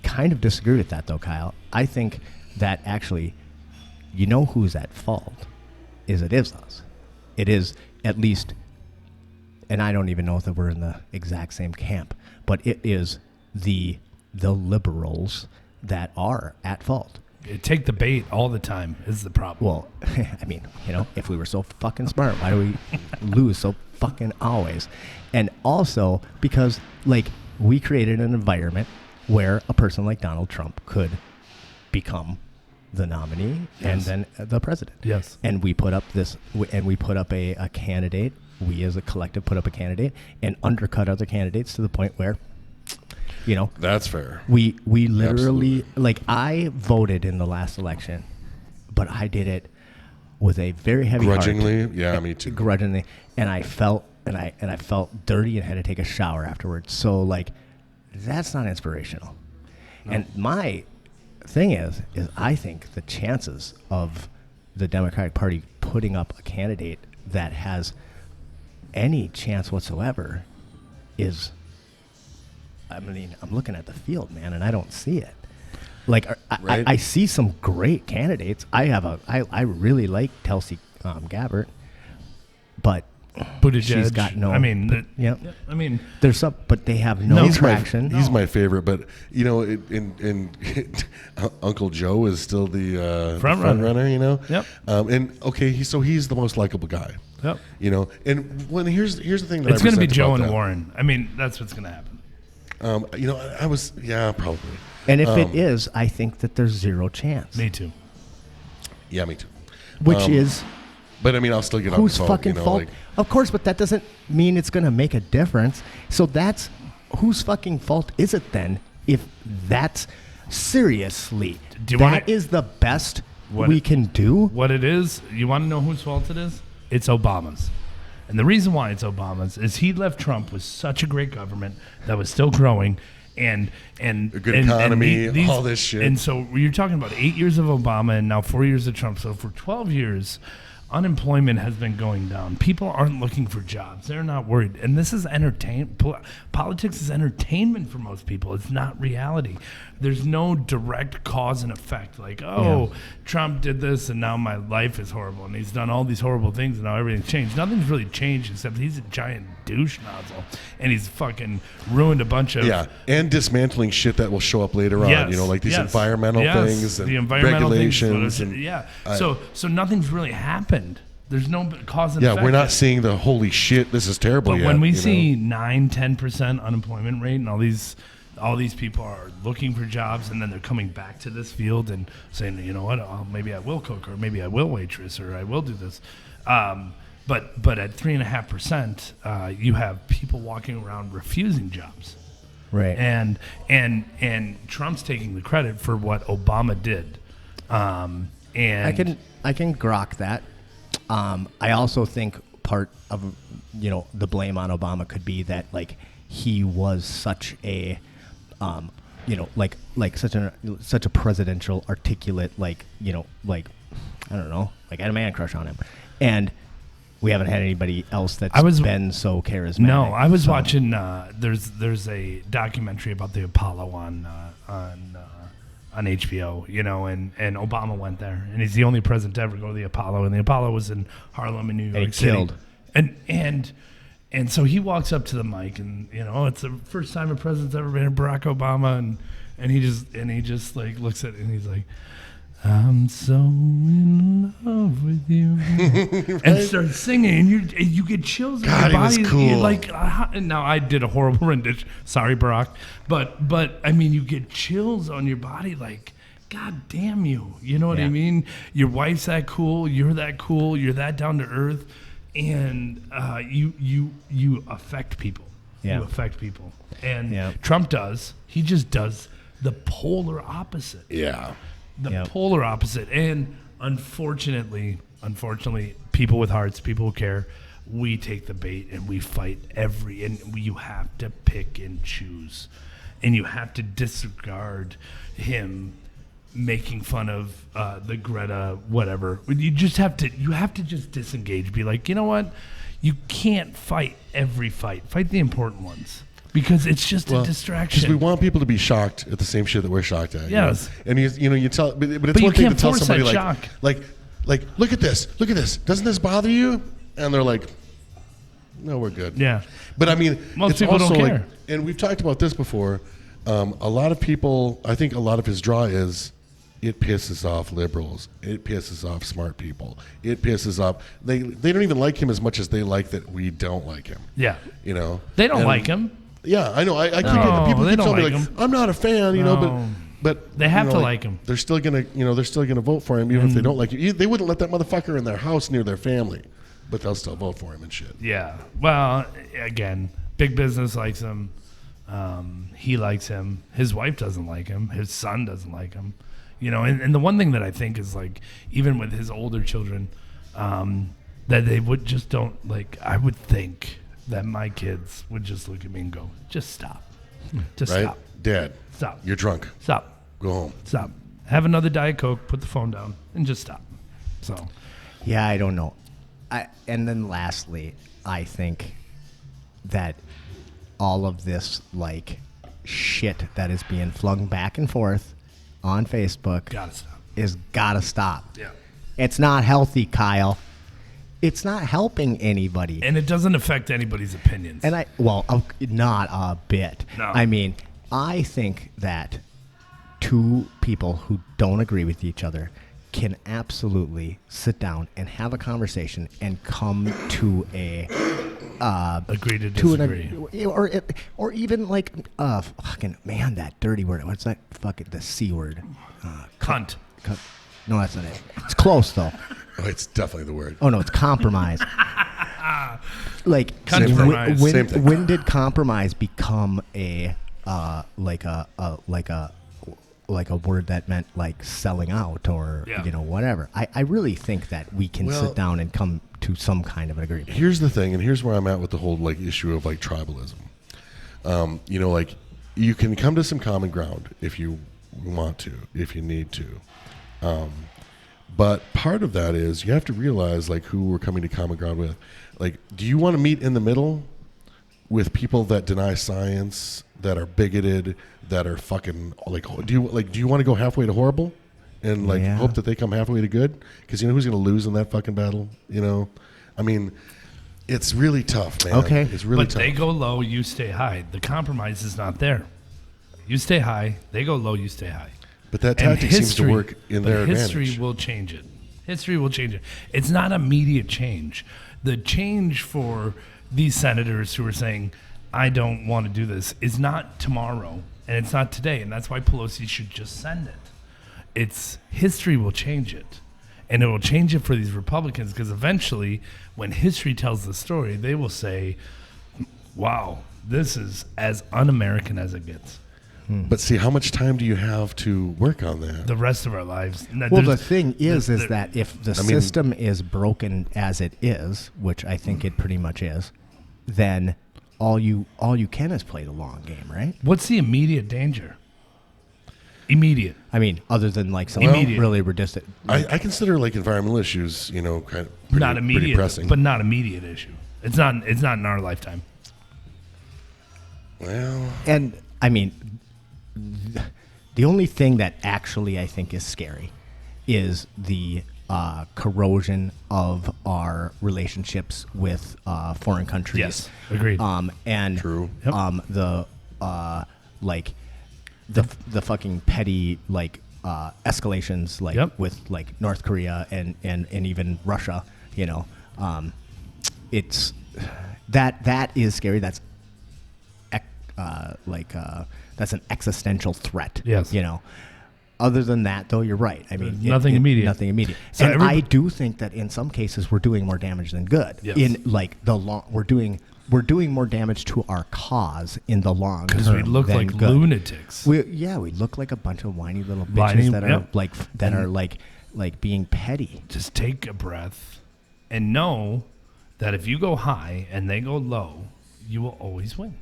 kind of disagree with that, though, Kyle. I think that actually, you know who's at fault is us. It is at least, and I don't even know if we're in the exact same camp, but it is the liberals that are at fault. Take the bait all the time is the problem. Well, I mean, if we were so fucking smart, why do we lose so fucking always? And also because, like, we created an environment where a person like Donald Trump could become the nominee and then the president. Yes. And we put up a candidate. We as a collective put up a candidate and undercut other candidates to the point where, that's fair. We literally, like, I voted in the last election, but I did it with a very heavy grudgingly. heart. Yeah, me too. Grudgingly, and I felt dirty and had to take a shower afterwards. So, like, that's not inspirational. No. And my thing is I think the chances of the Democratic Party putting up a candidate that has any chance whatsoever is, I mean, I'm looking at the field, man, and I don't see it. Like, right? I see some great candidates. I really like Tulsi Gabbard, but Buttigieg. She's got no. I mean, yeah. I mean, there's some, but they have no traction. He's my favorite, but Uncle Joe is still the front runner. Yep. And okay, he's the most likable guy. Yep. And when here's the thing that it's going to be Joe and that. Warren. I mean, that's what's going to happen. I was probably. And if it is, I think that there's zero chance. Me too. Yeah, me too. Which is. But I mean, I'll still get on whose the vote, fucking fault? Like, of course, but that doesn't mean it's going to make a difference. So that's whose fucking fault is it then? If that's seriously, is the best we can do. What it is, you want to know whose fault it is? It's Obama's. And the reason why it's Obama's is he left Trump with such a great government that was still growing and a good economy, all this shit. And so you're talking about 8 years of Obama and now 4 years of Trump. So for 12 years, unemployment has been going down. People aren't looking for jobs. They're not worried. And this is politics is entertainment for most people. It's not reality. There's no direct cause and effect. Like, Trump did this and now my life is horrible. And he's done all these horrible things and now everything's changed. Nothing's really changed except he's a giant douche nozzle. And he's fucking ruined a bunch of... Yeah, and dismantling shit that will show up later on. Like these environmental things and the environmental regulations. Things, so nothing's really happened. There's no cause and effect. Yeah, we're not seeing the holy shit, this is terrible But yet. when we see 9-10% unemployment rate and all these people are looking for jobs and then they're coming back to this field and saying, you know what, maybe I will cook or maybe I will waitress or I will do this. But at 3.5%, you have people walking around refusing jobs. Right. And Trump's taking the credit for what Obama did. And I can grok that. I also think part of the blame on Obama could be that, like, he was such a such a presidential articulate, I don't know, like I had a man crush on him, and we haven't had anybody else that's been so charismatic. No, I was watching. There's a documentary about the Apollo on HBO, and Obama went there, and he's the only president to ever go to the Apollo, and the Apollo was in Harlem in New York City. Killed. And so he walks up to the mic, and it's the first time a president's ever been Barack Obama, and he just like looks at it and he's like, I'm so in love with you, right? And starts singing, and you get chills in your body. He was cool. Like, now I did a horrible rendition. Sorry, Barack, but I mean, you get chills on your body, like, God damn you. You know what I mean? Your wife's that cool. You're that cool. You're that down to earth, and you affect people. you affect people. And Yeah. Trump does. He just does the polar opposite. Yeah. The polar opposite. And unfortunately, people with hearts, people who care, we take the bait and we fight you have to pick and choose. And you have to disregard him making fun of the Greta whatever. You have to just disengage. Be like, you know what? You can't fight every fight. Fight the important ones. Because it's just a distraction. Because we want people to be shocked at the same shit that we're shocked at. Yes. You know? And you tell, but it's one thing to tell somebody like, look at this. Doesn't this bother you? And they're like, no, we're good. Yeah. But I mean, most it's people also don't like, care. and we've talked about this before. A lot of people, I think a lot of his draw is, it pisses off liberals. It pisses off smart people. It pisses off. They don't even like him as much as they like that we don't like him. Yeah. You know? They don't like him. Yeah, I know. I keep getting people they keep don't telling me like like, him. I'm not a fan, you know, but They have you know, to like him. They're still gonna vote for him even if they don't like you. They wouldn't let that motherfucker in their house near their family, but they'll still vote for him and shit. Yeah. Well, again, big business likes him. He likes him. His wife doesn't like him. His son doesn't like him. You know, and the one thing that I think is like, even with his older children, that they would just don't like. I would think that my kids would just look at me and go, "Just stop, just Right, stop, Dad. stop, You're drunk. stop, Go home. stop. Have another Diet Coke. Put the phone down and just stop." So, Yeah, I don't know. And then lastly, I think that all of this like shit that is being flung back and forth on Facebook gotta stop. is gotta stop. Yeah. It's not healthy, Kyle. It's not helping anybody. And it doesn't affect anybody's opinions. And not a bit. No. I mean, I think that two people who don't agree with each other can absolutely sit down and have a conversation and come to a Agree to disagree. or even like fucking man, that dirty word. What's that? Fucking the C word. Cunt. No, that's not it. It's close though. Oh, it's definitely the word. Oh no, it's compromise. Like Compromise. Same thing. when did compromise become a like a word that meant like selling out or whatever? I really think that we can sit down and come to some kind of an agreement. Here's the thing, and here's where I'm at with the whole like issue of like tribalism. You know, like you can come to some common ground if you want to, if you need to. But part of that is you have to realize like who we're coming to common ground with. Like, do you want to meet in the middle with people that deny science, that are bigoted, that are fucking like? Do you want to go halfway to horrible, and like hope that they come halfway to good? Because you know who's going to lose in that fucking battle. You know, I mean, it's really tough, man. Okay, it's really But tough. they go low, you stay high. The compromise is not there. You stay high, they go low, you stay high. But that And tactic seems to work in their history advantage. will change it. History will change it. It's not immediate change. The change for these senators who are saying, I don't want to do this, is not tomorrow, and it's not today, and that's why Pelosi should just send it. It's history will change it. And it will change it for these Republicans, because eventually, when history tells the story, they will say, wow, this is as un-American as it gets. But see, how much time do you have to work on that? The rest of our lives. Well, the thing is that if the system is broken as it is, which I think it pretty much is, then all you can is play the long game, right? What's the immediate danger? Immediate. I mean, other than like some Immediate. really ridiculous. I consider like environmental issues, you know, kind of Not pretty immediate, pressing. but not immediate issue. It's not in our lifetime. Well, And I mean, the only thing that actually I think is scary is the corrosion of our relationships with foreign countries. Yes, agreed. And True. Yep. The like the fucking petty like escalations like Yep. with like North Korea and even Russia. You know, it's that is scary. That's that's an existential threat. Yes. You know. Other than that, though, you're right. I mean, Nothing immediate. Nothing immediate. So And I do think that in some cases we're doing more damage than good. Yes. In like we're doing we're doing more damage to our cause in the long term. Because we look like good. lunatics. We look like a bunch of whiny little bitches that are yep. like being petty. Just take a breath and know that if you go high and they go low, you will always win.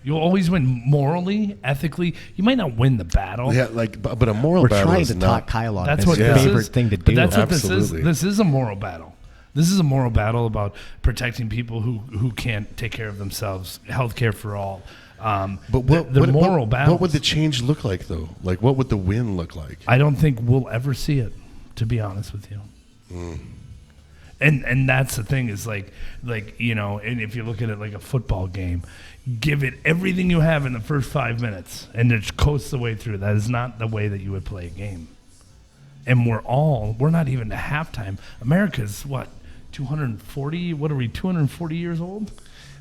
You'll always win morally, ethically. You might not win the battle. Yeah, but a moral We're battle trying is to not. talk Kyle on. That's his what this favorite is. thing to do. But that's what Absolutely. this is. This is a moral battle. This is a moral battle about protecting people who can't take care of themselves. Healthcare for all. But the moral battle. What would the change look like, though? Like, what would the win look like? I don't think we'll ever see it, to be honest with you. And that's the thing is like and if you look at it like a football game, give it everything you have in the first 5 minutes and just coast the way through. That is not the way that you would play a game. And we're not even to halftime. America's what, 240? What are we, 240 years old?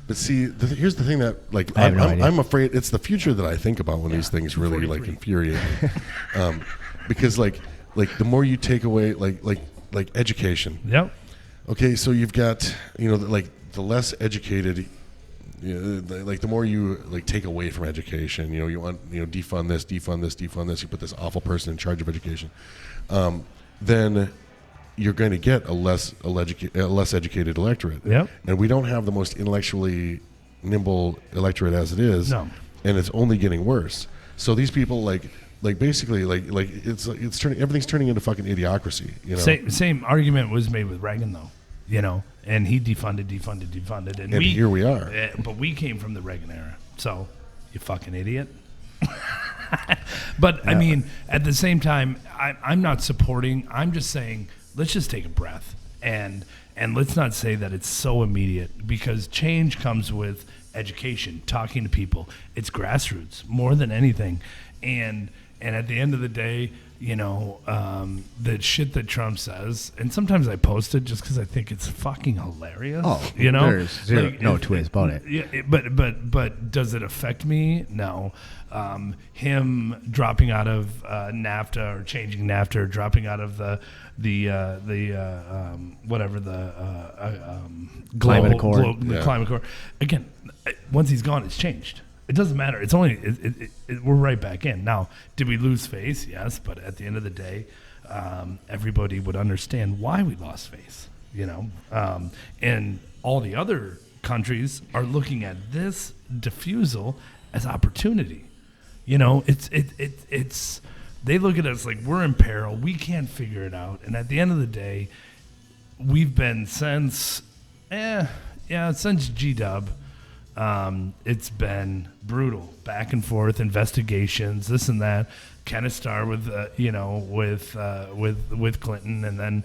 But see, here's the thing that, like, I have no idea. I'm afraid it's the future that I think about when these things really, like, infuriate me. Because, like the more you take away, like education. Yep. Okay, so you've got, like, the less educated, like, the more you, like, take away from education, you want, defund this, you put this awful person in charge of education, then you're going to get a less educated electorate. Yep. And we don't have the most intellectually nimble electorate as it is. No. And it's only getting worse. So these people, like basically, like it's turning, everything's turning into fucking idiocracy. Same argument was made with Reagan, though. And he defunded, and here we are. But we came from the Reagan era, so you fucking idiot. But I mean, at the same time, I'm not supporting. I'm just saying, let's just take a breath and let's not say that it's so immediate, because change comes with education, talking to people. It's grassroots more than anything, and at the end of the day, the shit that Trump says, and sometimes I post it just because I think it's fucking hilarious. Oh, there's no two ways about it. Yeah, but does it affect me? No. Him dropping out of NAFTA or changing NAFTA, or dropping out of the Climate Accord. Climate Accord. Again, once he's gone, it's changed. It doesn't matter. It's only we're right back in. Now, did we lose face? Yes, but at the end of the day, everybody would understand why we lost face. And all the other countries are looking at this defusal as opportunity. It's they look at us like we're in peril. We can't figure it out. And at the end of the day, we've been since G-Dub. It's been brutal, back and forth investigations, this and that. Kenneth Starr with Clinton, and then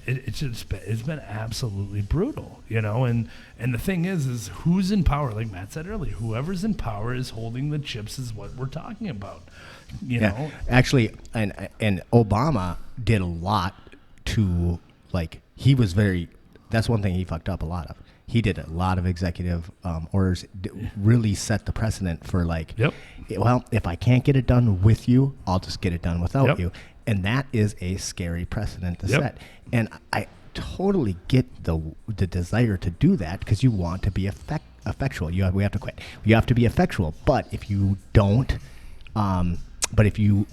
it's been absolutely brutal, And the thing is who's in power? Like Matt said earlier, whoever's in power is holding the chips is what we're talking about. You know, actually, and Obama did a lot to, like, he was very. That's one thing he fucked up a lot of. He did a lot of executive orders, really set the precedent for, like, well, if I can't get it done with you, I'll just get it done without you. And that is a scary precedent to set. And I totally get the desire to do that, because you want to be effectual. We have to quit. You have to be effectual. But if you don't, if you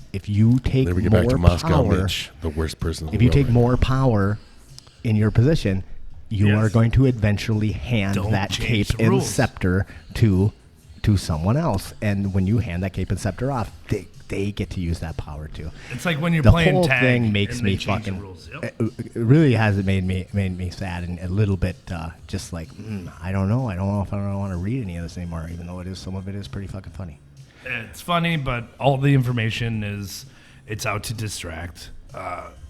take Then we get more back to Moscow power, Mitch, the worst person. if you take more power in your position, you are going to eventually hand that cape and scepter to someone else. And when you hand that cape and scepter off, they get to use that power too. It's like when you're the playing whole tag thing makes and me they change the fucking. rules. It really has made me sad and a little bit just like I don't know if I don't want to read any of this anymore, even though some of it is pretty fucking funny. It's funny, but all the information it's out to distract.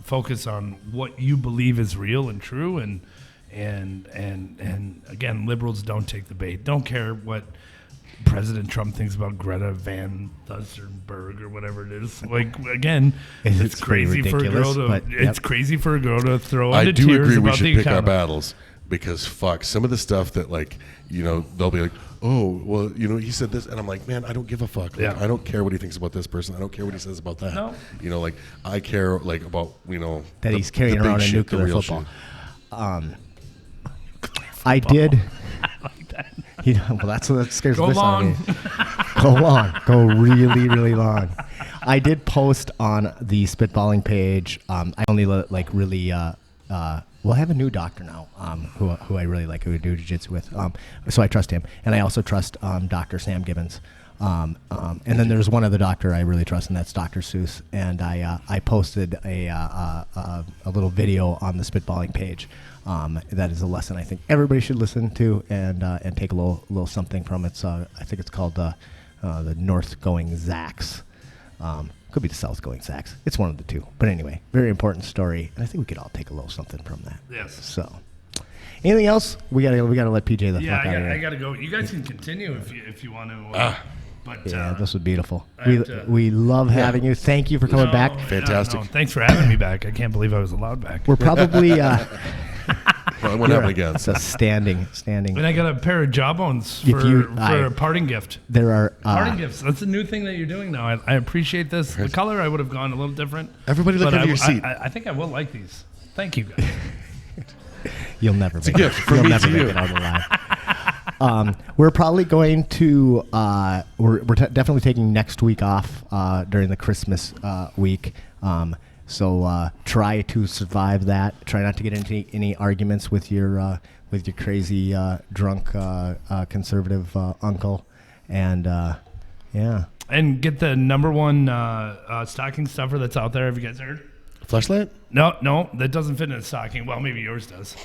Focus on what you believe is real and true, and again, liberals don't take the bait. Don't care what President Trump thinks about Greta Van Thunberg or whatever it is. Like, again, it's crazy for a girl to. It's crazy for a girl to throw into tears. I do agree we about should the pick our economy. battles, because fuck, some of the stuff that, like, they'll be like, oh, well, he said this, and I'm like, man, I don't give a fuck. Like, I don't care what he thinks about this person. I don't care what he says about that. No. Like, I care, like, about that he's carrying around a nuclear football. I did. Well, that's what scares the Go piss out of long. me. Go long. Go really, really long. I did post on the spitballing page. I only really. Well, I have a new doctor now, who I really like, who I do jiu-jitsu with. So I trust him, and I also trust Dr. Sam Gibbons. And then there's one other doctor I really trust, and that's Dr. Suess. And I posted a little video on the spitballing page. That is a lesson I think everybody should listen to and take a little something from. It's I think it's called the North Going Zax. Could be the South Going Zax. It's one of the two. But anyway, very important story, and I think we could all take a little something from that. Yes. So, anything else? We gotta let PJ the fuck out of here. I gotta go. You guys can continue if you want to. But Yeah, this was beautiful. I We love having you. Thank you for coming back. Fantastic. No, thanks for having me back. I can't believe I was allowed back. We're probably Well, it won't happen again. it's a standing. And I got a pair of jawbones If for I- a parting gift. There are Parting gifts. That's a new thing that you're doing now. I appreciate this. The color I would have gone a little different. Everybody look but under your seat. I think I will like these. Thank you guys. you'll never make a gift from you'll me never to make you. it on the live. We're probably going to we're definitely taking next week off during the Christmas week. So try to survive that. Try not to get into any arguments with your crazy drunk conservative uncle, and yeah. And get the number one stocking stuffer that's out there. Have you guys heard? Flashlight? No, that doesn't fit in a stocking. Well, maybe yours does.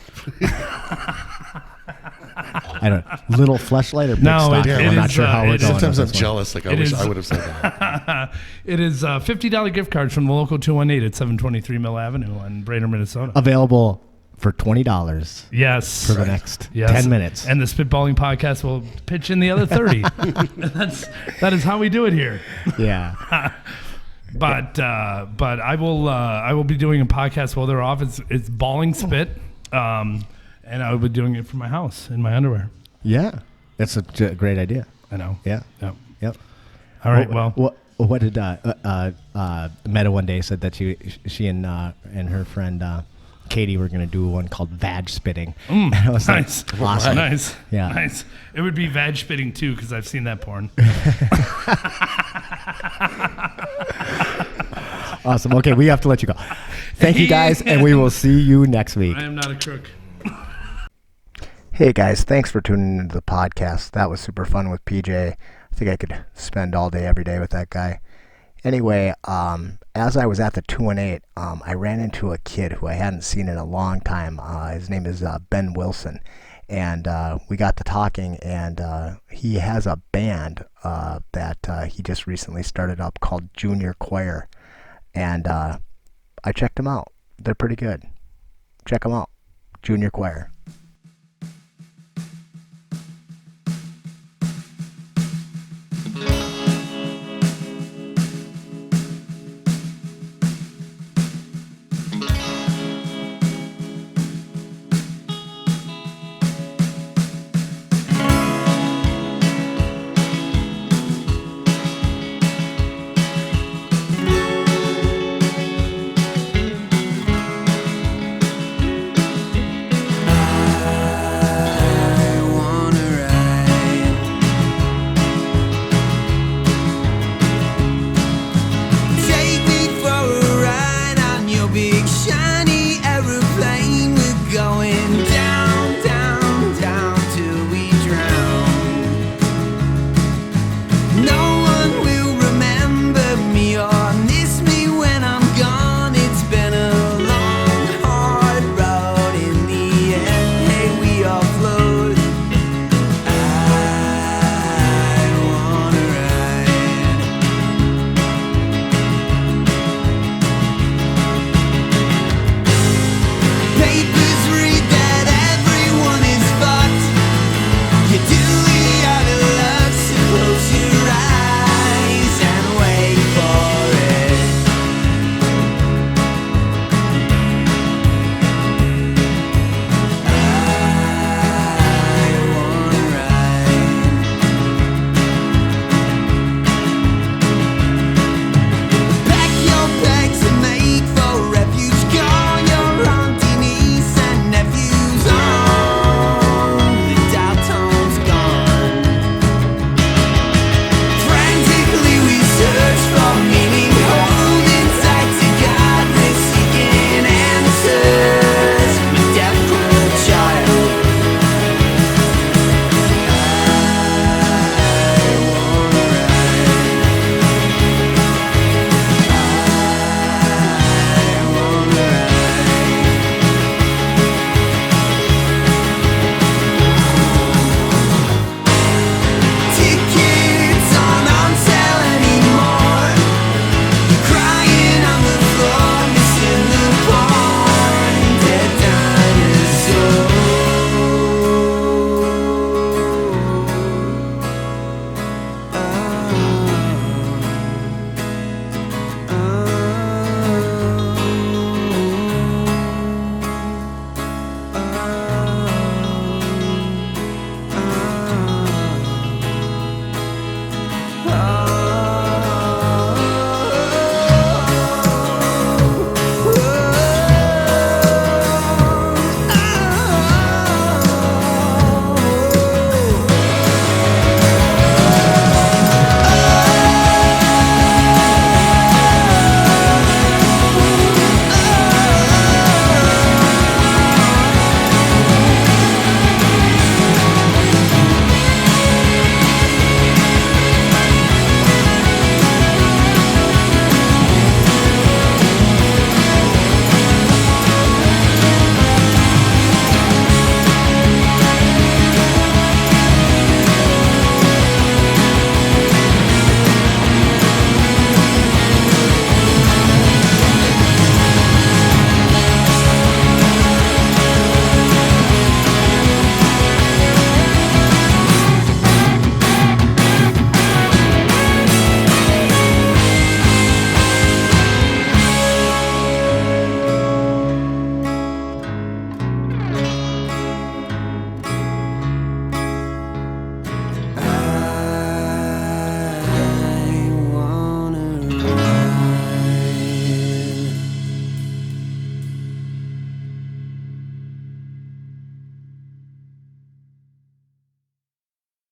I don't little fleshlight or big No, stock. it I'm not is, sure how we're it- going. Sometimes I'm with this one. jealous. Like I It wish is- I would have said that. It is a $50 gift card from the local 218 at 723 Mill Avenue in Brainerd, Minnesota. Available for $20 Yes. for the next Yes. 10 minutes. And the Spitballing Podcast will pitch in the other 30. That is how we do it here. Yeah. But I will be doing a podcast while they're off. It's Balling Spit, and I will be doing it from my house in my underwear. Yeah. That's a great idea. I know. Yeah. Yep. Yep. All right. Well, what did Meta one day said that she and her friend Katie were going to do one called vag spitting. And I was like, nice. awesome. Nice. Yeah. Nice. It would be vag spitting too, because I've seen that porn. Awesome. Okay, we have to let you go. Thank you guys, and we will see you next week. I am not a crook. Hey guys, thanks for tuning into the podcast. That was super fun with PJ. I think I could spend all day, every day with that guy. Anyway, as I was at the 218, I ran into a kid who I hadn't seen in a long time. His name is Ben Wilson. And we got to talking, and he has a band that he just recently started up called Junior Choir. And I checked them out. They're pretty good. Check them out. Junior Choir.